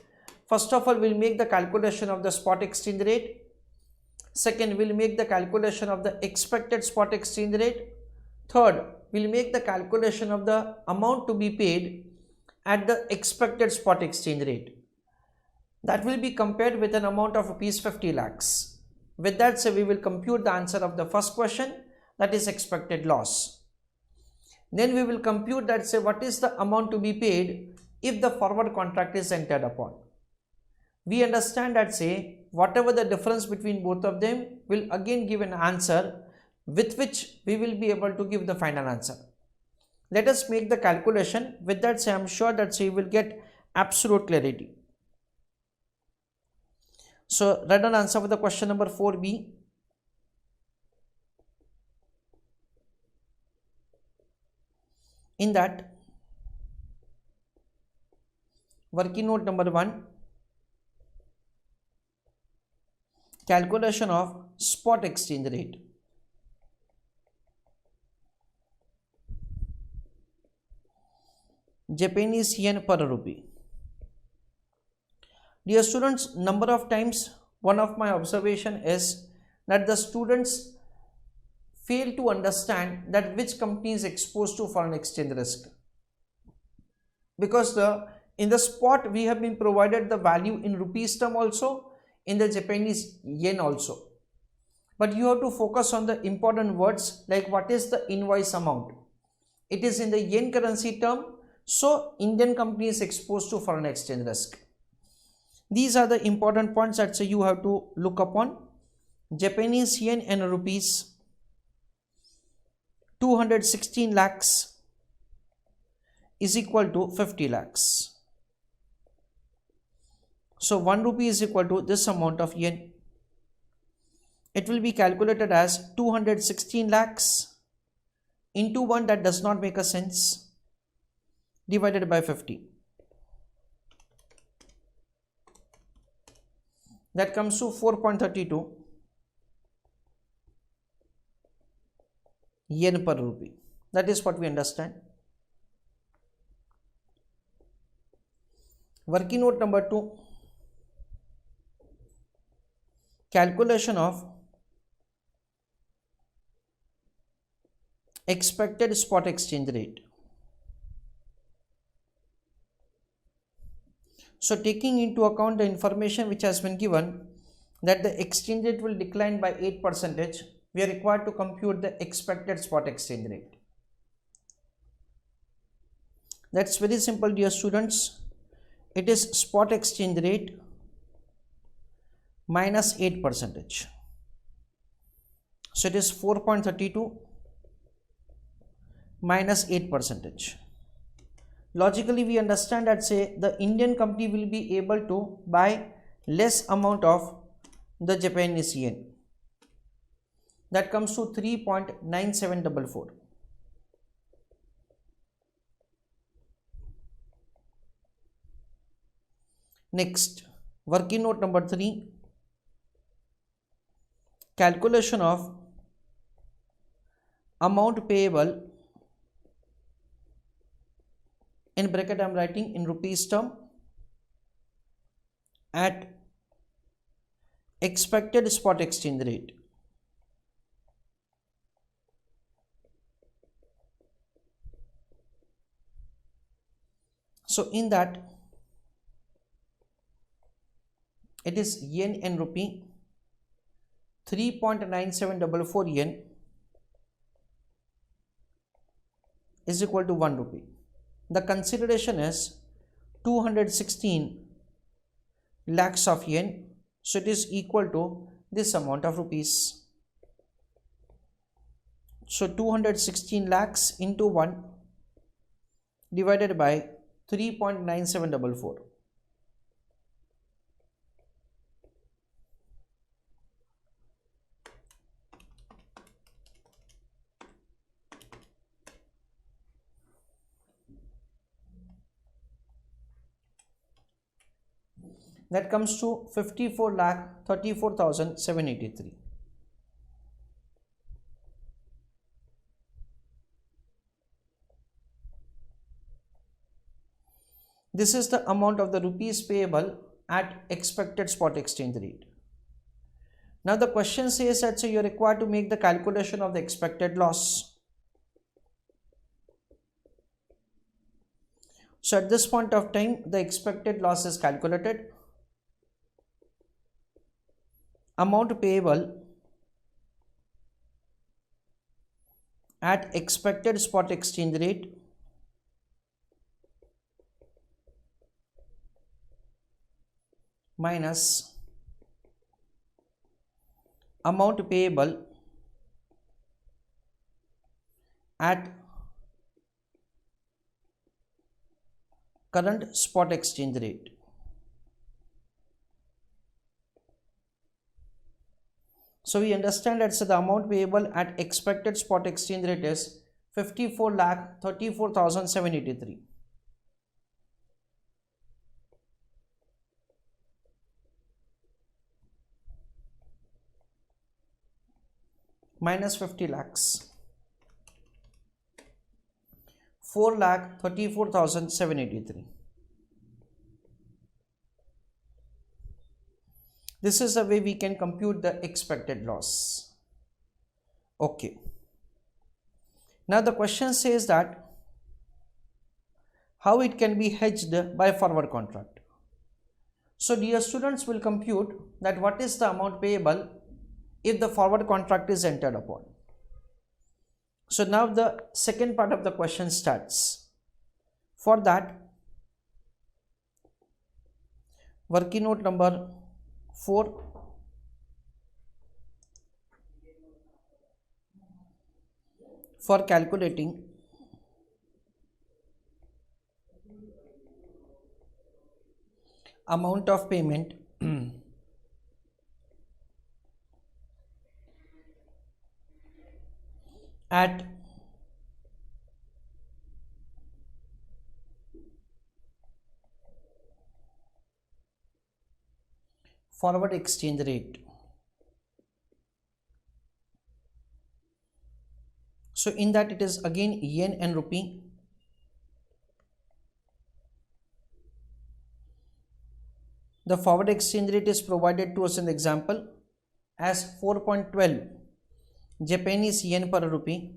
First of all, we'll make the calculation of the spot exchange rate. Second, we'll make the calculation of the expected spot exchange rate. Third, we'll make the calculation of the amount to be paid at the expected spot exchange rate. That will be compared with an amount of rupees 50 lakhs. With that, so we will compute the answer of the first question, that is expected loss. Then we will compute that, say, what is the amount to be paid if the forward contract is entered upon. We understand that, say, whatever the difference between both of them will again give an answer with which we will be able to give the final answer. Let us make the calculation. With that, say, I am sure that you will get absolute clarity. So write down answer for the question number 4b. In that, working note number 1, calculation of spot exchange rate. Japanese yen per rupee. Dear students, number of times one of my observation is that the students fail to understand that which company is exposed to foreign exchange risk, because in the spot we have been provided the value in rupees term also, in the Japanese yen also, but you have to focus on the important words like what is the invoice amount. It is in the yen currency term, so Indian company is exposed to foreign exchange risk. These are the important points that you have to look upon. Japanese yen and rupees, 216 lakhs is equal to 50 lakhs. So 1 rupee is equal to this amount of yen. It will be calculated as 216 lakhs into 1, that does not make a sense, divided by 50. That comes to 4.32 yen per rupee. That is what we understand. Working note number 2, calculation of expected spot exchange rate. So taking into account the information which has been given that the exchange rate will decline by 8%, we are required to compute the expected spot exchange rate. That's very simple, dear students. It is spot exchange rate minus 8%. So it is 4.32 minus 8%. Logically, we understand that, say, the Indian company will be able to buy less amount of the Japanese yen. That comes to 3.9744. Next, working note number 3, calculation of amount payable, in bracket I am writing in rupees term, at expected spot exchange rate. So in that, it is yen and rupee, 3.9744 yen is equal to 1 rupee. The consideration is 216 lakhs of yen, so it is equal to this amount of rupees. So 216 lakhs into 1 divided by 3.9744. That comes to 54,34,783. This is the amount of the rupees payable at expected spot exchange rate. Now the question says that so you're required to make the calculation of the expected loss. So at this point of time, the expected loss is calculated. Amount payable at expected spot exchange rate minus amount payable at current spot exchange rate. So we understand that the amount payable at expected spot exchange rate is 54,34,783. Minus 50 lakhs. 4,34,783. This is the way we can compute the expected loss. Okay. Now the question says that how it can be hedged by forward contract. So dear students, will compute that what is the amount payable if the forward contract is entered upon. So now the second part of the question starts. For that, working note number 4. For calculating amount of payment at forward exchange rate. So in that it is again yen and rupee. The forward exchange rate is provided to us in the example as 4.12 Japanese yen per rupee.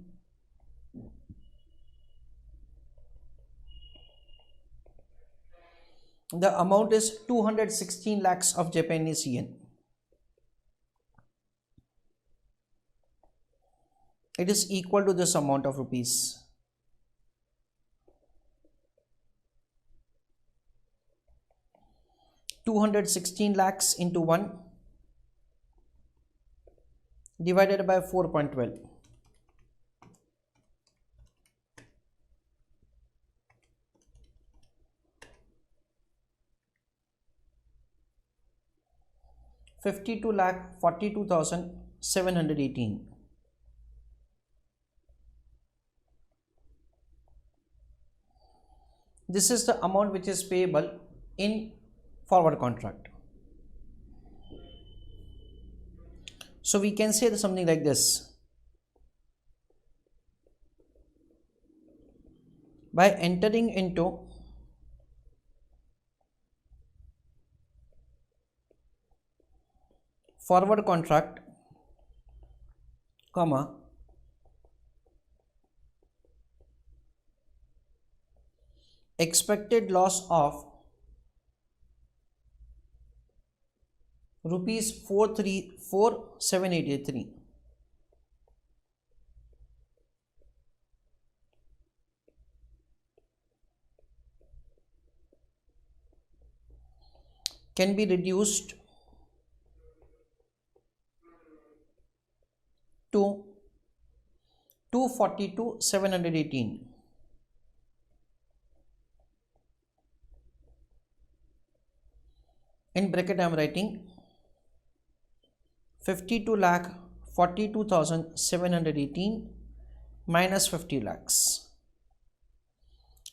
The amount is 216 lakhs of Japanese yen. It is equal to this amount of rupees. $216 lakhs into 1 divided by 4.12. $52,42,718. This is the amount which is payable in forward contract. So we can say something like this. By entering into forward contract, comma, expected loss of rupees 4,783. Can be reduced to 242,718. In bracket I am writing 52,42,718 minus 50 lakhs.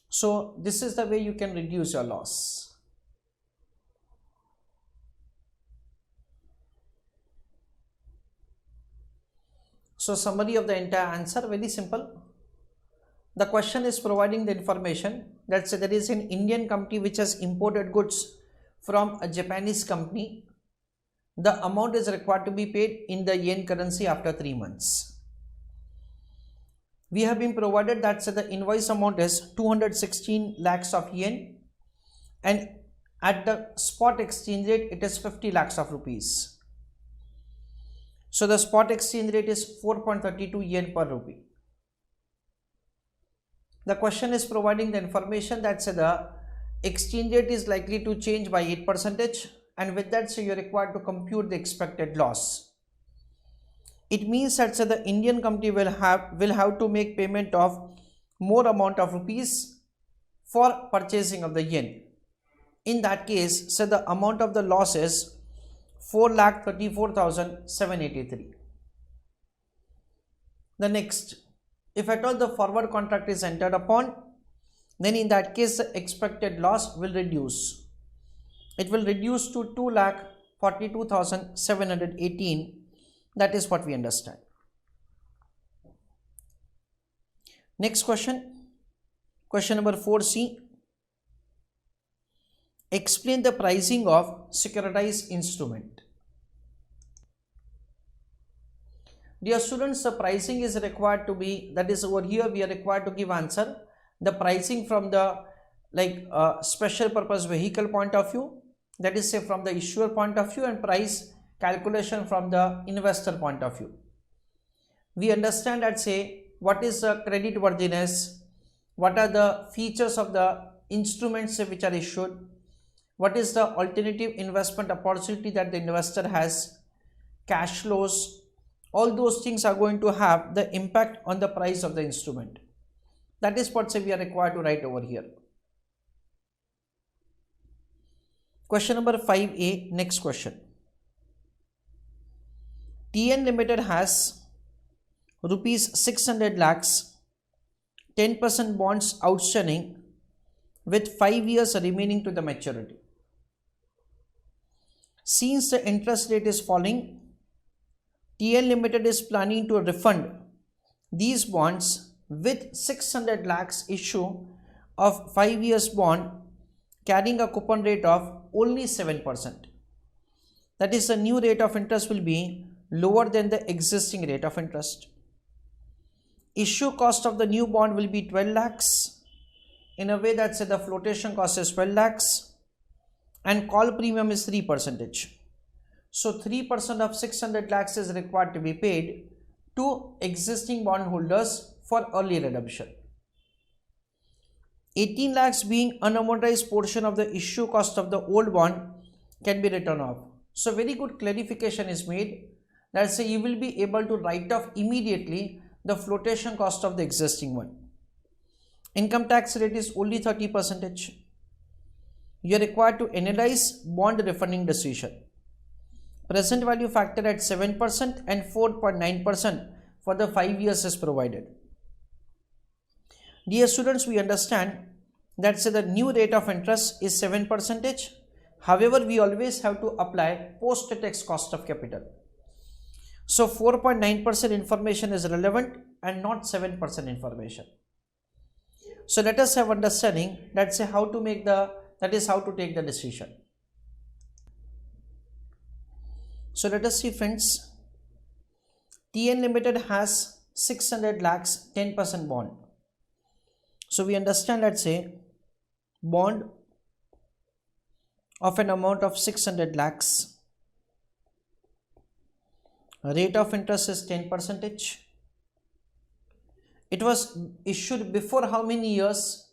So this is the way you can reduce your loss. So summary of the entire answer, very simple. The question is providing the information that there is an Indian company which has imported goods from a Japanese company. The amount is required to be paid in the yen currency after 3 months. We have been provided that the invoice amount is 216 lakhs of yen, and at the spot exchange rate it is 50 lakhs of rupees. So the spot exchange rate is 4.32 yen per rupee. The question is providing the information that the exchange rate is likely to change by 8%, and with that you are required to compute the expected loss. It means that the Indian company will have to make payment of more amount of rupees for purchasing of the yen. In that case, the amount of the loss is 4,34,783. The next, if at all the forward contract is entered upon, then in that case the expected loss will reduce. It will reduce to 2,42,718. That is what we understand. Next question, question number 4C. Explain the pricing of securitized instrument. Dear students, the pricing is required to be, that is over here we are required to give answer. The pricing from the special purpose vehicle point of view, that is say from the issuer point of view, and price calculation from the investor point of view. We understand that say what is the credit worthiness, what are the features of the instruments which are issued, what is the alternative investment opportunity that the investor has, cash flows, all those things are going to have the impact on the price of the instrument. That is what we are required to write over here. Question number 5A, next question. TN Limited has rupees 600 lakhs 10% bonds outstanding with 5 years remaining to the maturity. Since the interest rate is falling, TN Limited is planning to refund these bonds with 600 lakhs issue of 5 years bond carrying a coupon rate of only 7%. That is, the new rate of interest will be lower than the existing rate of interest. Issue cost of the new bond will be 12 lakhs in a way that the flotation cost is 12 lakhs and call premium is 3%. So 3% of 600 lakhs is required to be paid to existing bondholders for early redemption. 18 lakhs being unamortized portion of the issue cost of the old bond can be written off. So very good clarification is made that say you will be able to write off immediately the flotation cost of the existing one. Income tax rate is only 30%. You are required to analyze bond refunding decision. Present value factor at 7% and 4.9% for the 5 years is provided. Dear students, we understand that the new rate of interest is 7%. However, we always have to apply post-tax cost of capital. So 4.9% information is relevant and not 7% information. So let us have understanding that how to make how to take the decision. So let us see, friends. TN Limited has 600 lakhs 10% bond. So we understand, let's say bond of an amount of 600 lakhs, rate of interest is 10%. It was issued before how many years?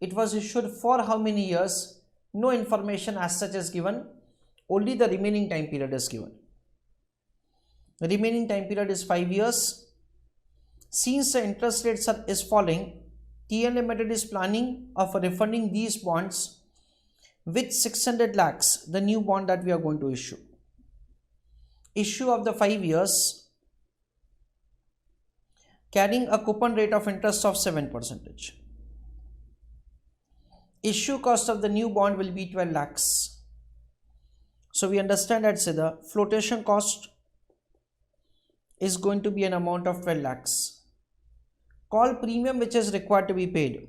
It was issued for how many years? No information as such is given, only the remaining time period is given. The remaining time period is 5 years. Since the interest rates is falling, TN Limited is planning of refunding these bonds with 600 lakhs, the new bond that we are going to issue. Issue of the 5 years carrying a coupon rate of interest of 7%. Issue cost of the new bond will be 12 lakhs. So we understand that the flotation cost is going to be an amount of 12 lakhs. Call premium which is required to be paid,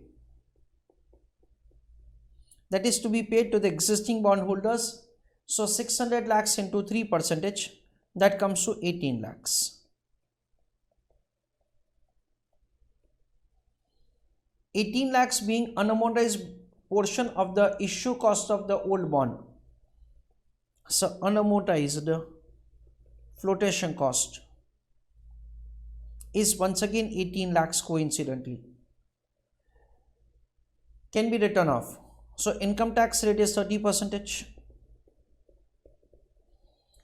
that is to be paid to the existing bondholders. So 600 lakhs into 3%, that comes to 18 lakhs. 18 lakhs being unamortized portion of the issue cost of the old bond. So unamortized flotation cost is once again 18 lakhs coincidentally. Can be written off. So income tax rate is 30%.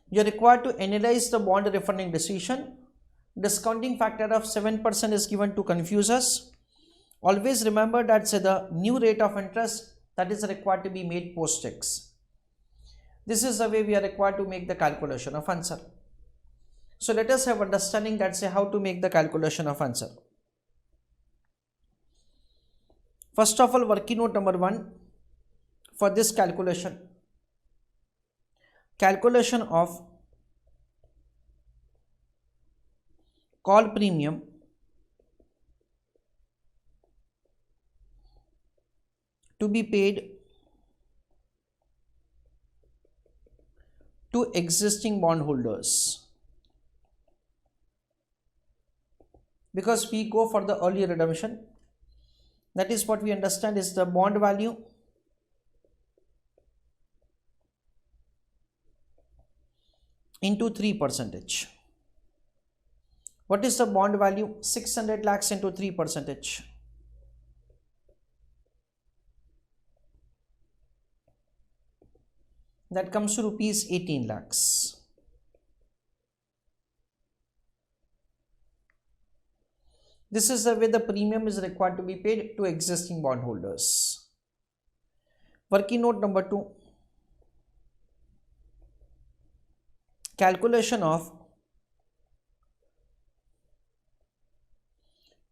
You are required to analyze the bond refunding decision. Discounting factor of 7% is given to confuse us. Always remember that the new rate of interest that is required to be made post tax. This is the way we are required to make the calculation of answer. So let us have understanding that how to make the calculation of answer. First of all, working note number 1 for this calculation. Calculation of call premium to be paid to existing bondholders, because we go for the early redemption. That is what we understand is the bond value into 3%. What is the bond value? 600 lakhs into 3%. That comes to rupees 18 lakhs. This is the way the premium is required to be paid to existing bondholders. Working note number 2. Calculation of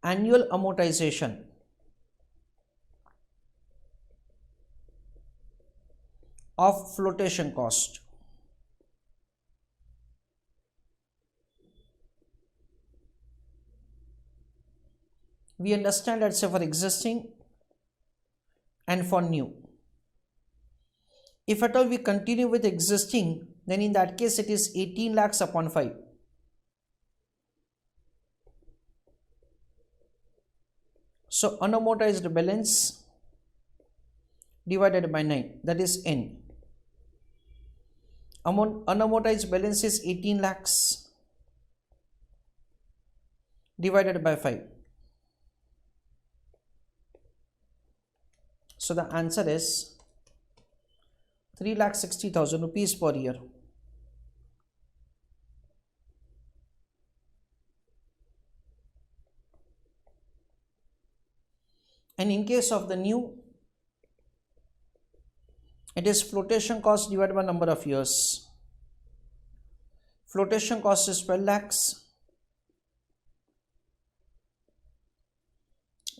annual amortization of flotation cost. We understand that for existing and for new. If at all we continue with existing, then in that case it is 18 lakhs upon 5. So unamortized balance divided by 9, that is N. Unamortized balance is 18 lakhs divided by 5. So the answer is 3,60,000 rupees per year. And in case of the new, it is flotation cost divided by number of years. Flotation cost is 12 lakhs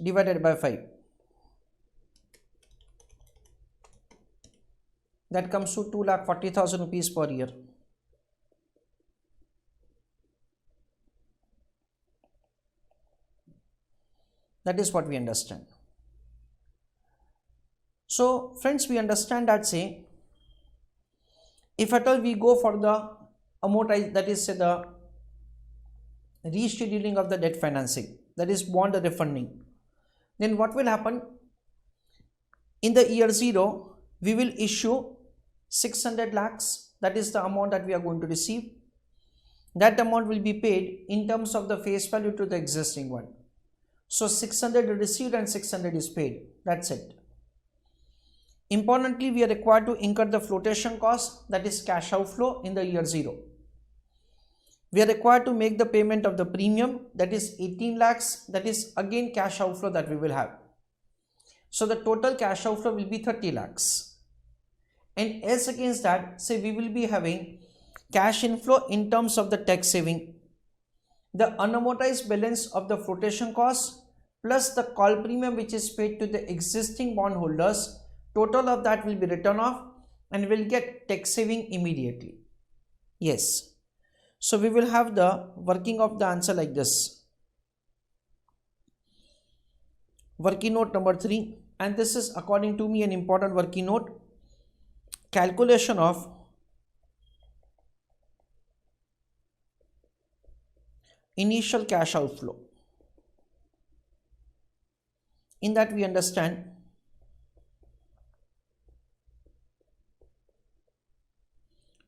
divided by 5. That comes to 2,40,000 rupees per year. That is what we understand. So friends, we understand that if at all we go for the amortize, that is the rescheduling of the debt financing, that is bond refunding, then what will happen? In the year 0, we will issue 600 lakhs, that is the amount that we are going to receive. That amount will be paid in terms of the face value to the existing one. So 600 is received and 600 is paid. That's it. Importantly, we are required to incur the flotation cost, that is cash outflow, in the year 0. We are required to make the payment of the premium, that is 18 lakhs, that is again cash outflow that we will have. So the total cash outflow will be 30 lakhs. And as against that, we will be having cash inflow in terms of the tax saving, the unamortized balance of the flotation cost plus the call premium which is paid to the existing bondholders. Total of that will be written off and will get tax saving immediately. Yes. So we will have the working of the answer like this. Working note number 3, and this is according to me an important working note. Calculation of initial cash outflow. In that we understand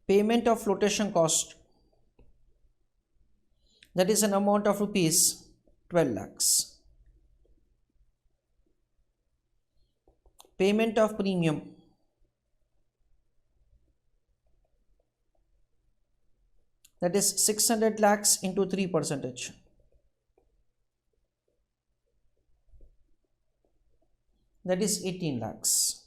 payment of flotation cost, that is an amount of rupees 12 lakhs. Payment of premium, that is 600 lakhs into 3%, that is 18 lakhs.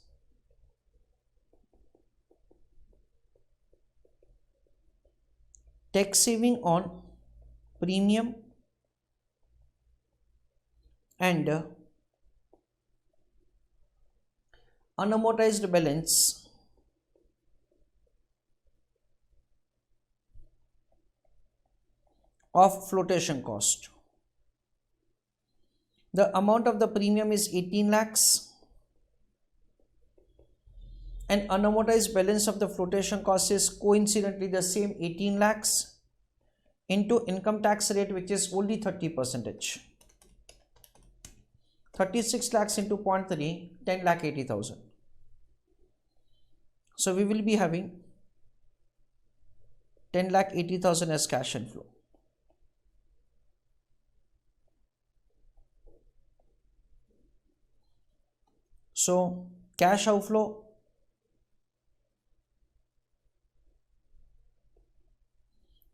Tax saving on premium and unamortized balance of flotation cost. The amount of the premium is 18 lakhs and unamortized balance of the flotation cost is coincidentally the same 18 lakhs into income tax rate, which is only 30%. 36 lakhs into 0.3, 10 lakh 80,000. So we will be having 10 lakh 80,000 as cash inflow. So cash outflow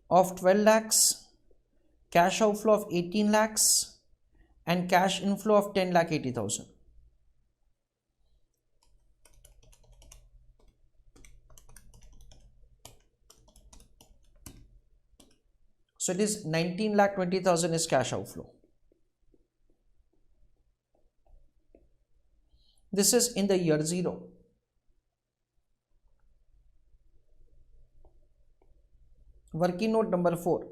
of 12 lakhs, cash outflow of 18 lakhs and cash inflow of 10 lakh 80,000. So it is 19 lakh 20,000 is cash outflow. This is in the year 0. Working note number 4.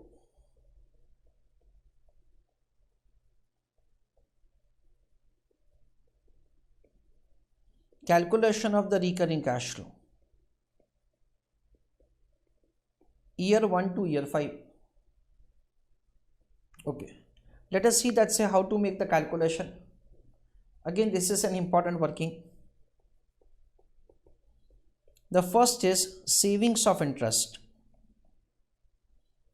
Calculation of the recurring cash flow. Year 1 to year 5. Okay. Let us see that say how to make the calculation. Again, this is an important working. The first is savings of interest.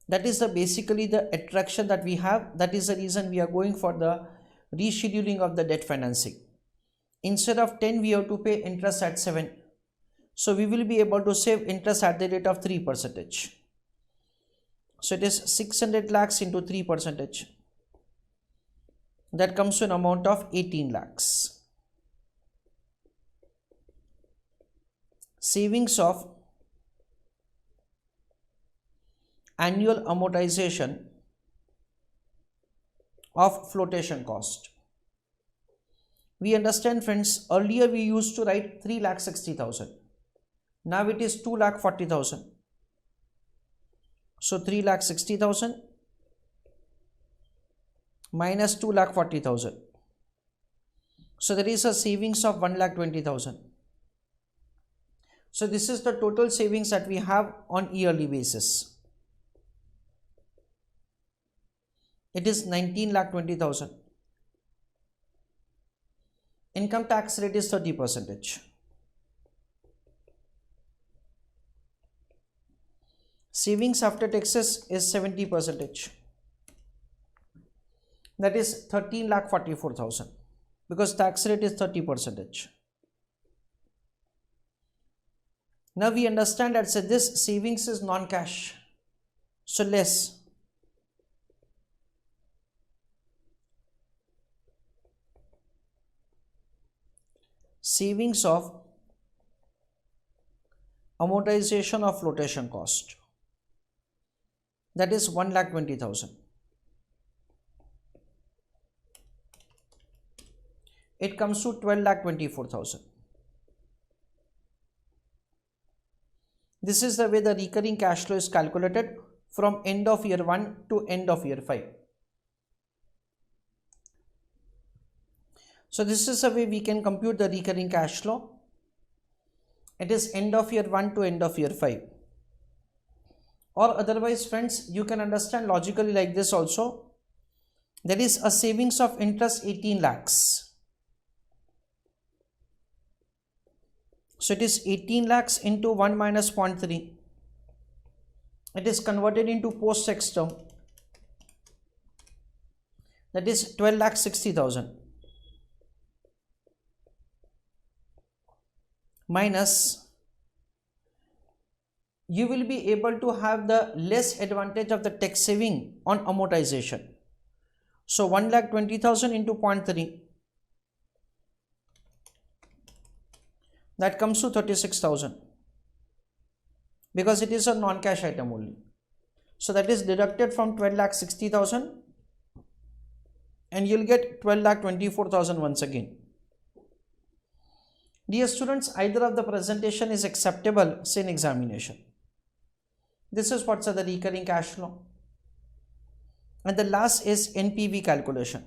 That is basically the attraction that we have. That is the reason we are going for the rescheduling of the debt financing. Instead of 10, we have to pay interest at 7. So we will be able to save interest at the rate of 3%. So it is 600 lakhs into 3%. That comes to an amount of 18 lakhs. Savings of annual amortization of flotation cost. We understand, friends, earlier we used to write 3,60,000. Now it is 2,40,000. So 3,60,000 minus 2,40,000. So there is a savings of 1,20,000. So this is the total savings that we have on yearly basis. It is 19,20,000. Income tax rate is 30%. Savings after taxes is 70%. That is 13,44,000 because tax rate is 30%. Now we understand that this savings is non-cash. So less. Savings of amortization of flotation cost. That is 1,20,000. It comes to 12,24,000. This is the way the recurring cash flow is calculated from end of year 1 to end of year 5. So this is a way we can compute the recurring cash flow. It is end of year 1 to end of year 5. Or otherwise, friends, you can understand logically like this also. There is a savings of interest 18 lakhs. So it is 18 lakhs into 1 minus 0.3. It is converted into post-tax term. That is 12 lakh 60,000. Minus, you will be able to have the less advantage of the tax saving on amortization. So 1,20,000 into 0.3, that comes to 36,000, because it is a non-cash item only. So that is deducted from 12,60,000 and you'll get 12,24,000 once again. Dear students, either of the presentation is acceptable, say in examination. This is what's the recurring cash flow. And the last is NPV calculation.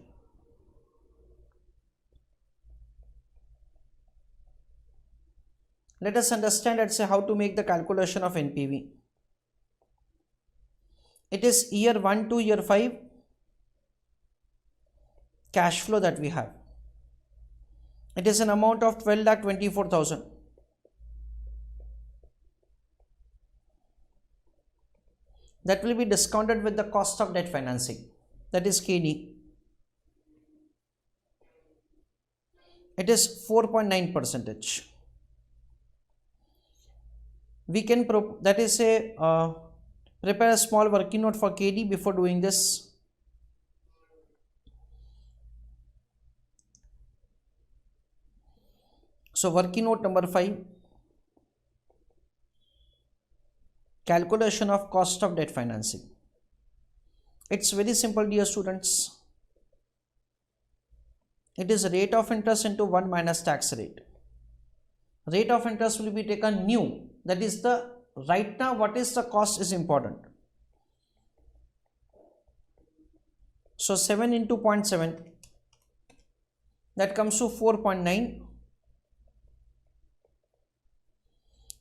Let us understand and say how to make the calculation of NPV. It is year 1 to year 5 cash flow that we have. It is an amount of 12,24,000. That will be discounted with the cost of debt financing, that is KD. It is 4.9%. We can prepare a small working note for KD before doing this. So working note number 5, calculation of cost of debt financing. It's very simple, dear students. It is rate of interest into 1 minus tax rate. Rate of interest will be taken new, that is the right now what is the cost is important. So 7 into 0.7, that comes to 4.9.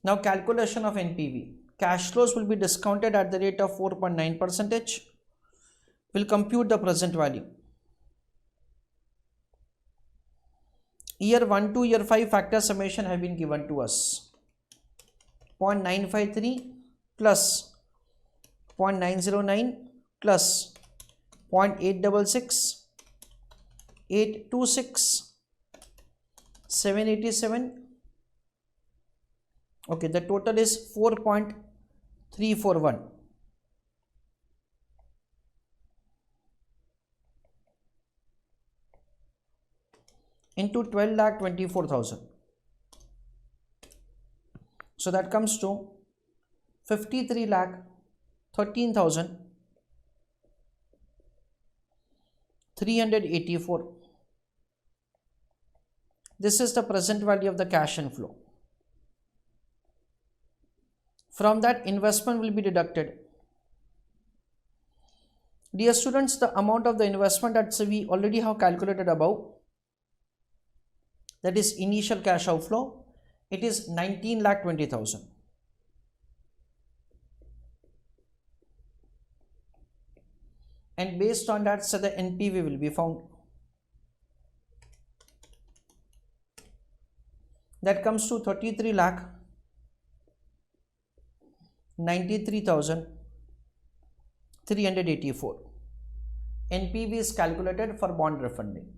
Now calculation of NPV. Cash flows will be discounted at the rate of 4.9%. Will compute the present value. Year 1 to year 5 factor summation have been given to us. 0.953 plus 0.909 plus 0.866, 826, 787. Okay, the total is 4.341. Into 12,24,000. So that comes to 53,13,384. This is the present value of the cash inflow. From that, investment will be deducted. Dear students, the amount of the investment that we already have calculated above, that is initial cash outflow, it is 19,20,000. And based on that, so the NPV will be found. That comes to 33,93,384. NPV is calculated for bond refunding.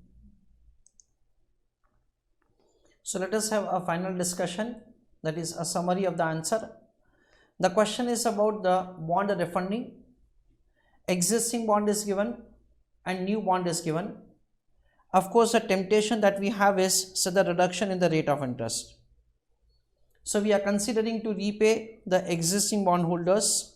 So let us have a final discussion, that is a summary of the answer. The question is about the bond refunding. Existing bond is given and new bond is given. Of course, the temptation that we have is the reduction in the rate of interest. So we are considering to repay the existing bondholders.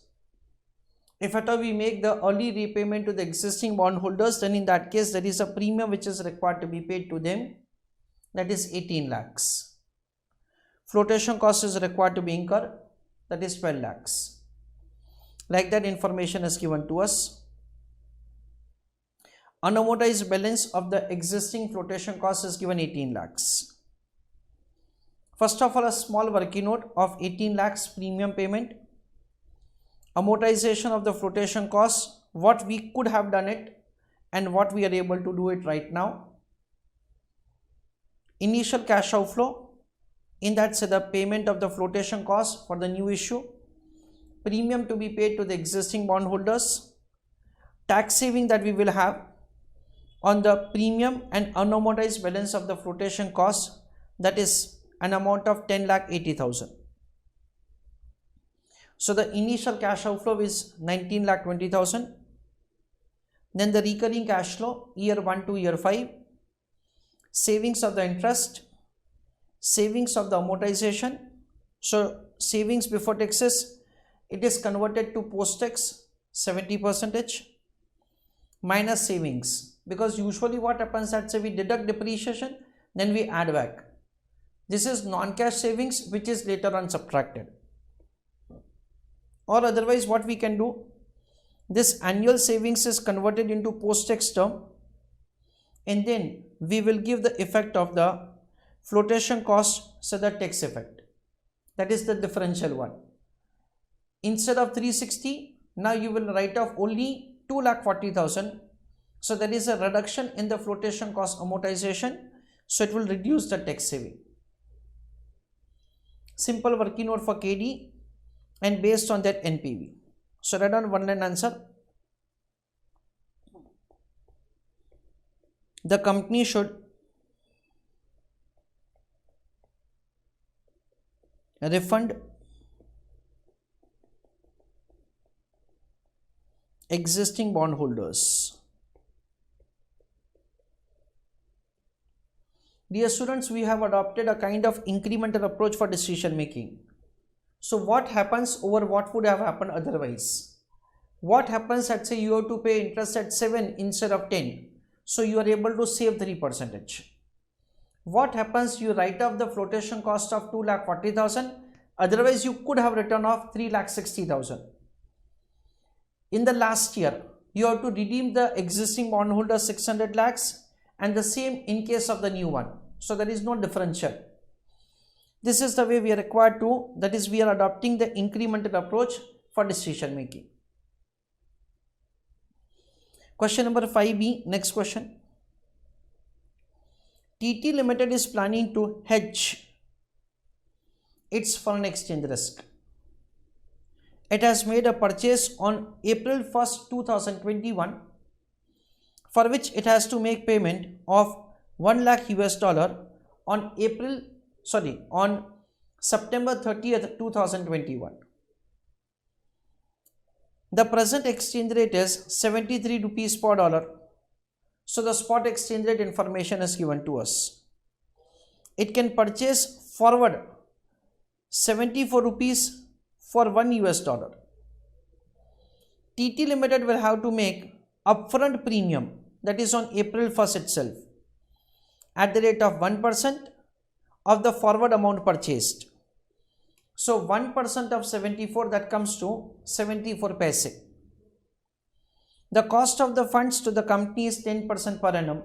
If at all we make the early repayment to the existing bondholders, then in that case there is a premium which is required to be paid to them, that is 18 lakhs. Flotation cost is required to be incurred, that is 12 lakhs. Like that information is given to us. Unamortized balance of the existing flotation cost is given 18 lakhs. First of all, a small working note of 18 lakhs premium payment. Amortization of the flotation cost, what we could have done it and what we are able to do it right now. Initial cash outflow, in that say the payment of the flotation cost for the new issue, premium to be paid to the existing bondholders, tax saving that we will have on the premium and unamortized balance of the flotation cost, that is an amount of 10,80,000. So the initial cash outflow is 19,20,000. Then the recurring cash flow year 1 to year 5, savings of the interest, savings of the amortization. So savings before taxes, it is converted to post tax 70% minus savings, because usually what happens that say we deduct depreciation, then we add back. This is non-cash savings which is later on subtracted. Or otherwise what we can do, this annual savings is converted into post-tax term, and then we will give the effect of the flotation cost, so the tax effect. That is the differential one. Instead of 360, now you will write off only 2,40,000. So there is a reduction in the flotation cost amortization, so it will reduce the tax saving. Simple working note for KD and based on that NPV. So write down one line answer. The company should refund existing bondholders. Dear students, we have adopted a kind of incremental approach for decision making. So what happens over what would have happened otherwise? What happens, let's say you have to pay interest at 7 instead of 10. So you are able to save 3%. What happens, you write off the flotation cost of 2,40,000. Otherwise you could have written off 3,60,000. In the last year, you have to redeem the existing bondholder 600 lakhs and the same in case of the new one. So there is no differential. This is the way we are required to, that is we are adopting the incremental approach for decision making. Question number 5B, next question. TT Limited is planning to hedge its foreign exchange risk. It has made a purchase on April 1st, 2021, for which it has to make payment of 1 lakh US dollar on September 30th, 2021. The present exchange rate is 73 rupees per dollar. So the spot exchange rate information is given to us. It can purchase forward 74 rupees for 1 US dollar. TT Limited will have to make upfront premium, that is on April 1st itself, at the rate of 1% of the forward amount purchased. So 1% of 74, that comes to 74 paise. The cost of the funds to the company is 10% per annum.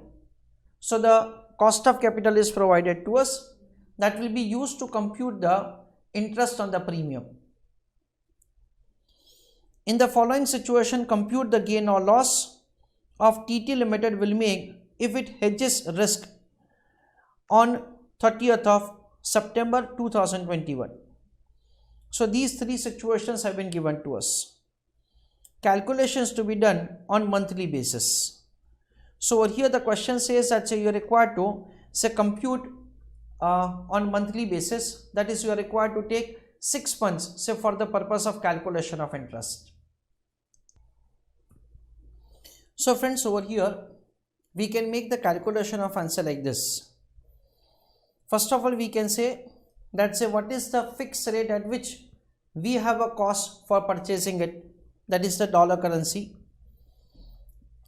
So the cost of capital is provided to us, that will be used to compute the interest on the premium. In the following situation, compute the gain or loss of TT Limited will make if it hedges risk on 30th of September 2021. So these three situations have been given to us. Calculations to be done on monthly basis. So over here the question says that you are required to compute on monthly basis, that is you are required to take 6 months for the purpose of calculation of interest. So friends, over here we can make the calculation of answer like this. First of all, we can say that what is the fixed rate at which we have a cost for purchasing it, that is the dollar currency.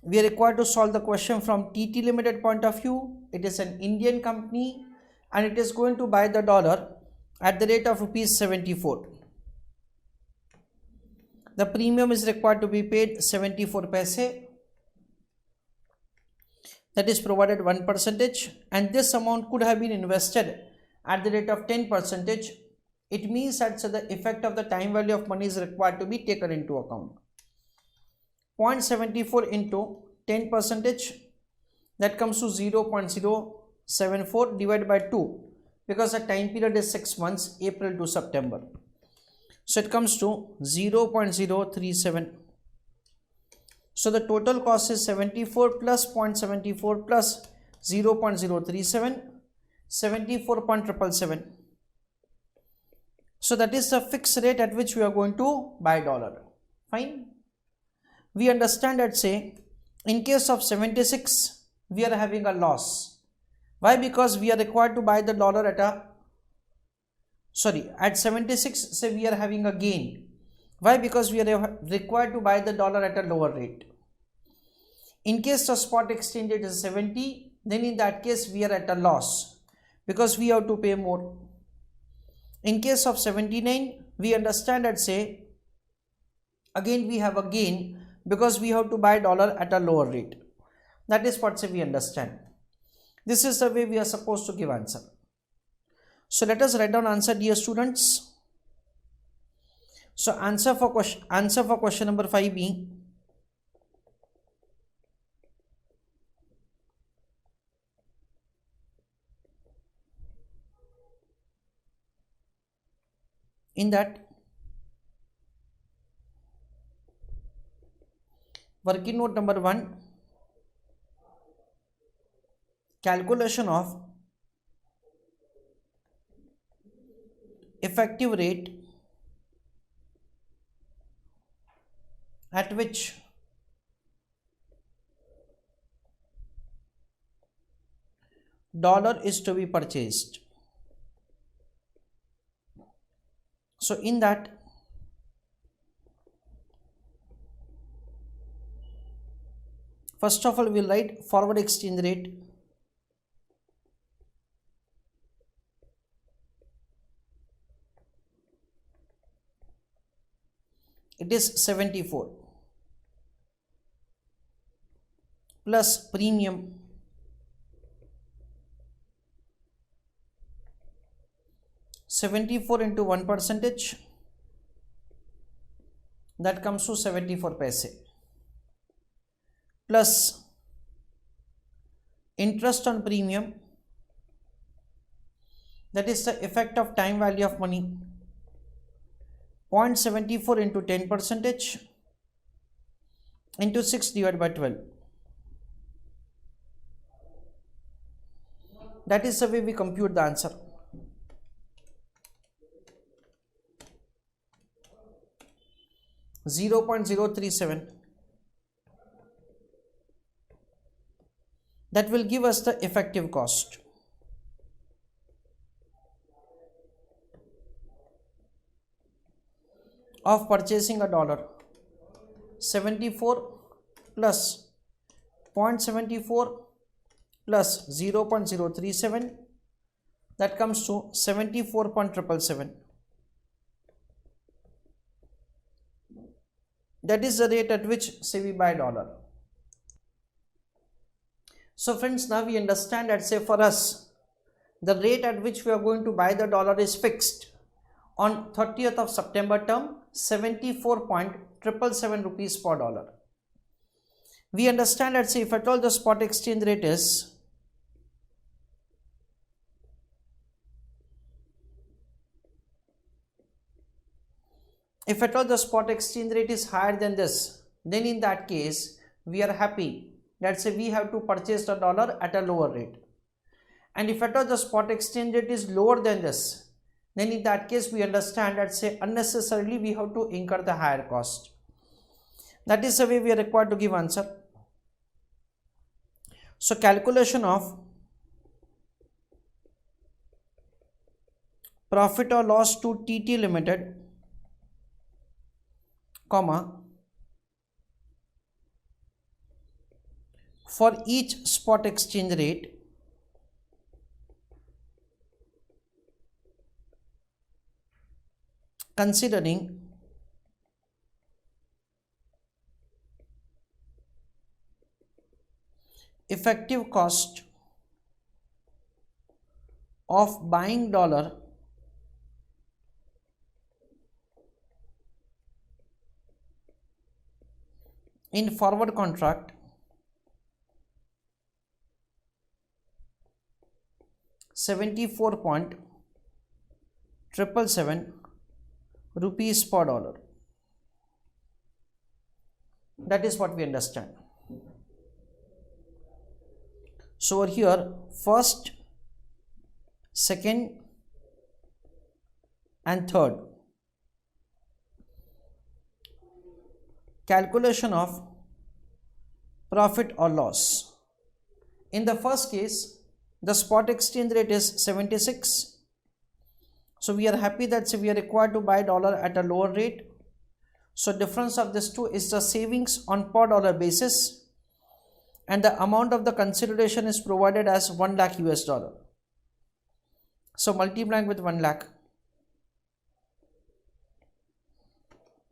We are required to solve the question from TT Limited point of view. It is an Indian company and it is going to buy the dollar at the rate of rupees 74. The premium is required to be paid 74 paise, that is provided 1%, and this amount could have been invested at the rate of 10%. It means that the effect of the time value of money is required to be taken into account. 0.74 into 10%, that comes to 0.074 divided by 2, because the time period is 6 months, April to September. So it comes to 0.037. So the total cost is 74 plus 0.74 plus 0.037, 74.777. So that is the fixed rate at which we are going to buy dollar. Fine. We understand that, say, in case of 76, we are having a loss. Why? Because we are required to buy the dollar at at 76, say we are having a gain. Why? Because we are required to buy the dollar at a lower rate. In case the spot exchange rate is 70, then in that case we are at a loss because we have to pay more. In case of 79, we understand that, say, again we have a gain because we have to buy dollar at a lower rate. That is what, say, we understand. This is the way we are supposed to give answer. So let us write down answer, dear students. So answer for question number 5 being in that working note number 1, calculation of effective rate at which dollar is to be purchased. So in that, first of all, we will write forward exchange rate. It is 74 plus premium (74 into 1%), that comes to 74 paise, plus interest on premium, that is the effect of time value of money, 0.74 into 10% into 6 divided by 12. That is the way we compute the answer. $0.037. That will give us the effective cost. Of purchasing a dollar. 74 plus 0.74 plus 0.037, that comes to 74.777. That is the rate at which, say, we buy dollar. So friends, now we understand that, say, for us the rate at which we are going to buy the dollar is fixed on 30th of September term, 74.777 rupees per dollar. We understand that, say, if at all the spot exchange rate is higher than this, then in that case we are happy that, say, we have to purchase the dollar at a lower rate. And if at all the spot exchange rate is lower than this, then in that case we understand that, say, unnecessarily we have to incur the higher cost. That is the way we are required to give answer. So calculation of profit or loss to TT Limited, comma, for each spot exchange rate considering effective cost of buying dollar in forward contract 74.777 rupees per dollar. That is what we understand. So over here, first, second and third, calculation of profit or loss. In the first case, the spot exchange rate is 76. So we are happy that we are required to buy dollar at a lower rate. So difference of these two is the savings on per dollar basis, and the amount of the consideration is provided as 1 lakh US dollar. So multiplying with 1 lakh.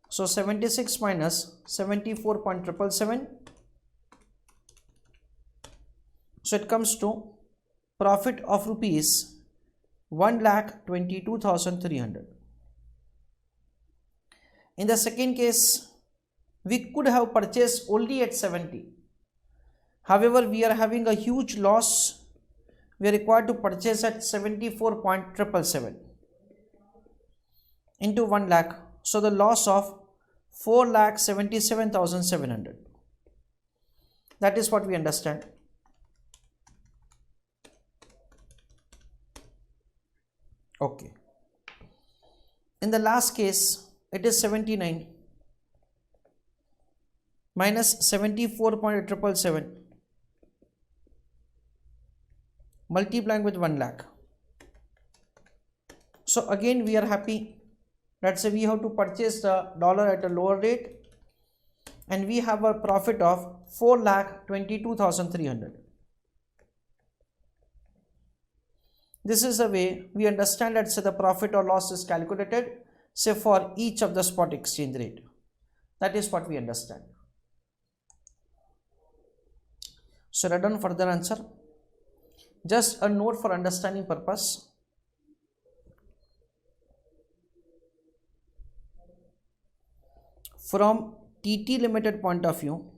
So 76 minus 74.777. So it comes to profit of rupees 1,22,300. In the second case, we could have purchased only at 70. However, we are having a huge loss. We are required to purchase at 74.777 into 1 lakh. So the loss of 4,77,700. That is what we understand. Okay. In the last case, it is 79 minus 74.777 multiplying with 1 lakh. So again we are happy that we have to purchase the dollar at a lower rate, and we have a profit of 4,22,300. This is the way we understand that the profit or loss is calculated, say for each of the spot exchange rate. That is what we understand. So write down further answer. Just a note for understanding purpose. From TT Limited point of view,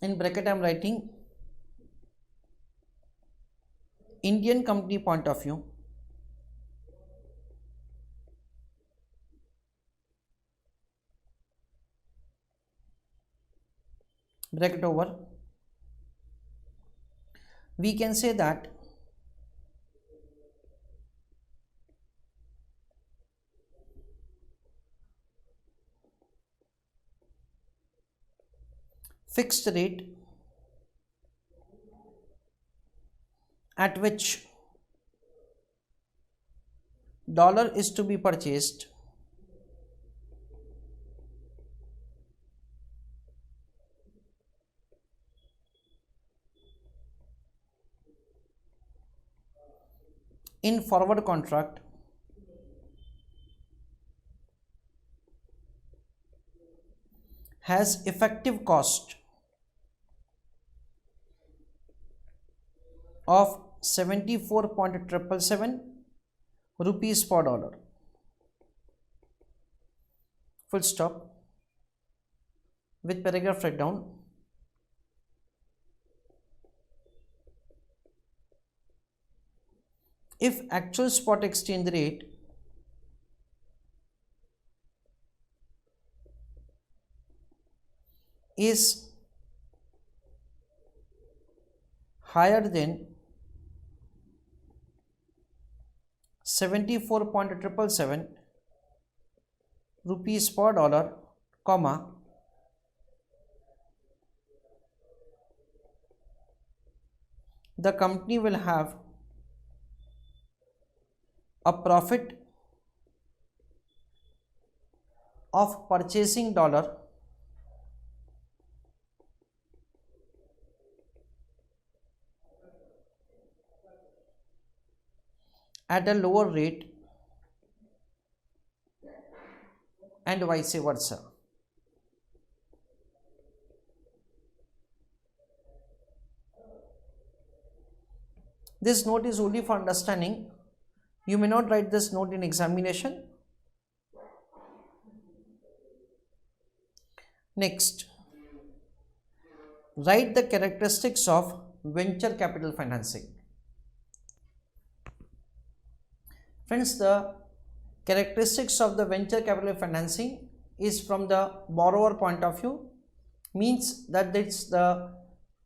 in bracket I am writing Indian company point of view, bracket over, we can say that fixed rate at which dollar is to be purchased in forward contract has effective cost of 74.777 rupees per dollar. Full stop with paragraph breakdown. If actual spot exchange rate is higher than 74.777 rupees per dollar, comma, the company will have a profit of purchasing dollar at a lower rate and vice versa. This note is only for understanding. You may not write this note in examination. Next, write the characteristics of venture capital financing. Friends, the characteristics of the venture capital financing is from the borrower point of view, means that it's the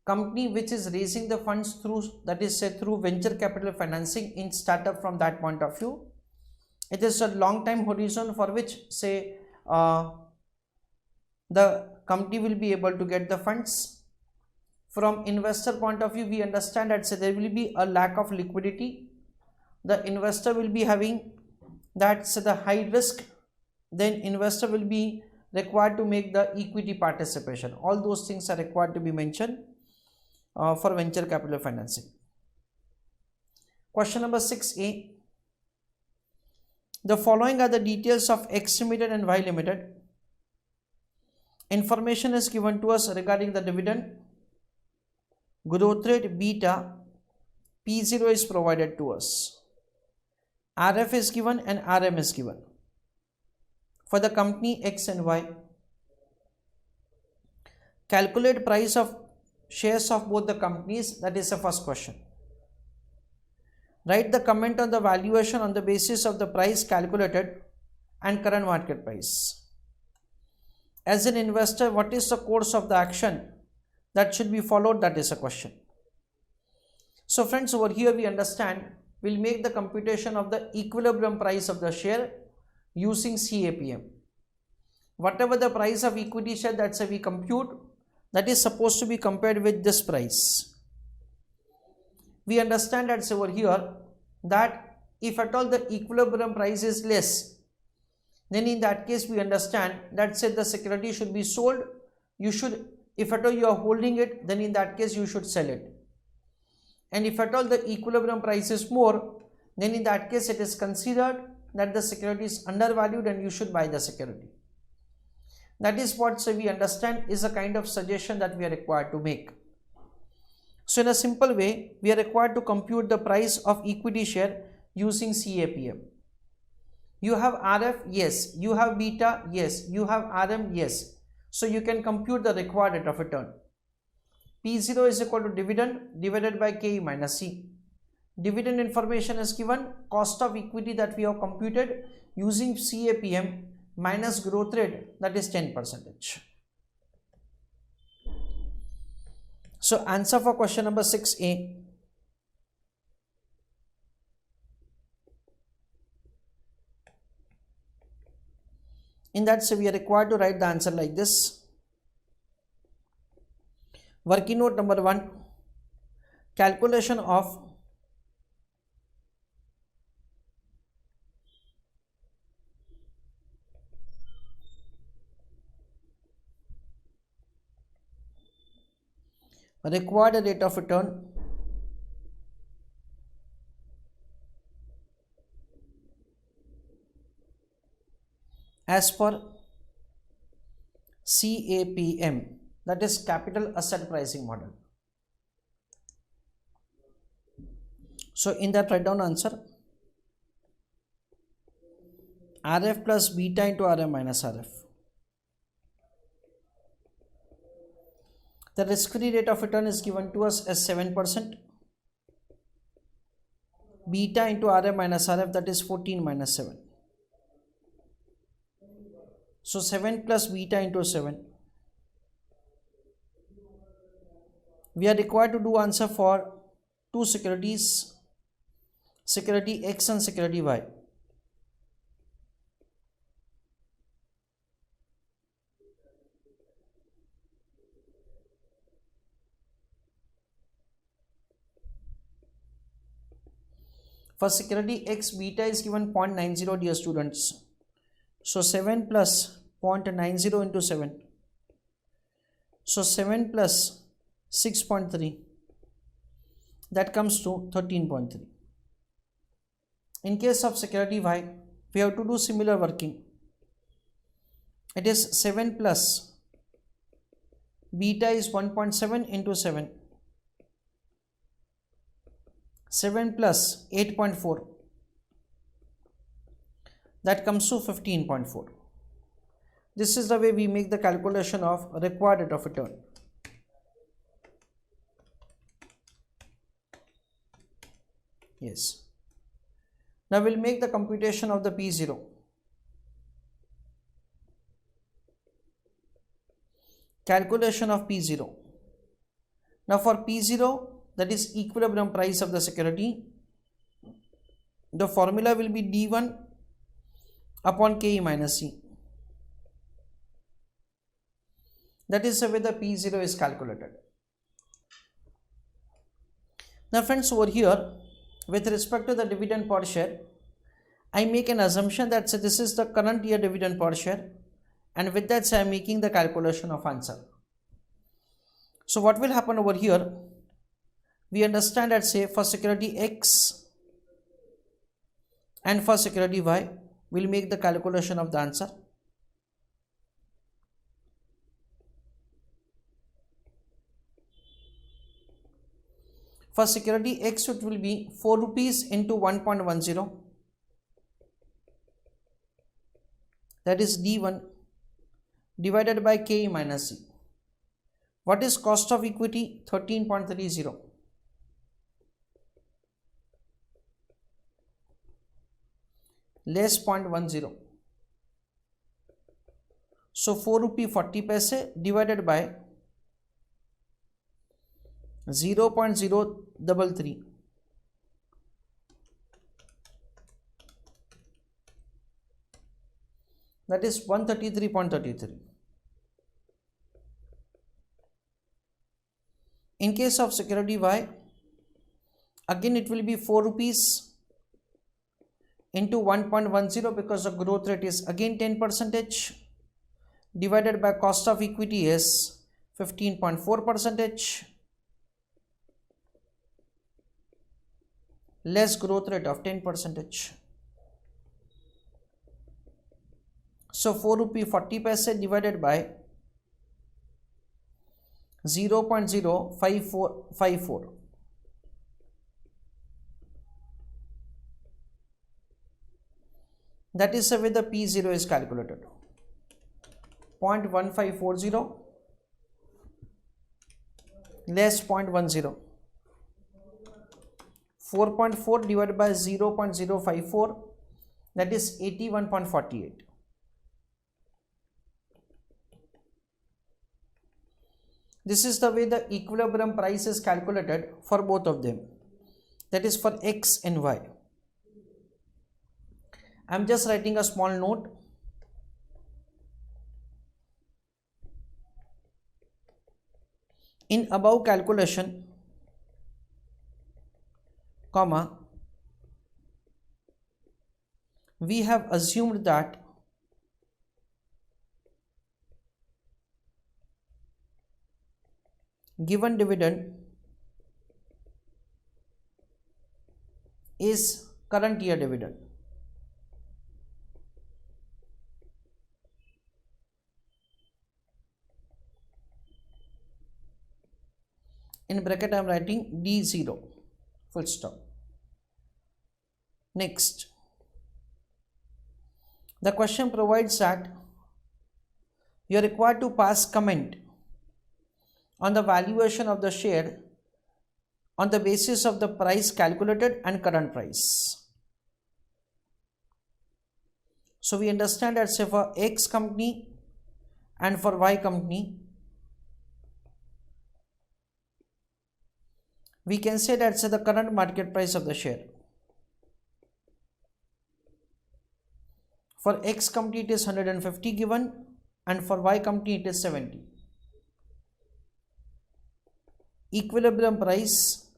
company which is raising the funds through, that is say through venture capital financing in startup. From that point of view, it is a long time horizon for which say the company will be able to get the funds. From investor point of view, we understand that say there will be a lack of liquidity. The investor will be having that say the high risk, then investor will be required to make the equity participation. All those things are required to be mentioned for venture capital financing. Question number 6a. The following are the details of X Limited and Y Limited. Information is given to us regarding the dividend, growth rate, beta, P0 is provided to us, RF is given and RM is given for the company X and Y. Calculate price of shares of both the companies. That is the first question. Write the comment on the valuation on the basis of the price calculated and current market price. As an investor, what is the course of the action that should be followed? That is a question. So friends, over here we understand we'll make the computation of the equilibrium price of the share using CAPM. Whatever the price of equity share, that's how we compute, that is supposed to be compared with this price. We understand that over here that if at all the equilibrium price is less, then in that case we understand that say the security should be sold. You should, if at all you are holding it, then in that case you should sell it. And if at all the equilibrium price is more, then in that case it is considered that the security is undervalued and you should buy the security. That is what we understand is a kind of suggestion that we are required to make. So in a simple way, we are required to compute the price of equity share using CAPM. You have RF, yes. You have beta, yes. You have RM, yes. So you can compute the required rate of return. P0 is equal to dividend divided by KE minus C. Dividend information is given, cost of equity that we have computed using CAPM minus growth rate, that is 10%. So answer for question number 6a. In that, so we are required to write the answer like this. Working note number 1, calculation of required rate of return as per CAPM, that is capital asset pricing model. So in that, write down answer RF plus beta into RM minus RF. The risk-free rate of return is given to us as 7%. Beta into RM minus RF, that is 14 minus 7. So 7 plus beta into 7. We are required to do answer for two securities, security X and security Y. For security X, beta is given 0.90, dear students. So 7 plus 0.90 into 7. So 7 plus 6.3. That comes to 13.3. In case of security Y, we have to do similar working. it is 7 plus beta is 1.7 into 7. 7 plus 8.4, that comes to 15.4. This is the way we make the calculation of required rate of return. Yes. Now we'll make the computation of the P0. Calculation of P0. Now for P0, that is equilibrium price of the security, the formula will be D1 upon KE minus C. That is the way the P0 is calculated. Now friends, over here, with respect to the dividend per share, I make an assumption that this is the current year dividend per share, and with that I am making the calculation of answer. So what will happen over here? We understand that for security X and for security Y, we will make the calculation of the answer. For security X, it will be 4 rupees into 1.10, that is D1 divided by KE minus C. What is cost of equity? 13.30. Less 0.10. So 4 rupee 40 paise divided by 0.033. That is 133.33. In case of security Y, again it will be 4 rupees into 1.10 because the growth rate is again 10% divided by cost of equity is 15.4%. Less growth rate of 10%. So 4 rupee 40 paise divided by 0.05454. That is the way the P0 is calculated. 0.1540 less 0.10. 4.4 divided by 0.054, that is 81.48. This is the way the equilibrium price is calculated for both of them, that is for X and Y. I am just writing a small note. In above calculation, comma, we have assumed that given dividend is current year dividend. In bracket I am writing D0 full stop. Next, the question provides that you are required to pass comment on the valuation of the share on the basis of the price calculated and current price. So we understand that say for X company and for Y company, we can say that say the current market price of the share. For X company it is 150 given, and for Y company it is 70. Equilibrium price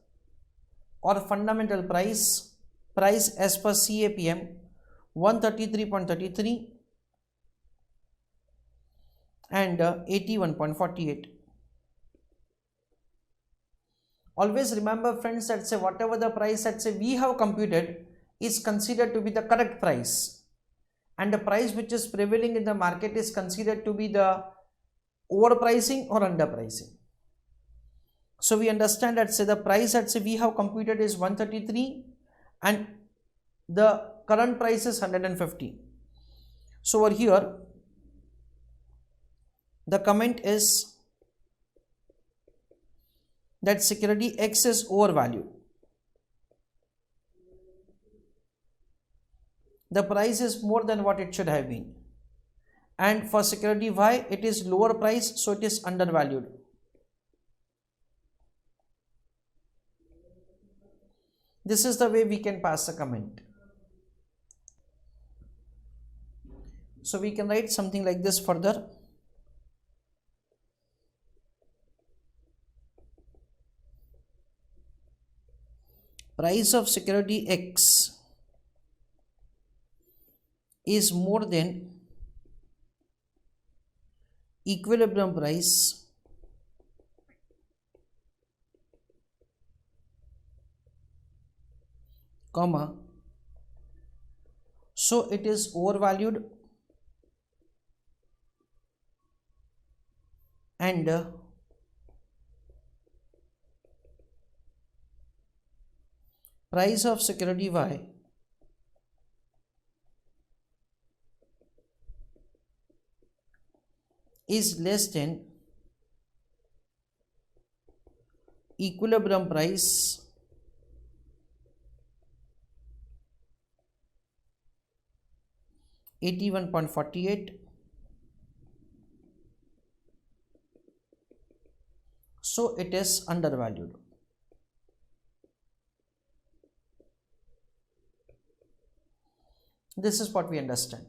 or fundamental price as per CAPM 133.33 and 81.48. Always remember friends that say whatever the price that say we have computed is considered to be the correct price. and the price which is prevailing in the market is considered to be the overpricing or underpricing. So we understand that say the price that say we have computed is 133 and the current price is 150. So over here the comment is that security X is overvalued. The price is more than what it should have been, and for security Y it is lower price, so it is undervalued. This is the way we can pass the comment. So we can write something like this further. Price of security X is more than equilibrium price comma, so it is overvalued and price of security Y is less than equilibrium price $81.48, so it is undervalued. This is what we understand.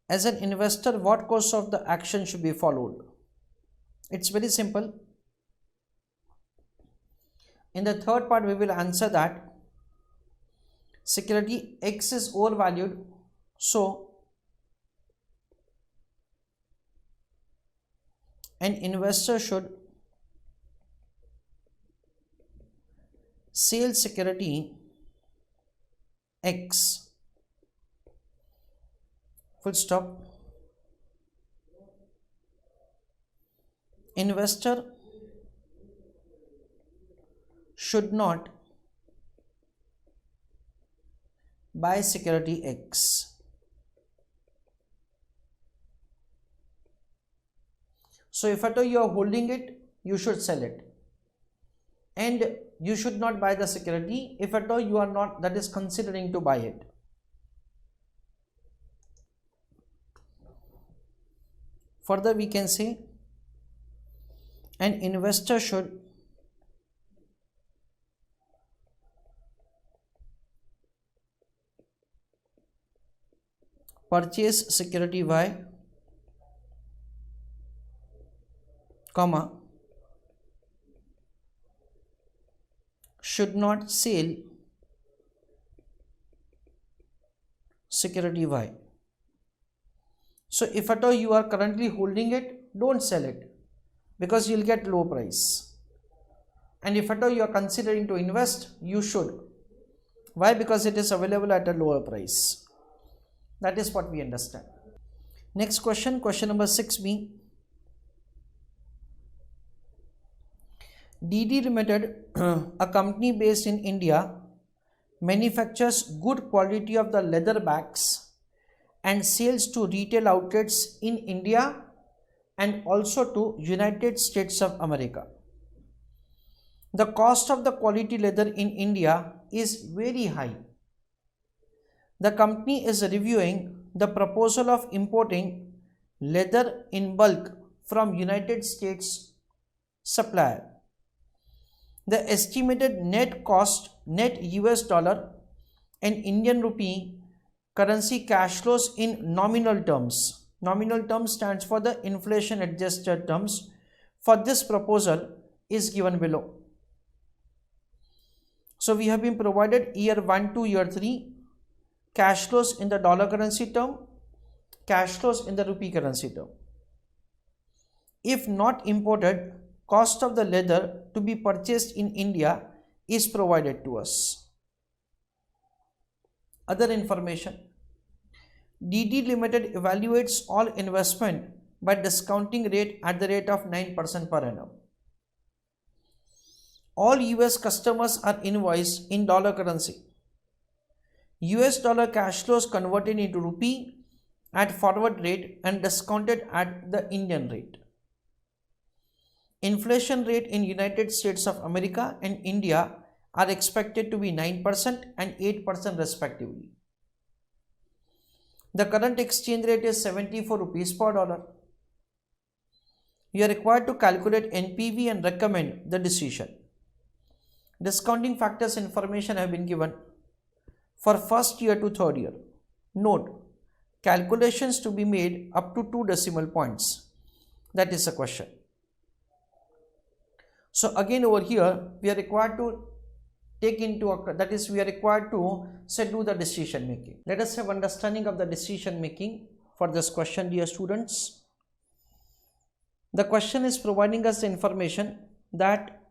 As an investor, what course of the action should be followed? It's very simple. In the third part, we will answer that security X is overvalued, so an investor should sell security X, full stop. Investor should not buy security X. So if at all you are holding it, you should sell it, and you should not buy the security if at all you are not, that is, considering to buy it. Further we can say an investor should purchase security Y, comma, should not sell security Y. So if at all you are currently holding it, don't sell it because you'll get low price. And if at all you are considering to invest, you should. Why? Because it is available at a lower price. That is what we understand. Next question, question number 6b. DD Limited, a company based in India, manufactures good quality of the leather bags and sells to retail outlets in India and also to United States of America. The cost of the quality leather in India is very high. The company is reviewing the proposal of importing leather in bulk from United States supplier. The estimated net cost, net US dollar and Indian rupee currency cash flows in nominal terms. Nominal terms stands for the inflation adjusted terms for this proposal is given below. So we have been provided year 1 to year 3 cash flows in the dollar currency term, cash flows in the rupee currency term. If not imported, cost of the leather to be purchased in India is provided to us. Other information. DD Limited evaluates all investment by discounting rate at the rate of 9% per annum. All US customers are invoiced in dollar currency. US dollar cash flows converted into rupee at forward rate and discounted at the Indian rate. Inflation rate in United States of America and India are expected to be 9% and 8% respectively. The current exchange rate is 74 rupees per dollar. You are required to calculate NPV and recommend the decision. Discounting factors information have been given for first year to third year. Note, calculations to be made up to 2 decimal points. That is a question. So again over here, we are required to take into account, that is we are required to say do the decision making. Let us have understanding of the decision making for this question, dear students. The question is providing us the information that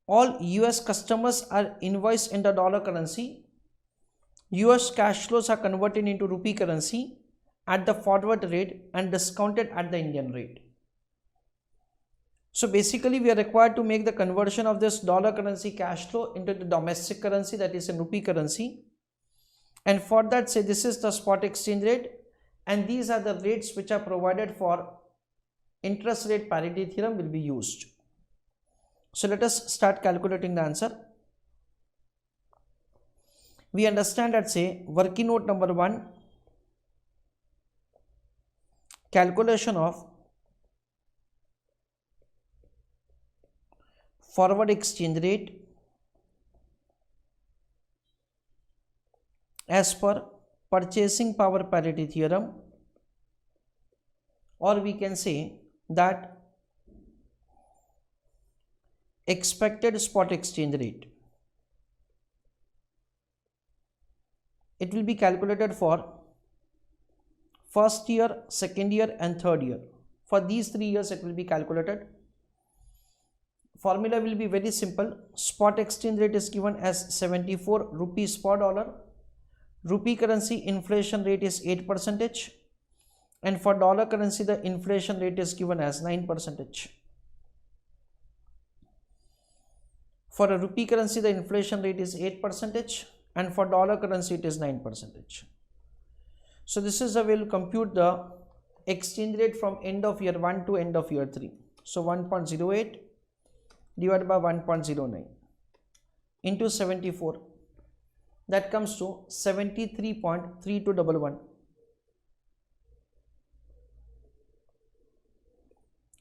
all US customers are invoiced in the dollar currency. US cash flows are converted into rupee currency at the forward rate and discounted at the Indian rate. So basically we are required to make the conversion of this dollar currency cash flow into the domestic currency, that is in rupee currency. And for that, say this is the spot exchange rate and these are the rates which are provided for interest rate parity theorem will be used. So let us start calculating the answer. We understand that, say, working note number 1, calculation of forward exchange rate as per purchasing power parity theorem, or we can say that expected spot exchange rate. It will be calculated for first year, second year and third year. For these 3 years it will be calculated. Formula will be very simple. Spot exchange rate is given as 74 rupees per dollar. Rupee currency inflation rate is 8%, and for dollar currency the inflation rate is given as 9%. For a rupee currency the inflation rate is 8% and for dollar currency it is 9%. So this is how we will compute the exchange rate from end of year 1 to end of year 3. So 1.08 divided by 1.09 into 74, that comes to 73.3211.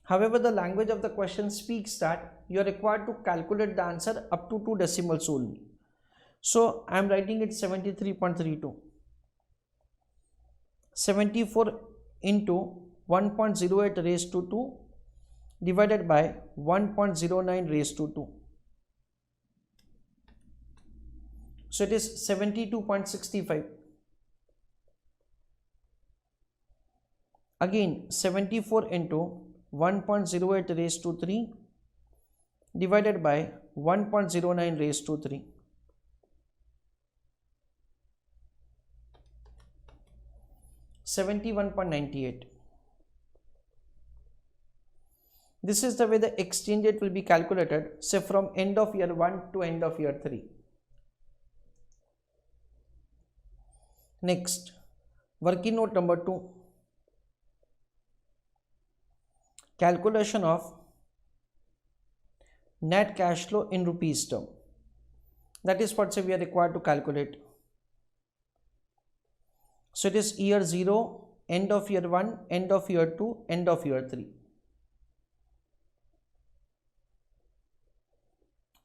However, the language of the question speaks that you are required to calculate the answer up to 2 decimals only. So I am writing it 73.32. 74 into 1.08 raised to 2 divided by 1.09 raised to 2. So it is 72.65. Again 74 into 1.08 raised to 3 divided by 1.09 raised to 3. $71.98. This is the way the exchange rate will be calculated, say from end of year 1 to end of year 3. Next, working note number 2. Calculation of net cash flow in rupees term. That is what, say, we are required to calculate. So it is year 0, end of year 1, end of year 2, end of year 3.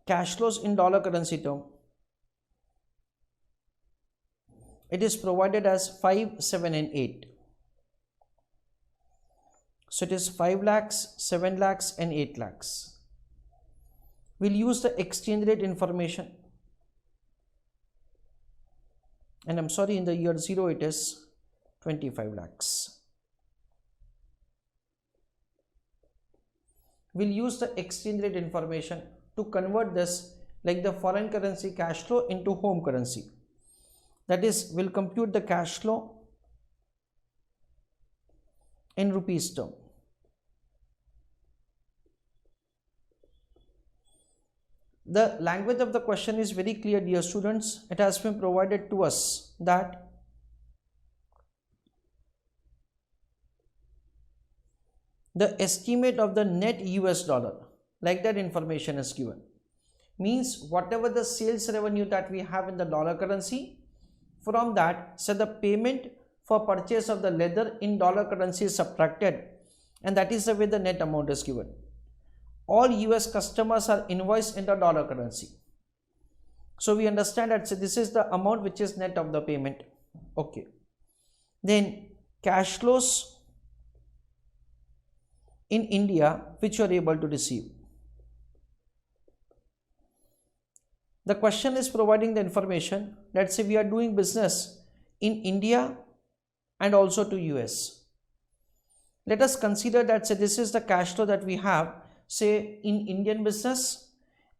Cash flows in dollar currency term. It is provided as 5, 7 and 8. So it is 5 lakhs, 7 lakhs and 8 lakhs. We'll use the exchange rate information. And I'm sorry, in the year 0 it is 25 lakhs. We'll use the exchange rate information to convert this like the foreign currency cash flow into home currency. that is will compute the cash flow in rupees term. The language of the question is very clear, dear students. It has been provided to us that the estimate of the net US dollar, like that information is given, means whatever the sales revenue that we have in the dollar currency, from that, so the payment for purchase of the leather in dollar currency is subtracted, and that is the way the net amount is given. All US customers are invoiced in the dollar currency. So we understand that this is the amount which is net of the payment. Okay. Then cash flows in India which you are able to receive. The question is providing the information that say we are doing business in India and also to US. Let us consider that say this is the cash flow that we have say in Indian business,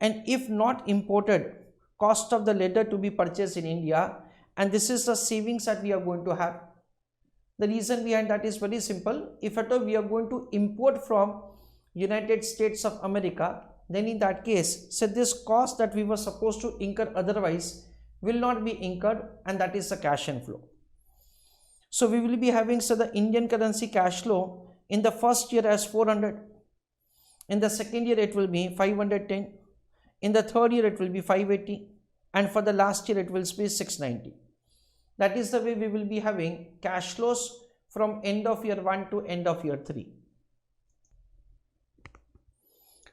and if not imported, cost of the leather to be purchased in India, and this is the savings that we are going to have. The reason behind that is very simple. If at all we are going to import from United States of America, then in that case, say this cost that we were supposed to incur otherwise will not be incurred, and that is the cash inflow. So we will be having say the Indian currency cash flow in the first year as 400. In the second year it will be 510, in the third year it will be 580, and for the last year it will be 690. That is the way we will be having cash flows from end of year 1 to end of year 3.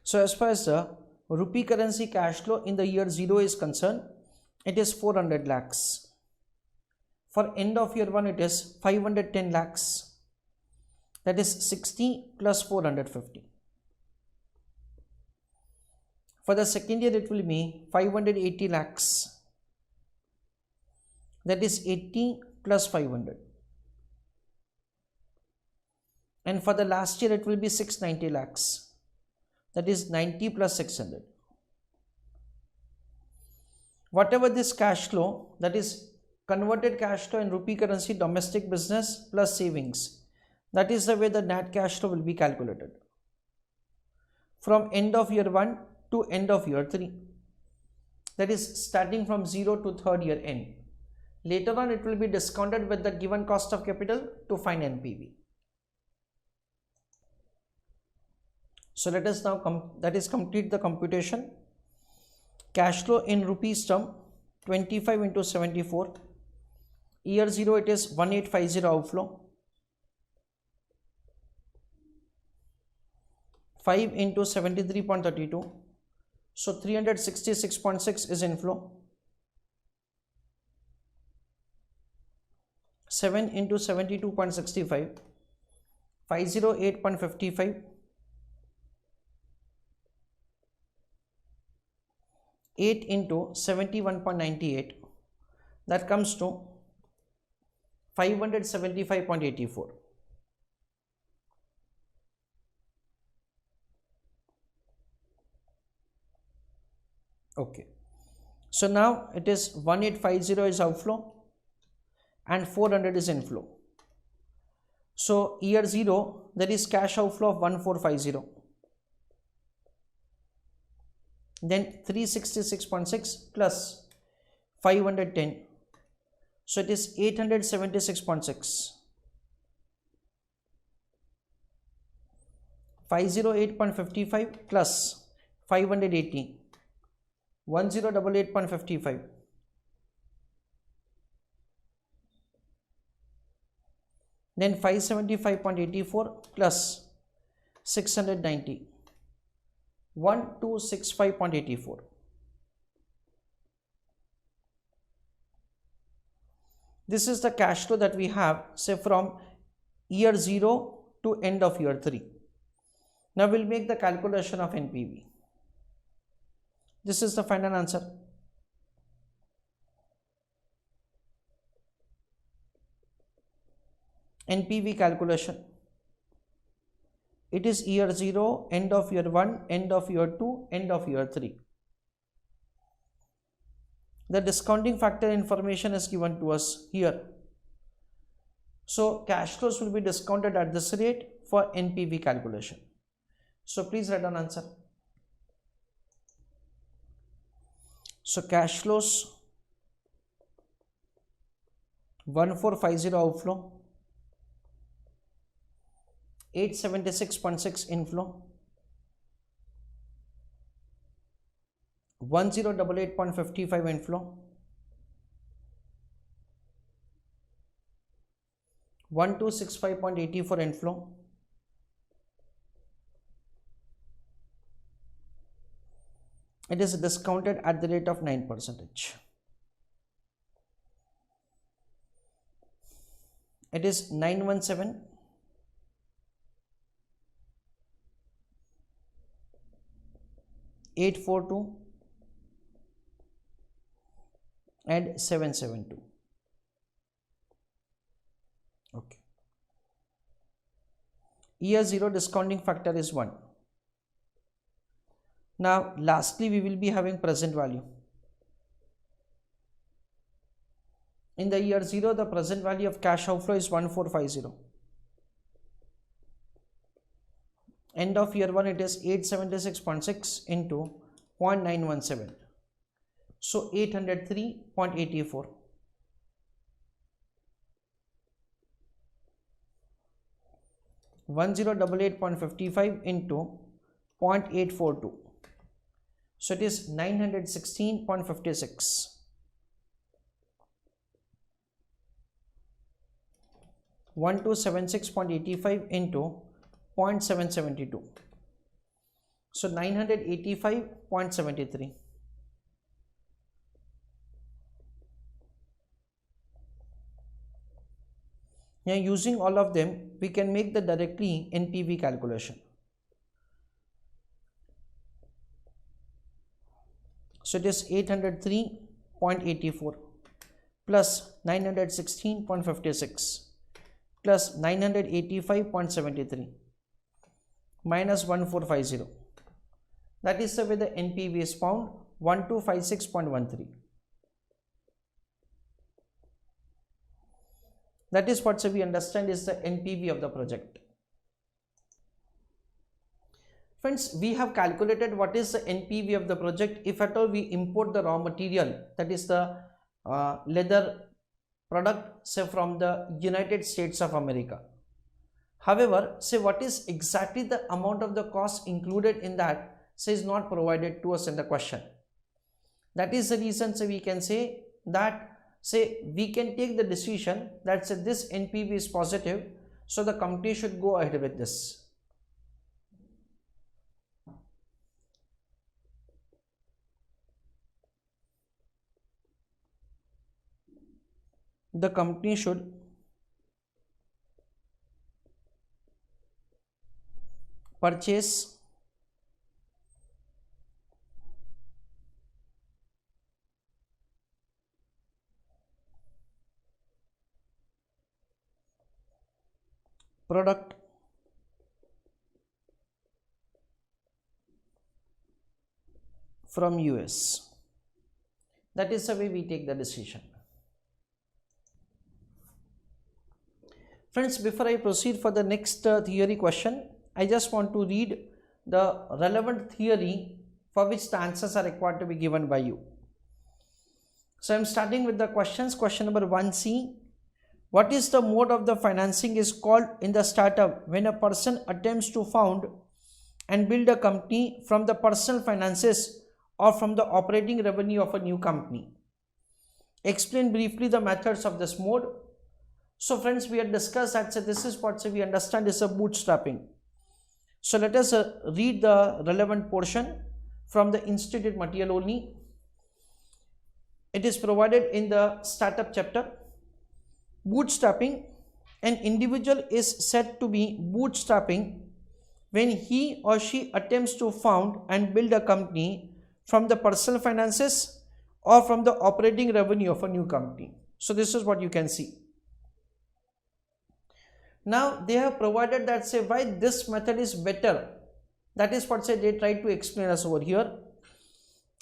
So as far as the rupee currency cash flow in the year 0 is concerned, it is 400 lakhs. For end of year 1 it is 510 lakhs. That is 60 plus 450. For the second year it will be 580 lakhs. That is 80 plus 500. And for the last year it will be 690 lakhs. That is 90 plus 600. Whatever this cash flow, that is converted cash flow in rupee currency domestic business plus savings, that is the way the net cash flow will be calculated from end of year 1 to end of year 3. That is starting from 0 to third year end. Later on it will be discounted with the given cost of capital to find NPV. So let us now complete the computation. Cash flow in rupees term 25 into 74. Year 0 it is 1850 outflow. 5 into 73.32. So 366.6 is inflow. 7 into 72.65. 508.55. 8 into 71.98. That comes to 575.84. Okay, so now it is 1850 is outflow and 400 is inflow. So year 0 there is cash outflow of 1450, then 366.6 plus 510, so it is 876.6. 508.55 plus 580, 1088.55. Then 575.84 plus 690, 1265.84. This is the cash flow that we have say from year 0 to end of year 3. Now we'll make the calculation of NPV. This is the final answer. NPV calculation. It is year 0, end of year 1, end of year 2, end of year 3. the discounting factor information is given to us here. So cash flows will be discounted at this rate for NPV calculation. So please write down answer. So cash flows 1450 outflow, 876.6 inflow, 1088.55 inflow, 1265.84 inflow, it is discounted at the rate of 9%. It is 917 842 and 772. Okay. Year 0 discounting factor is 1. Now lastly we will be having present value. In the year 0 the present value of cash outflow is 1450. End of year 1 it is 876.6 into 0.917. So 803.84. $1088.55 into 0.842. So it is 916.56. 1276.85 into 0.772. So 985.73. Now using all of them we can make the directly NPV calculation. So it is 803.84 plus 916.56 plus 985.73 minus 1450. That is the way the NPV is found, 1256.13. That is what we understand is the NPV of the project. Friends, we have calculated what is the NPV of the project if at all we import the raw material, that is the leather product, say from the United States of America. However, say what is exactly the amount of the cost included in that, say is not provided to us in the question. That is the reason we can say that we can take the decision that this NPV is positive, so the company should go ahead with this. The company should purchase product from US. That is the way we take the decision. Friends, before I proceed for the next theory question, I just want to read the relevant theory for which the answers are required to be given by you. So I am starting with the questions. Question number 1C. What is the mode of the financing is called in the startup when a person attempts to found and build a company from the personal finances or from the operating revenue of a new company? Explain briefly the methods of this mode. So friends, we had discussed that this is what we understand is a bootstrapping. So let us read the relevant portion from the instituted material only. It is provided in the startup chapter. Bootstrapping: an individual is said to be bootstrapping when he or she attempts to found and build a company from the personal finances or from the operating revenue of a new company. So this is what you can see. Now they have provided that why this method is better. That is what they try to explain us over here.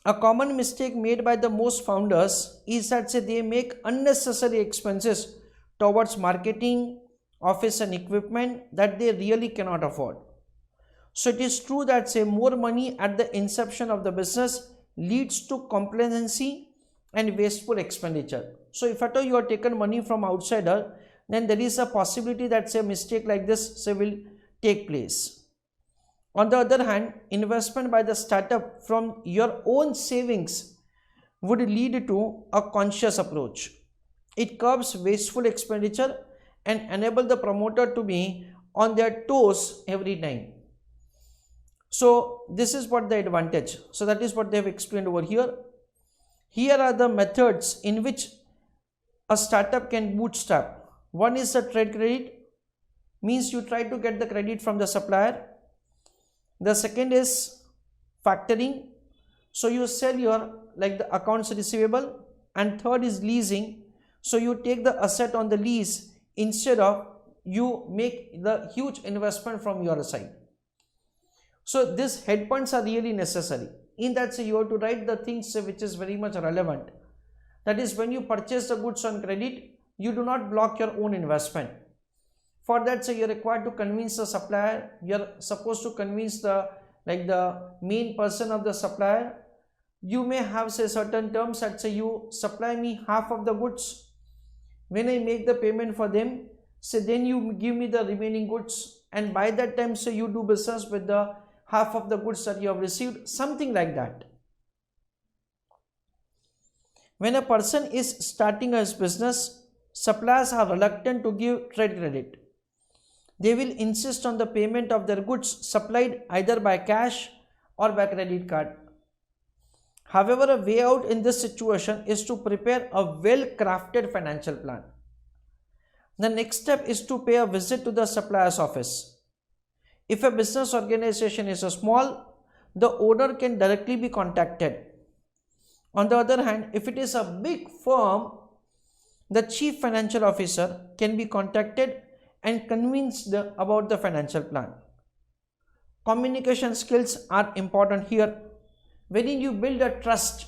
A common mistake made by the most founders is that say they make unnecessary expenses towards marketing, office and equipment that they really cannot afford. So it is true that say more money at the inception of the business leads to complacency and wasteful expenditure. So if at all you are taken money from outsider, then there is a possibility that say a mistake like this say will take place. On the other hand, investment by the startup from your own savings would lead to a conscious approach. It curbs wasteful expenditure and enable the promoter to be on their toes every time. So this is what the advantage. So that is what they have explained over here. Here are the methods in which a startup can bootstrap. One is the trade credit, means you try to get the credit from the supplier. The second is factoring, so you sell your like the accounts receivable. And third is leasing, so you take the asset on the lease instead of you make the huge investment from your side. So these head points are really necessary. In that say you have to write the things which is very much relevant. That is, when you purchase the goods on credit, you do not block your own investment. For that say you are required to convince the supplier. You are supposed to convince the main person of the supplier. You may have say certain terms that say you supply me half of the goods. When I make the payment for them, say then you give me the remaining goods, and by that time say you do business with the half of the goods that you have received, something like that. When a person is starting a business, suppliers are reluctant to give trade credit. They will insist on the payment of their goods supplied either by cash or by credit card. However, a way out in this situation is to prepare a well-crafted financial plan. The next step is to pay a visit to the supplier's office. If a business organization is small, the owner can directly be contacted. On the other hand, if it is a big firm, the chief financial officer can be contacted and convinced about the financial plan. Communication skills are important here, wherein you build a trust.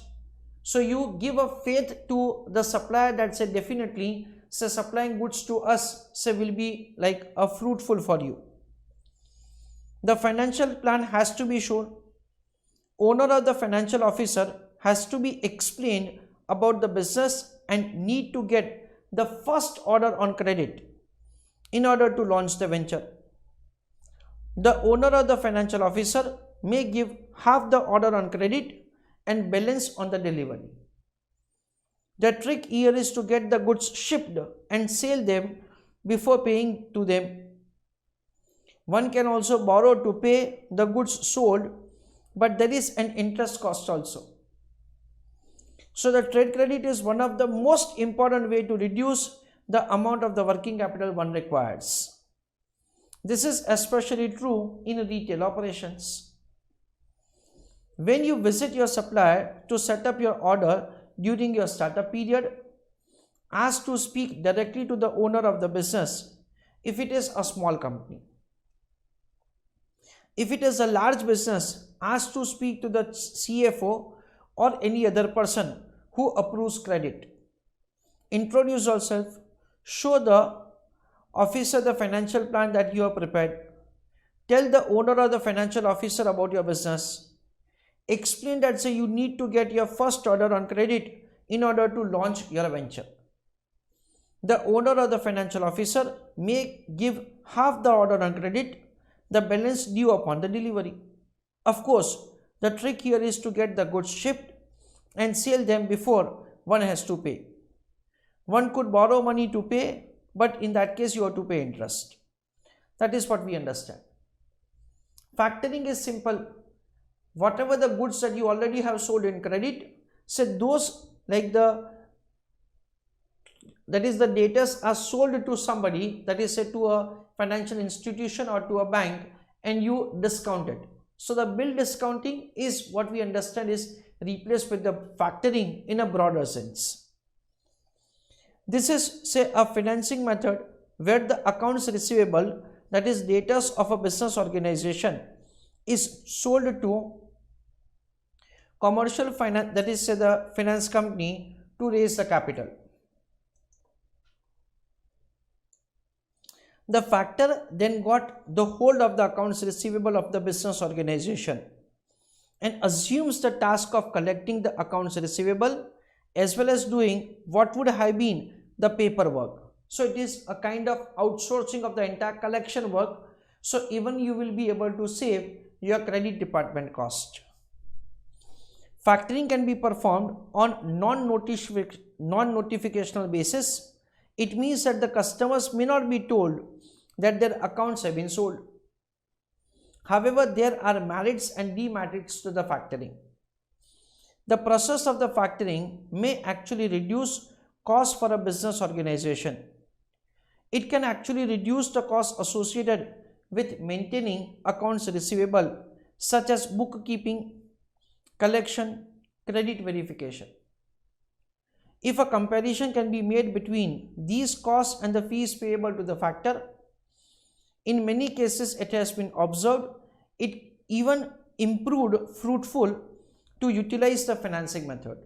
So you give a faith to the supplier that say definitely say supplying goods to us say will be like a fruitful for you. The financial plan has to be shown. Owner of the financial officer has to be explained about the business and need to get the first order on credit in order to launch the venture. The owner of the financial officer may give half the order on credit and balance on the delivery. The trick here is to get the goods shipped and sell them before paying to them. One can also borrow to pay the goods sold, but there is an interest cost also. So the trade credit is one of the most important way to reduce the amount of the working capital one requires. This is especially true in retail operations. When you visit your supplier to set up your order during your startup period, ask to speak directly to the owner of the business if it is a small company. If it is a large business, ask to speak to the CFO or any other person who approves credit. Introduce yourself, show the officer the financial plan that you have prepared. Tell the owner or the financial officer about your business. Explain that say you need to get your first order on credit in order to launch your venture. The owner or the financial officer may give half the order on credit, the balance due upon the delivery. Of course, the trick here is to get the goods shipped and sell them before one has to pay. One could borrow money to pay, but in that case you have to pay interest. That is what we understand. Factoring is simple. Whatever the goods that you already have sold in credit, say those like the debtors are sold to somebody, that is say to a financial institution or to a bank, and you discount it. So the bill discounting is what we understand is replaced with the factoring in a broader sense. This is say a financing method where the accounts receivable, that is debtors of a business organization, is sold to commercial finance, that is say the finance company, to raise the capital. The factor then got the hold of the accounts receivable of the business organization and assumes the task of collecting the accounts receivable as well as doing what would have been the paperwork. So it is a kind of outsourcing of the entire collection work. So even you will be able to save your credit department cost. Factoring can be performed on non-notificational basis. It means that the customers may not be told that their accounts have been sold. However, there are merits and demerits to the factoring. The process of the factoring may actually reduce cost for a business organization. It can actually reduce the cost associated with maintaining accounts receivable such as bookkeeping, collection, credit verification. If a comparison can be made between these costs and the fees payable to the factor, in many cases it has been observed it even improved fruitful to utilize the financing method.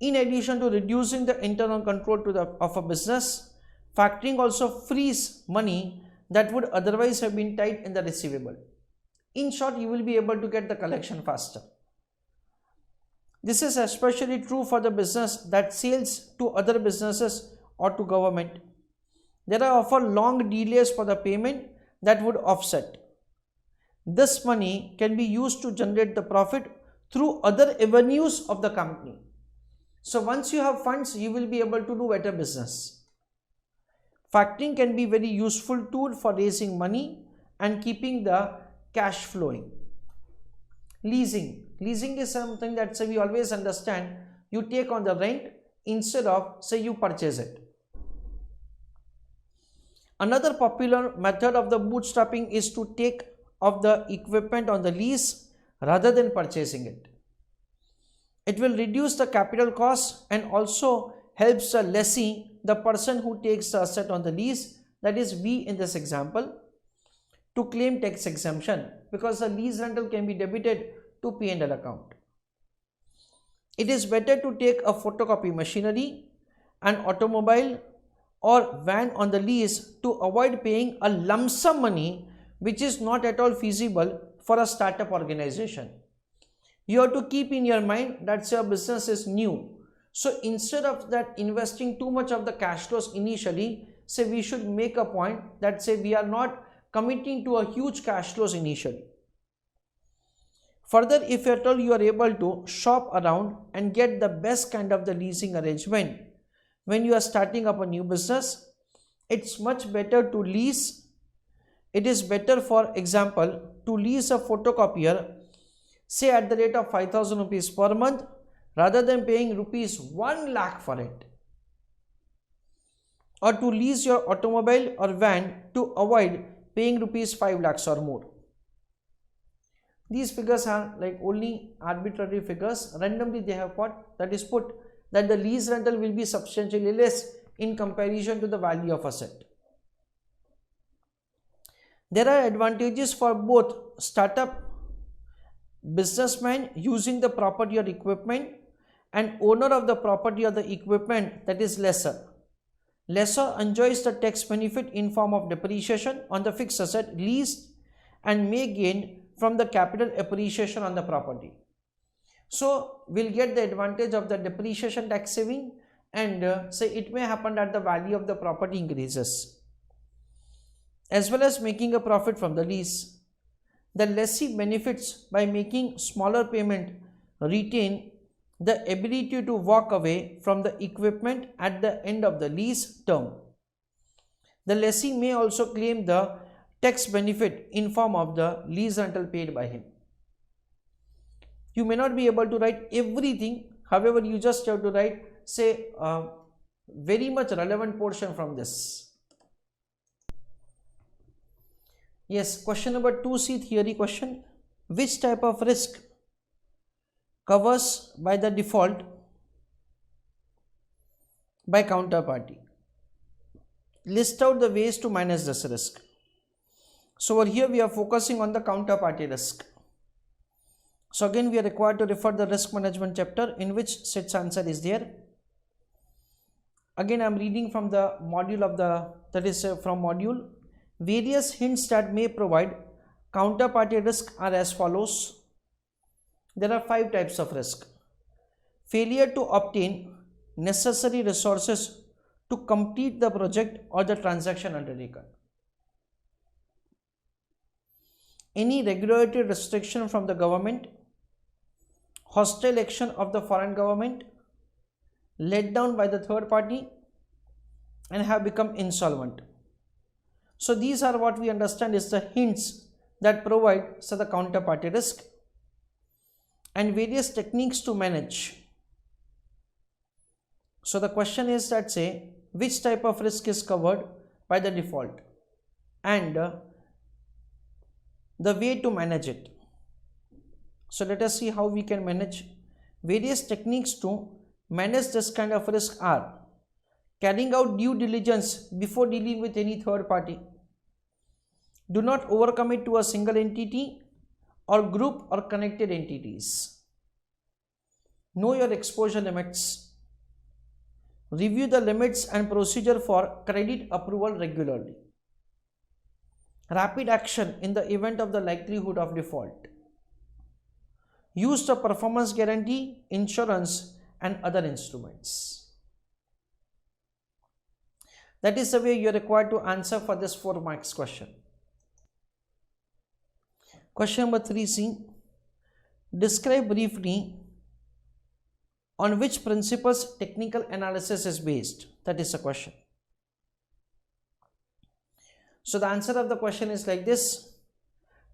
In addition to reducing the internal control of a business, factoring also frees money that would otherwise have been tied in the receivable. In short, you will be able to get the collection faster. This is especially true for the business that sells to other businesses or to government. There are often long delays for the payment that would offset. This money can be used to generate the profit through other avenues of the company. So once you have funds, you will be able to do better business. Factoring can be very useful tool for raising money and keeping the cash flowing. Leasing is something that we always understand. You take on the rent instead of you purchase it. Another popular method of the bootstrapping is to take of the equipment on the lease rather than purchasing it. It will reduce the capital cost and also helps the lessee, the person who takes the asset on the lease, that is we in this example, to claim tax exemption because the lease rental can be debited to P&L account. It is better to take a photocopy machinery, an automobile or van on the lease to avoid paying a lump sum money which is not at all feasible for a startup organization. You have to keep in your mind that your business is new. So instead of that investing too much of the cash flows initially, we should make a point that we are not committing to a huge cash flows initially. Further, if at all you are able to shop around and get the best kind of the leasing arrangement when you are starting up a new business, it's much better to lease. It is better, for example, to lease a photocopier say at the rate of 5,000 rupees per month rather than paying rupees 1 lakh for it, or to lease your automobile or van to avoid paying rupees 5 lakhs or more. These figures are like only arbitrary figures, randomly they have put that the lease rental will be substantially less in comparison to the value of asset. There are advantages for both startup businessman using the property or equipment and owner of the property or the equipment, that is lessor. Lessor enjoys the tax benefit in form of depreciation on the fixed asset leased and may gain from the capital appreciation on the property. So we'll get the advantage of the depreciation tax saving, and it may happen that the value of the property increases, as well as making a profit from the lease. The lessee benefits by making smaller payment, retain the ability to walk away from the equipment at the end of the lease term. The lessee may also claim the tax benefit in form of the lease rental paid by him. You may not be able to write everything, however you just have to write very much relevant portion from this. Yes, question number 2C, theory question. Which type of risk covers by the default by counterparty? List out the ways to manage this risk. So over here we are focusing on the counterparty risk. So again we are required to refer the risk management chapter in which such answer is there. Again I am reading from the module of from module. Various hints that may provide counterparty risk are as follows. There are 5 types of risk. Failure to obtain necessary resources to complete the project or the transaction undertaken. Any regulatory restriction from the government, hostile action of the foreign government, let down by the third party, and have become insolvent. So these are what we understand is the hints that provide the counterparty risk, and various techniques to manage. So the question is that say which type of risk is covered by the default and the way to manage it. So let us see how we can manage. Various techniques to manage this kind of risk are carrying out due diligence before dealing with any third party. Do not overcommit to a single entity or group or connected entities. Know your exposure limits. Review the limits and procedure for credit approval regularly. Rapid action in the event of the likelihood of default. Use the performance guarantee, insurance and other instruments. That is the way you are required to answer for this 4 marks question. Question number 3C. Describe briefly on which principles technical analysis is based. That is the question. So the answer of the question is like this.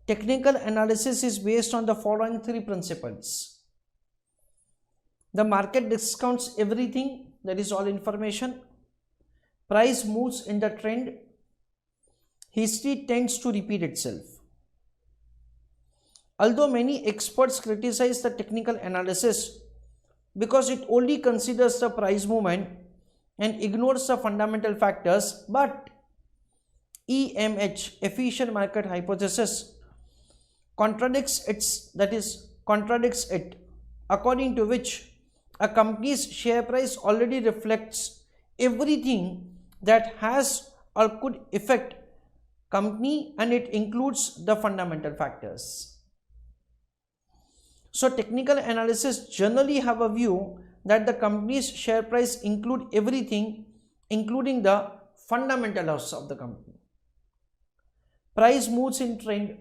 Technical analysis is based on the following 3 principles. The market discounts everything, that is all information. Price moves in the trend. History tends to repeat itself. Although many experts criticize the technical analysis because it only considers the price movement and ignores the fundamental factors, but EMH, efficient market hypothesis, contradicts it, according to which a company's share price already reflects everything that has or could affect company, and it includes the fundamental factors. So technical analysis generally have a view that the company's share price include everything, including the fundamentals of the company. Price moves in trend.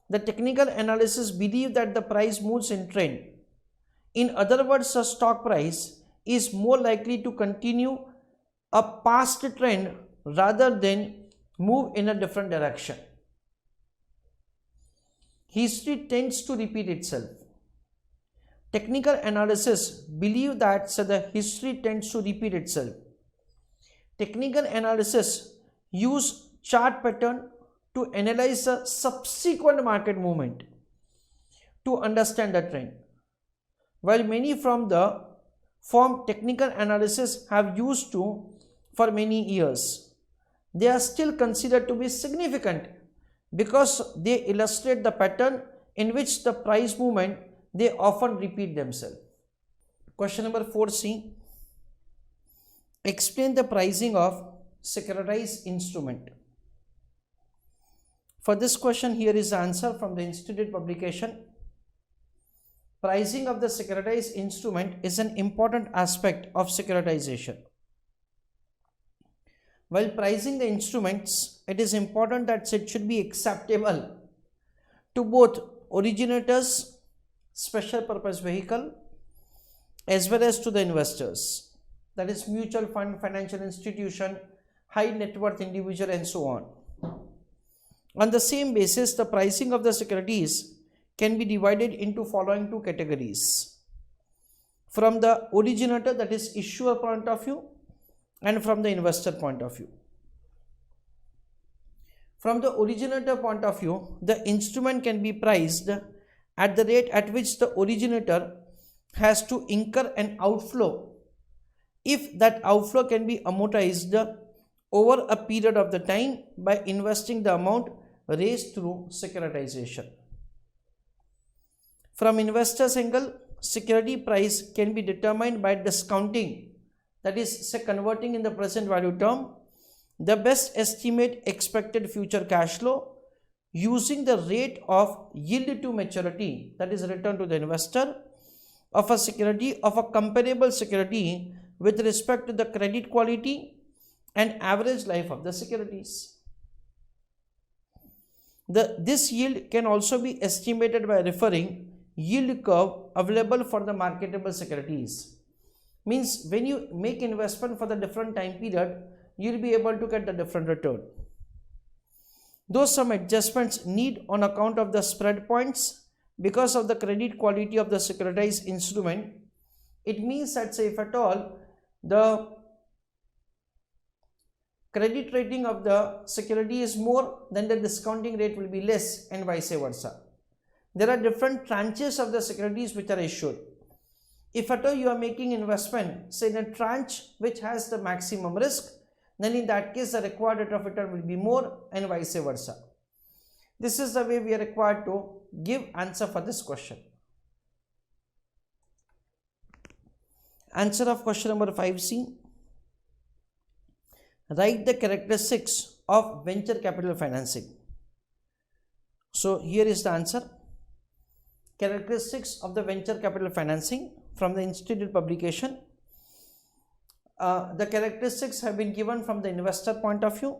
The technical analysis believe that the price moves in trend. In other words, the stock price is more likely to continue a past trend rather than move in a different direction. History tends to repeat itself. Technical analysis believe that the history tends to repeat itself. Technical analysis use chart pattern to analyze the subsequent market movement to understand the trend. While many from the form technical analysis have used to for many years, they are still considered to be significant because they illustrate the pattern in which the price movement they often repeat themselves. Question number 4C. Explain the pricing of securitized instrument. For this question, here is the answer from the institute publication. Pricing of the securitized instrument is an important aspect of securitization. While pricing the instruments, it is important that it should be acceptable to both originators, special purpose vehicle, as well as to the investors, that is mutual fund, financial institution, high net worth individual and so on. On the same basis, the pricing of the securities can be divided into following 2 categories. From the originator, that is issuer point of view, and from the investor point of view. From the originator point of view, the instrument can be priced at the rate at which the originator has to incur an outflow, if that outflow can be amortized over a period of the time by investing the amount raised through securitization. From investors' angle, security price can be determined by discounting, that is, say, converting in the present value term the best estimate expected future cash flow using the rate of yield to maturity, that is return to the investor, of a security of a comparable security with respect to the credit quality and average life of the securities. This yield can also be estimated by referring yield curve available for the marketable securities. Means when you make investment for the different time period, you will be able to get the different return. Though some adjustments need on account of the spread points because of the credit quality of the securitized instrument, it means that, say, if at all the credit rating of the security is more, then the discounting rate will be less, and vice versa. There are different tranches of the securities which are issued. If at all you are making investment, say, in a tranche which has the maximum risk, then in that case the required rate of return will be more, and vice versa. This is the way we are required to give answer for this question. Answer of question number 5C. Write the characteristics of venture capital financing. So here is the answer. Characteristics of the venture capital financing from the institute publication. The characteristics have been given from the investor point of view.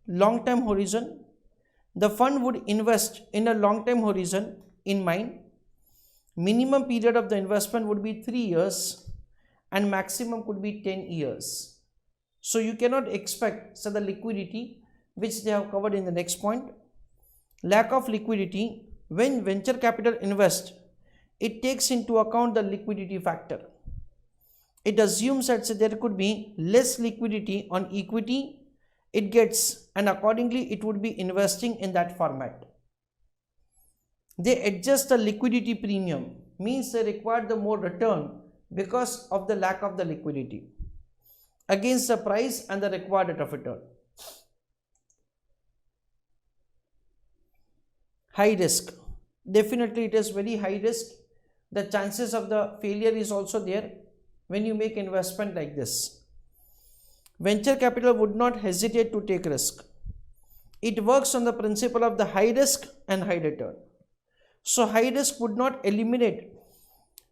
Long term horizon. The fund would invest in a long term horizon in mind. Minimum period of the investment would be 3 years and maximum could be 10 years. So you cannot expect the liquidity which they have covered in the next point. Lack of liquidity. When venture capital invests, it takes into account the liquidity factor. It assumes that there could be less liquidity on equity it gets, and accordingly it would be investing in that format. They adjust the liquidity premium, means they require the more return because of the lack of the liquidity against the price and the required rate of return. High risk. Definitely it is very high risk. The chances of the failure is also there when you make investment like this. Venture capital would not hesitate to take risk. It works on the principle of the high risk and high return. So high risk would not eliminate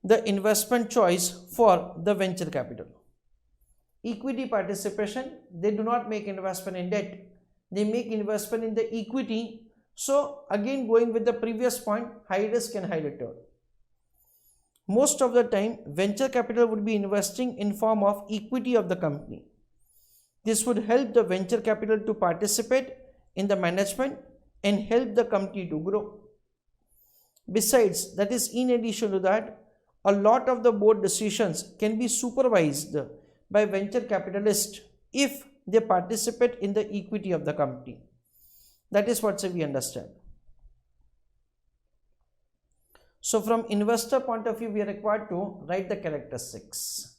the investment choice for the venture capital. Equity participation, they do not make investment in debt, they make investment in the equity. So again, going with the previous point, high risk and high return. Most of the time venture capital would be investing in form of equity of the company. This would help the venture capital to participate in the management and help the company to grow. Besides, that is, in addition to that, a lot of the board decisions can be supervised by venture capitalists if they participate in the equity of the company. That is what we understand. So from investor point of view, we are required to write the characteristics.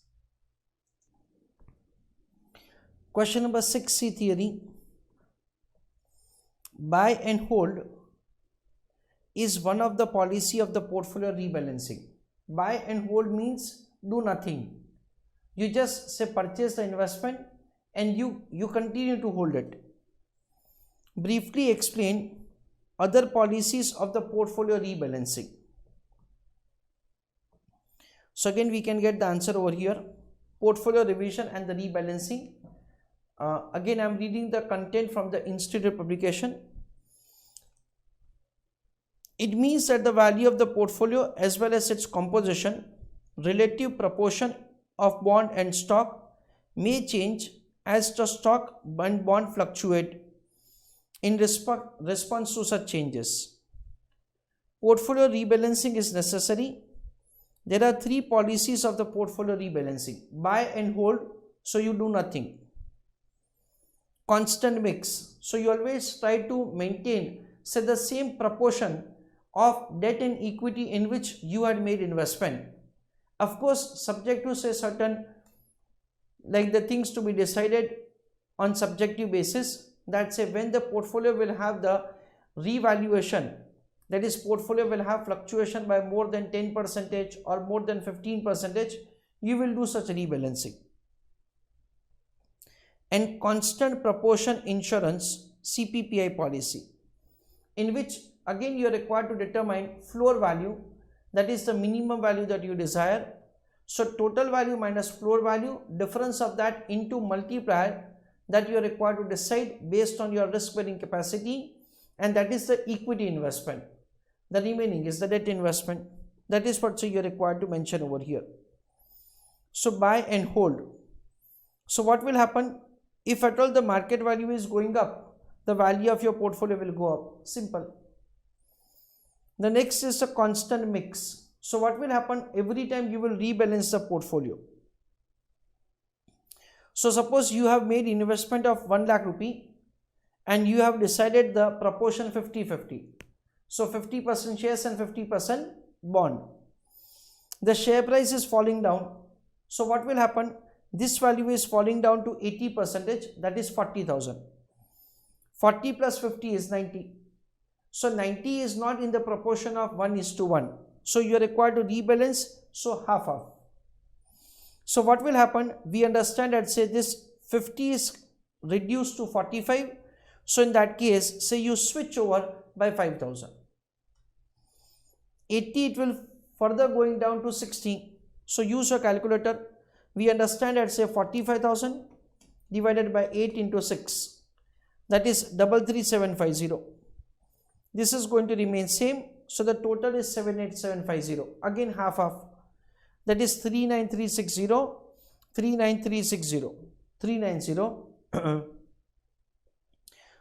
Question number 6C theory. Buy and hold is one of the policy of the portfolio rebalancing. Buy and hold means do nothing. You just say purchase the investment and you continue to hold it. Briefly explain other policies of the portfolio rebalancing. So again we can get the answer over here. Portfolio revision and the rebalancing. Again I am reading the content from the institute publication. It means that the value of the portfolio as well as its composition, relative proportion of bond and stock may change as the stock and bond fluctuate in response to such changes. Portfolio rebalancing is necessary. There are three policies of the portfolio rebalancing. Buy and hold, so you do nothing. Constant mix, so you always try to maintain the same proportion of debt and equity in which you had made investment. Of course, subject to certain the things to be decided on subjective basis, that when the portfolio will have the revaluation, that is portfolio will have fluctuation by more than 10% or more than 15%, you will do such rebalancing. And constant proportion insurance CPPI policy, in which again you are required to determine floor value, that is the minimum value that you desire. So total value minus floor value, difference of that into multiplier that you are required to decide based on your risk bearing capacity, and that is the equity investment. The remaining is the debt investment. That is what you are required to mention over here. So buy and hold. So what will happen? If at all the market value is going up, the value of your portfolio will go up. Simple. The next is a constant mix. So what will happen? Every time you will rebalance the portfolio. So suppose you have made investment of 1 lakh rupee and you have decided the proportion 50-50. So 50% shares and 50% bond. The share price is falling down. So what will happen? This value is falling down to 80%, that is 40,000. 40 plus 50 is 90. So 90 is not in the proportion of 1:1. So you are required to rebalance, so half. So what will happen? We understand that say this 50 is reduced to 45. So in that case, say you switch over by 5,000. 80 it will further going down to 60. So use your calculator. We understand that say 45,000 divided by 8 into 6. That is 33750. This is going to remain same. So the total is 78750. Again half. That is 39360. 39360. 390.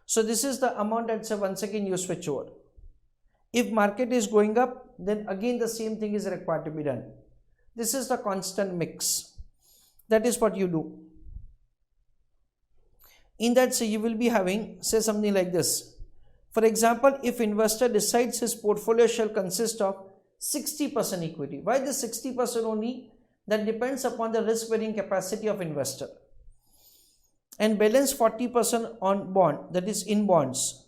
So this is the amount that say once again you switch over. If market is going up, then again the same thing is required to be done. This is the constant mix. That is what you do. In that, say you will be having, say something like this. For example, if investor decides his portfolio shall consist of 60% equity. Why the 60% only? That depends upon the risk bearing capacity of investor. And balance 40% on bond, that is in bonds.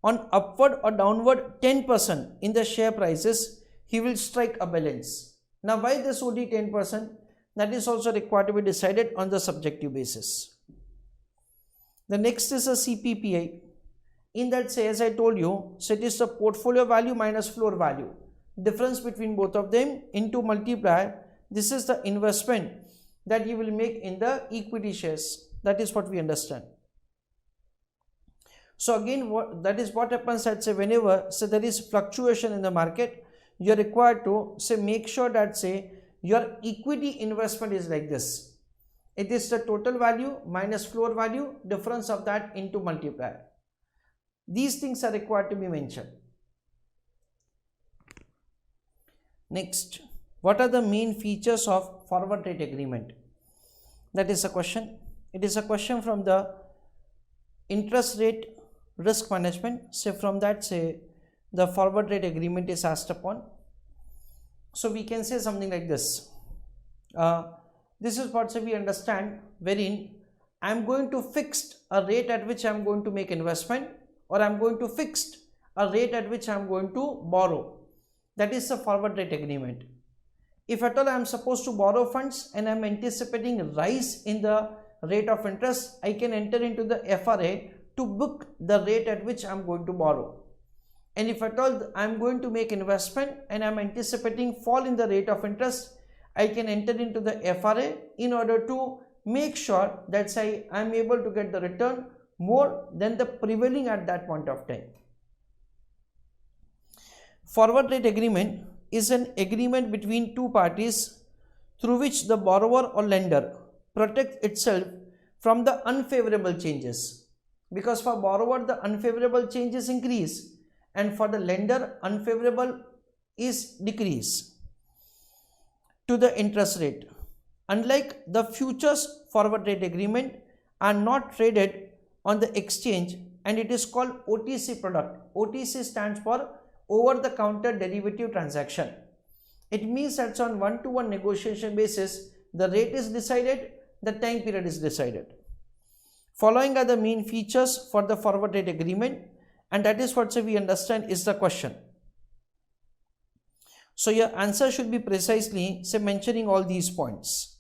On upward or downward 10% in the share prices, he will strike a balance. Now why this only 10%? That is also required to be decided on the subjective basis. The next is a CPPI. In that, say as I told you, so it is the portfolio value minus floor value. Difference between both of them into multiplier. This is the investment that you will make in the equity shares. That is what we understand. So again, that is what happens at say whenever say there is fluctuation in the market, you are required to say make sure that say your equity investment is like this. It is the total value minus floor value, difference of that into multiplier. These things are required to be mentioned. Next, what are the main features of forward rate agreement? That is a question. It is a question from the interest rate risk management. Say from that, say the forward rate agreement is asked upon. So we can say something like this. This is what we understand, wherein I am going to fix a rate at which I am going to make investment, or I am going to fix a rate at which I am going to borrow. That is a forward rate agreement. If at all I am supposed to borrow funds and I am anticipating a rise in the rate of interest, I can enter into the FRA to book the rate at which I am going to borrow. And if at all I am going to make investment and I am anticipating fall in the rate of interest, I can enter into the FRA in order to make sure that I am able to get the return more than the prevailing at that point of time. Forward rate agreement is an agreement between two parties through which the borrower or lender protects itself from the unfavorable changes. Because for borrower the unfavorable changes increase, and for the lender unfavorable is decrease to the interest rate. Unlike the futures, forward rate agreement are not traded on the exchange, and it is called OTC product. OTC stands for over the counter derivative transaction. It means that on one-to-one negotiation basis, the rate is decided, the time period is decided. Following are the main features for the forward rate agreement, and that is what we understand is the question. So your answer should be precisely, say, mentioning all these points.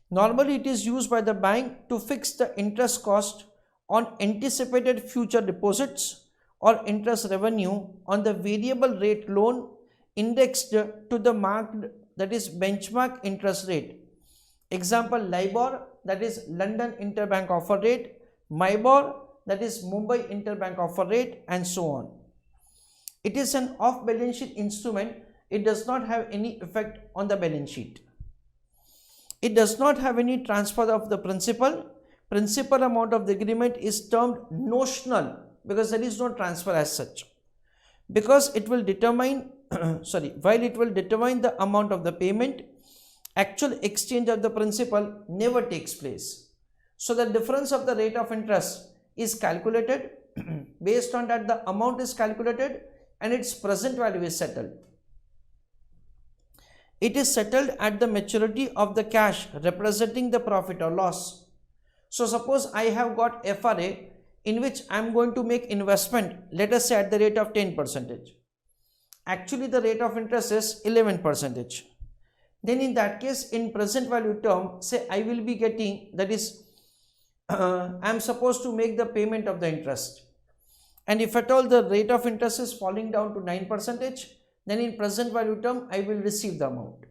Normally it is used by the bank to fix the interest cost on anticipated future deposits or interest revenue on the variable rate loan indexed to the marked, that is benchmark interest rate. Example, LIBOR, that is London Interbank Offer Rate, MIBOR, that is Mumbai Interbank Offer Rate, and so on. It is an off-balance sheet instrument. It does not have any effect on the balance sheet. It does not have any transfer of the principal. Principal amount of the agreement is termed notional because there is no transfer as such. Because it will determine, while it will determine the amount of the payment, actual exchange of the principal never takes place. So the difference of the rate of interest is calculated. Based on that, the amount is calculated and its present value is settled. It is settled at the maturity of the cash representing the profit or loss. So suppose I have got FRA in which I am going to make investment, let us say at the rate of 10%. Actually the rate of interest is 11%. Then in that case, in present value term, say I will be getting, that is I am supposed to make the payment of the interest. And if at all the rate of interest is falling down to 9%, then in present value term I will receive the amount.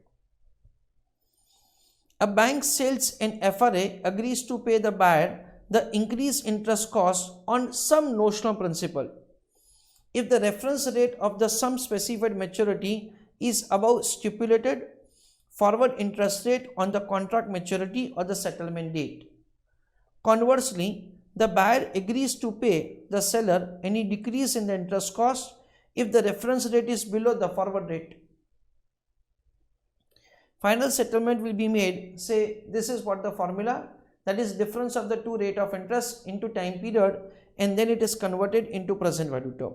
A bank sells an FRA, agrees to pay the buyer the increased interest cost on some notional principal. If the reference rate of the sum specified maturity is above stipulated forward interest rate on the contract maturity or the settlement date. Conversely, the buyer agrees to pay the seller any decrease in the interest cost if the reference rate is below the forward rate. Final settlement will be made, say this is what the formula, that is difference of the two rate of interest into time period, and then it is converted into present value term.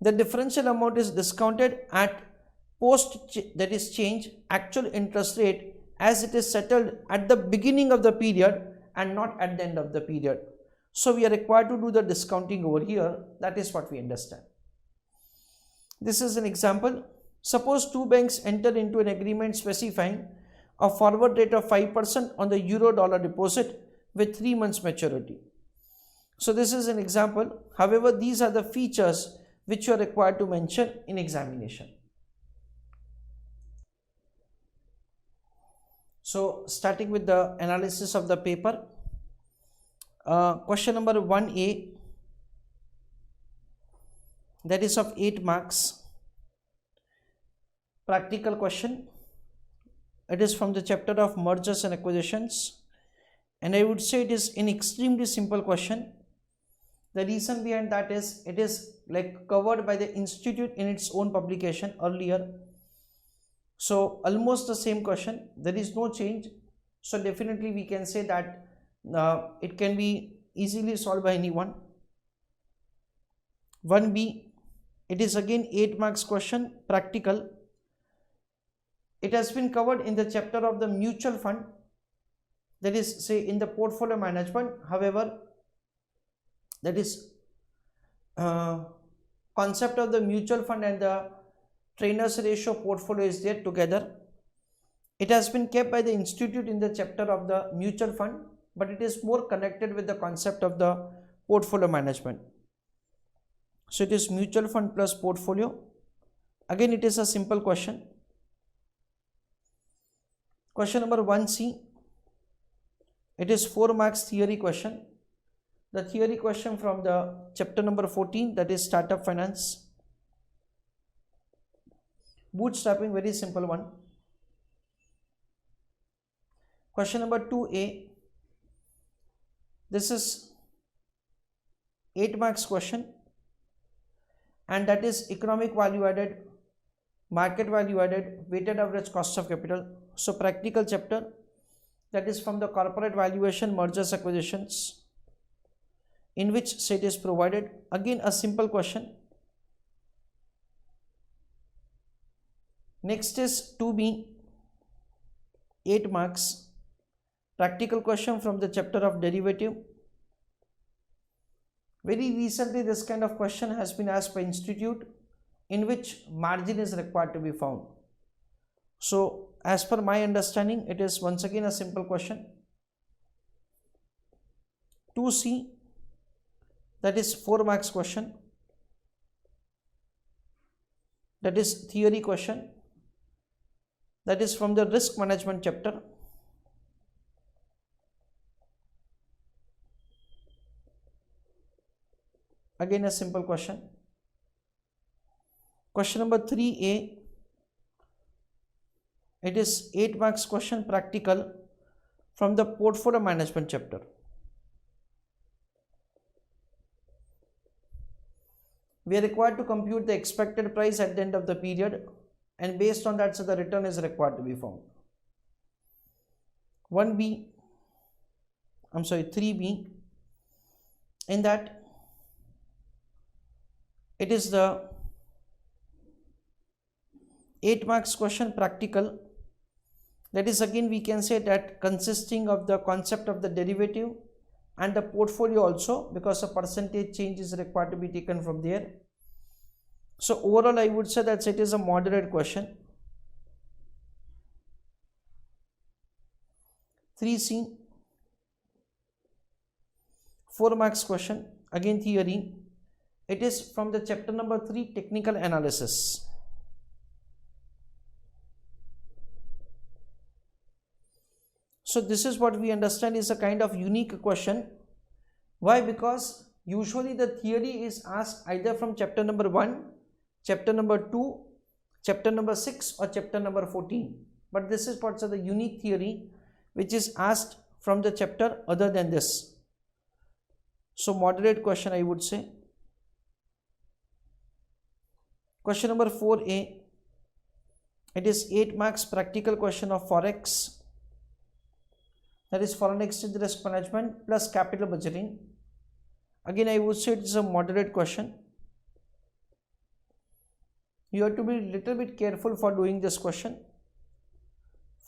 The differential amount is discounted at post, that is change actual interest rate as it is settled at the beginning of the period and not at the end of the period. So we are required to do the discounting over here. That is what we understand. This is an example. Suppose two banks enter into an agreement specifying a forward rate of 5% on the euro-dollar deposit with 3 months maturity. So this is an example. However, these are the features which you are required to mention in examination. So starting with the analysis of the paper, question number 1A, that is of 8 marks, practical question. It is from the chapter of mergers and acquisitions, and I would say it is an extremely simple question. The reason behind that is it is like covered by the institute in its own publication earlier. So almost the same question, there is no change. So definitely we can say that it can be easily solved by anyone. 1B, it is again 8 marks question, practical. It has been covered in the chapter of the mutual fund, that is say in the portfolio management. However, that is concept of the mutual fund and the trainers ratio portfolio is there together. It has been kept by the institute in the chapter of the mutual fund, but it is more connected with the concept of the portfolio management. So it is mutual fund plus portfolio. Again, it is a simple question. Question number 1C, it is 4 marks theory question. The theory question from the chapter number 14, that is startup finance. Bootstrapping, very simple one. Question number 2A, this is 8 marks question, and that is economic value added, market value added, weighted average cost of capital. So practical chapter, that is from the corporate valuation mergers acquisitions, in which set is provided. Again a simple question. Next is 2B, 8 marks, practical question from the chapter of derivative. Very recently this kind of question has been asked by institute, in which margin is required to be found. So as per my understanding, it is once again a simple question. 2C, that is 4 marks question, that is theory question, that is from the risk management chapter. Again a simple question. Question number 3A, it is 8 marks question, practical, from the portfolio management chapter. We are required to compute the expected price at the end of the period, and based on that, so the return is required to be found. 3B, in that it is the 8 marks question, practical, that is again we can say that consisting of the concept of the derivative and the portfolio also, because a percentage change is required to be taken from there. So overall I would say that it is a moderate question. 3C, 4 marks question, again theory. It is from the chapter number 3, technical analysis. So this is what we understand is a kind of unique question. Why? Because usually the theory is asked either from chapter number 1, chapter number 2, chapter number 6 or chapter number 14. But this is what's the unique theory which is asked from the chapter other than this. So moderate question I would say. Question number 4A, it is 8 marks practical question of Forex, that is foreign exchange risk management plus capital budgeting. Again I would say it is a moderate question. You have to be a little bit careful for doing this question.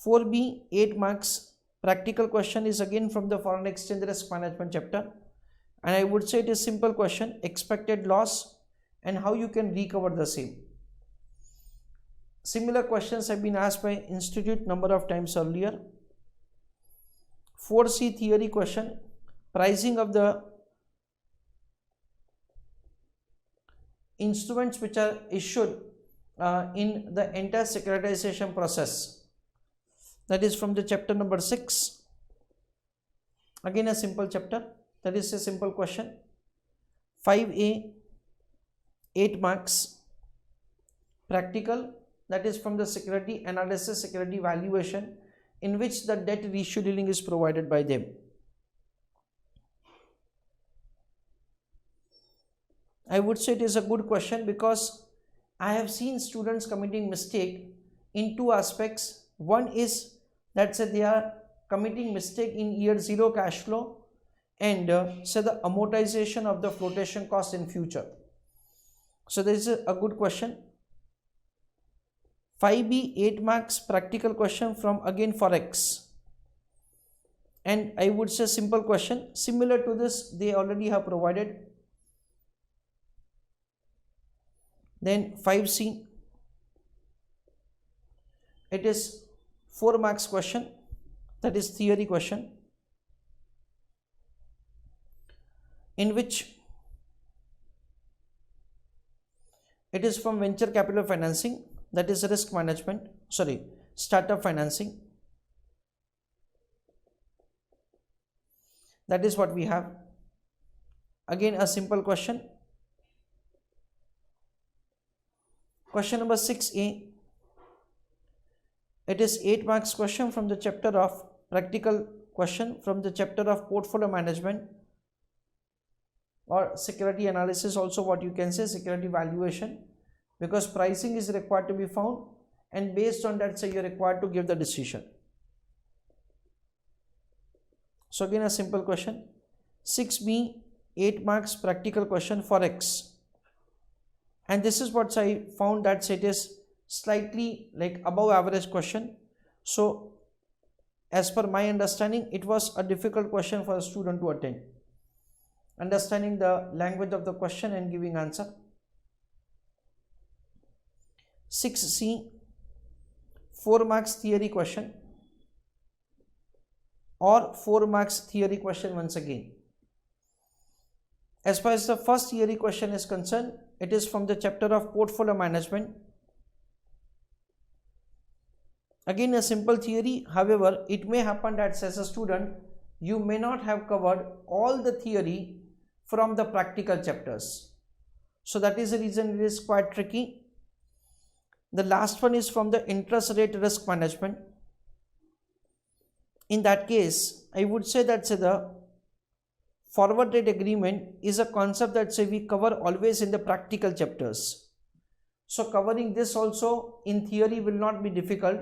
4B, 8 marks practical question, is again from the foreign exchange risk management chapter, and I would say it is simple question, expected loss and how you can recover the same. Similar questions have been asked by institute number of times earlier. 4C, theory question, pricing of the instruments which are issued in the entire securitization process, that is from the chapter number 6. Again a simple chapter, that is a simple question. 5A, 8 marks practical, that is from the security analysis, security valuation, in which the debt rescheduling is provided by them. I would say it is a good question because I have seen students committing mistake in 2 aspects. One is that say they are committing mistake in year 0 cash flow and say the amortization of the flotation cost in future. So this is a good question. 5B, 8 marks practical question from again Forex, and I would say simple question, similar to this they already have provided. Then 5C, it is 4 marks question, that is theory question, in which it is from venture capital financing, that is risk management, startup financing. That is what we have. Again a simple question. Question number 6A, it is 8 marks question from the chapter of practical question from the chapter of portfolio management or security analysis, also what you can say security valuation, because pricing is required to be found and based on that say you are required to give the decision. So again a simple question. 6B, 8 marks practical question, Forex, and this is what I found that it is slightly like above average question. So as per my understanding, it was a difficult question for a student to attend, understanding the language of the question and giving answer. 6C 4 marks theory question or 4 marks theory question once again. As far as the first theory question is concerned, it is from the chapter of portfolio management. Again a simple theory, however it may happen that as a student you may not have covered all the theory from the practical chapters. So that is the reason it is quite tricky. The last one is from the interest rate risk management. In that case, I would say that the forward rate agreement is a concept that we cover always in the practical chapters. So covering this also in theory will not be difficult,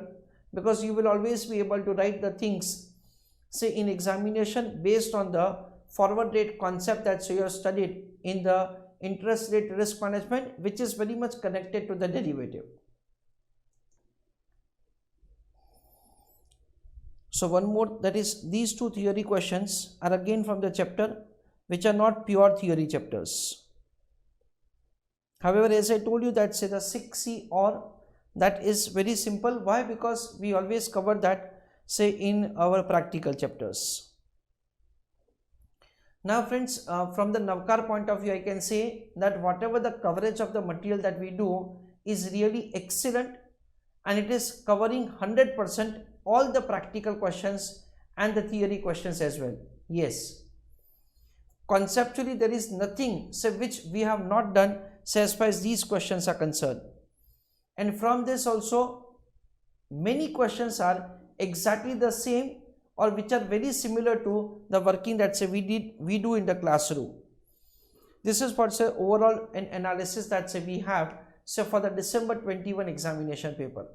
because you will always be able to write the things in examination based on the forward rate concept that you have studied in the interest rate risk management, which is very much connected to the derivative. So one more, that is these two theory questions are again from the chapter which are not pure theory chapters. However, as I told you that the 6C or that is very simple. Why? Because we always cover that in our practical chapters. Now friends, from the Navkar point of view, I can say that whatever the coverage of the material that we do is really excellent, and it is covering 100% all the practical questions and the theory questions as well. Yes, conceptually there is nothing which we have not done as far as these questions are concerned. And from this also many questions are exactly the same or which are very similar to the working that we do in the classroom. This is what overall an analysis that we have for the December 21 examination paper.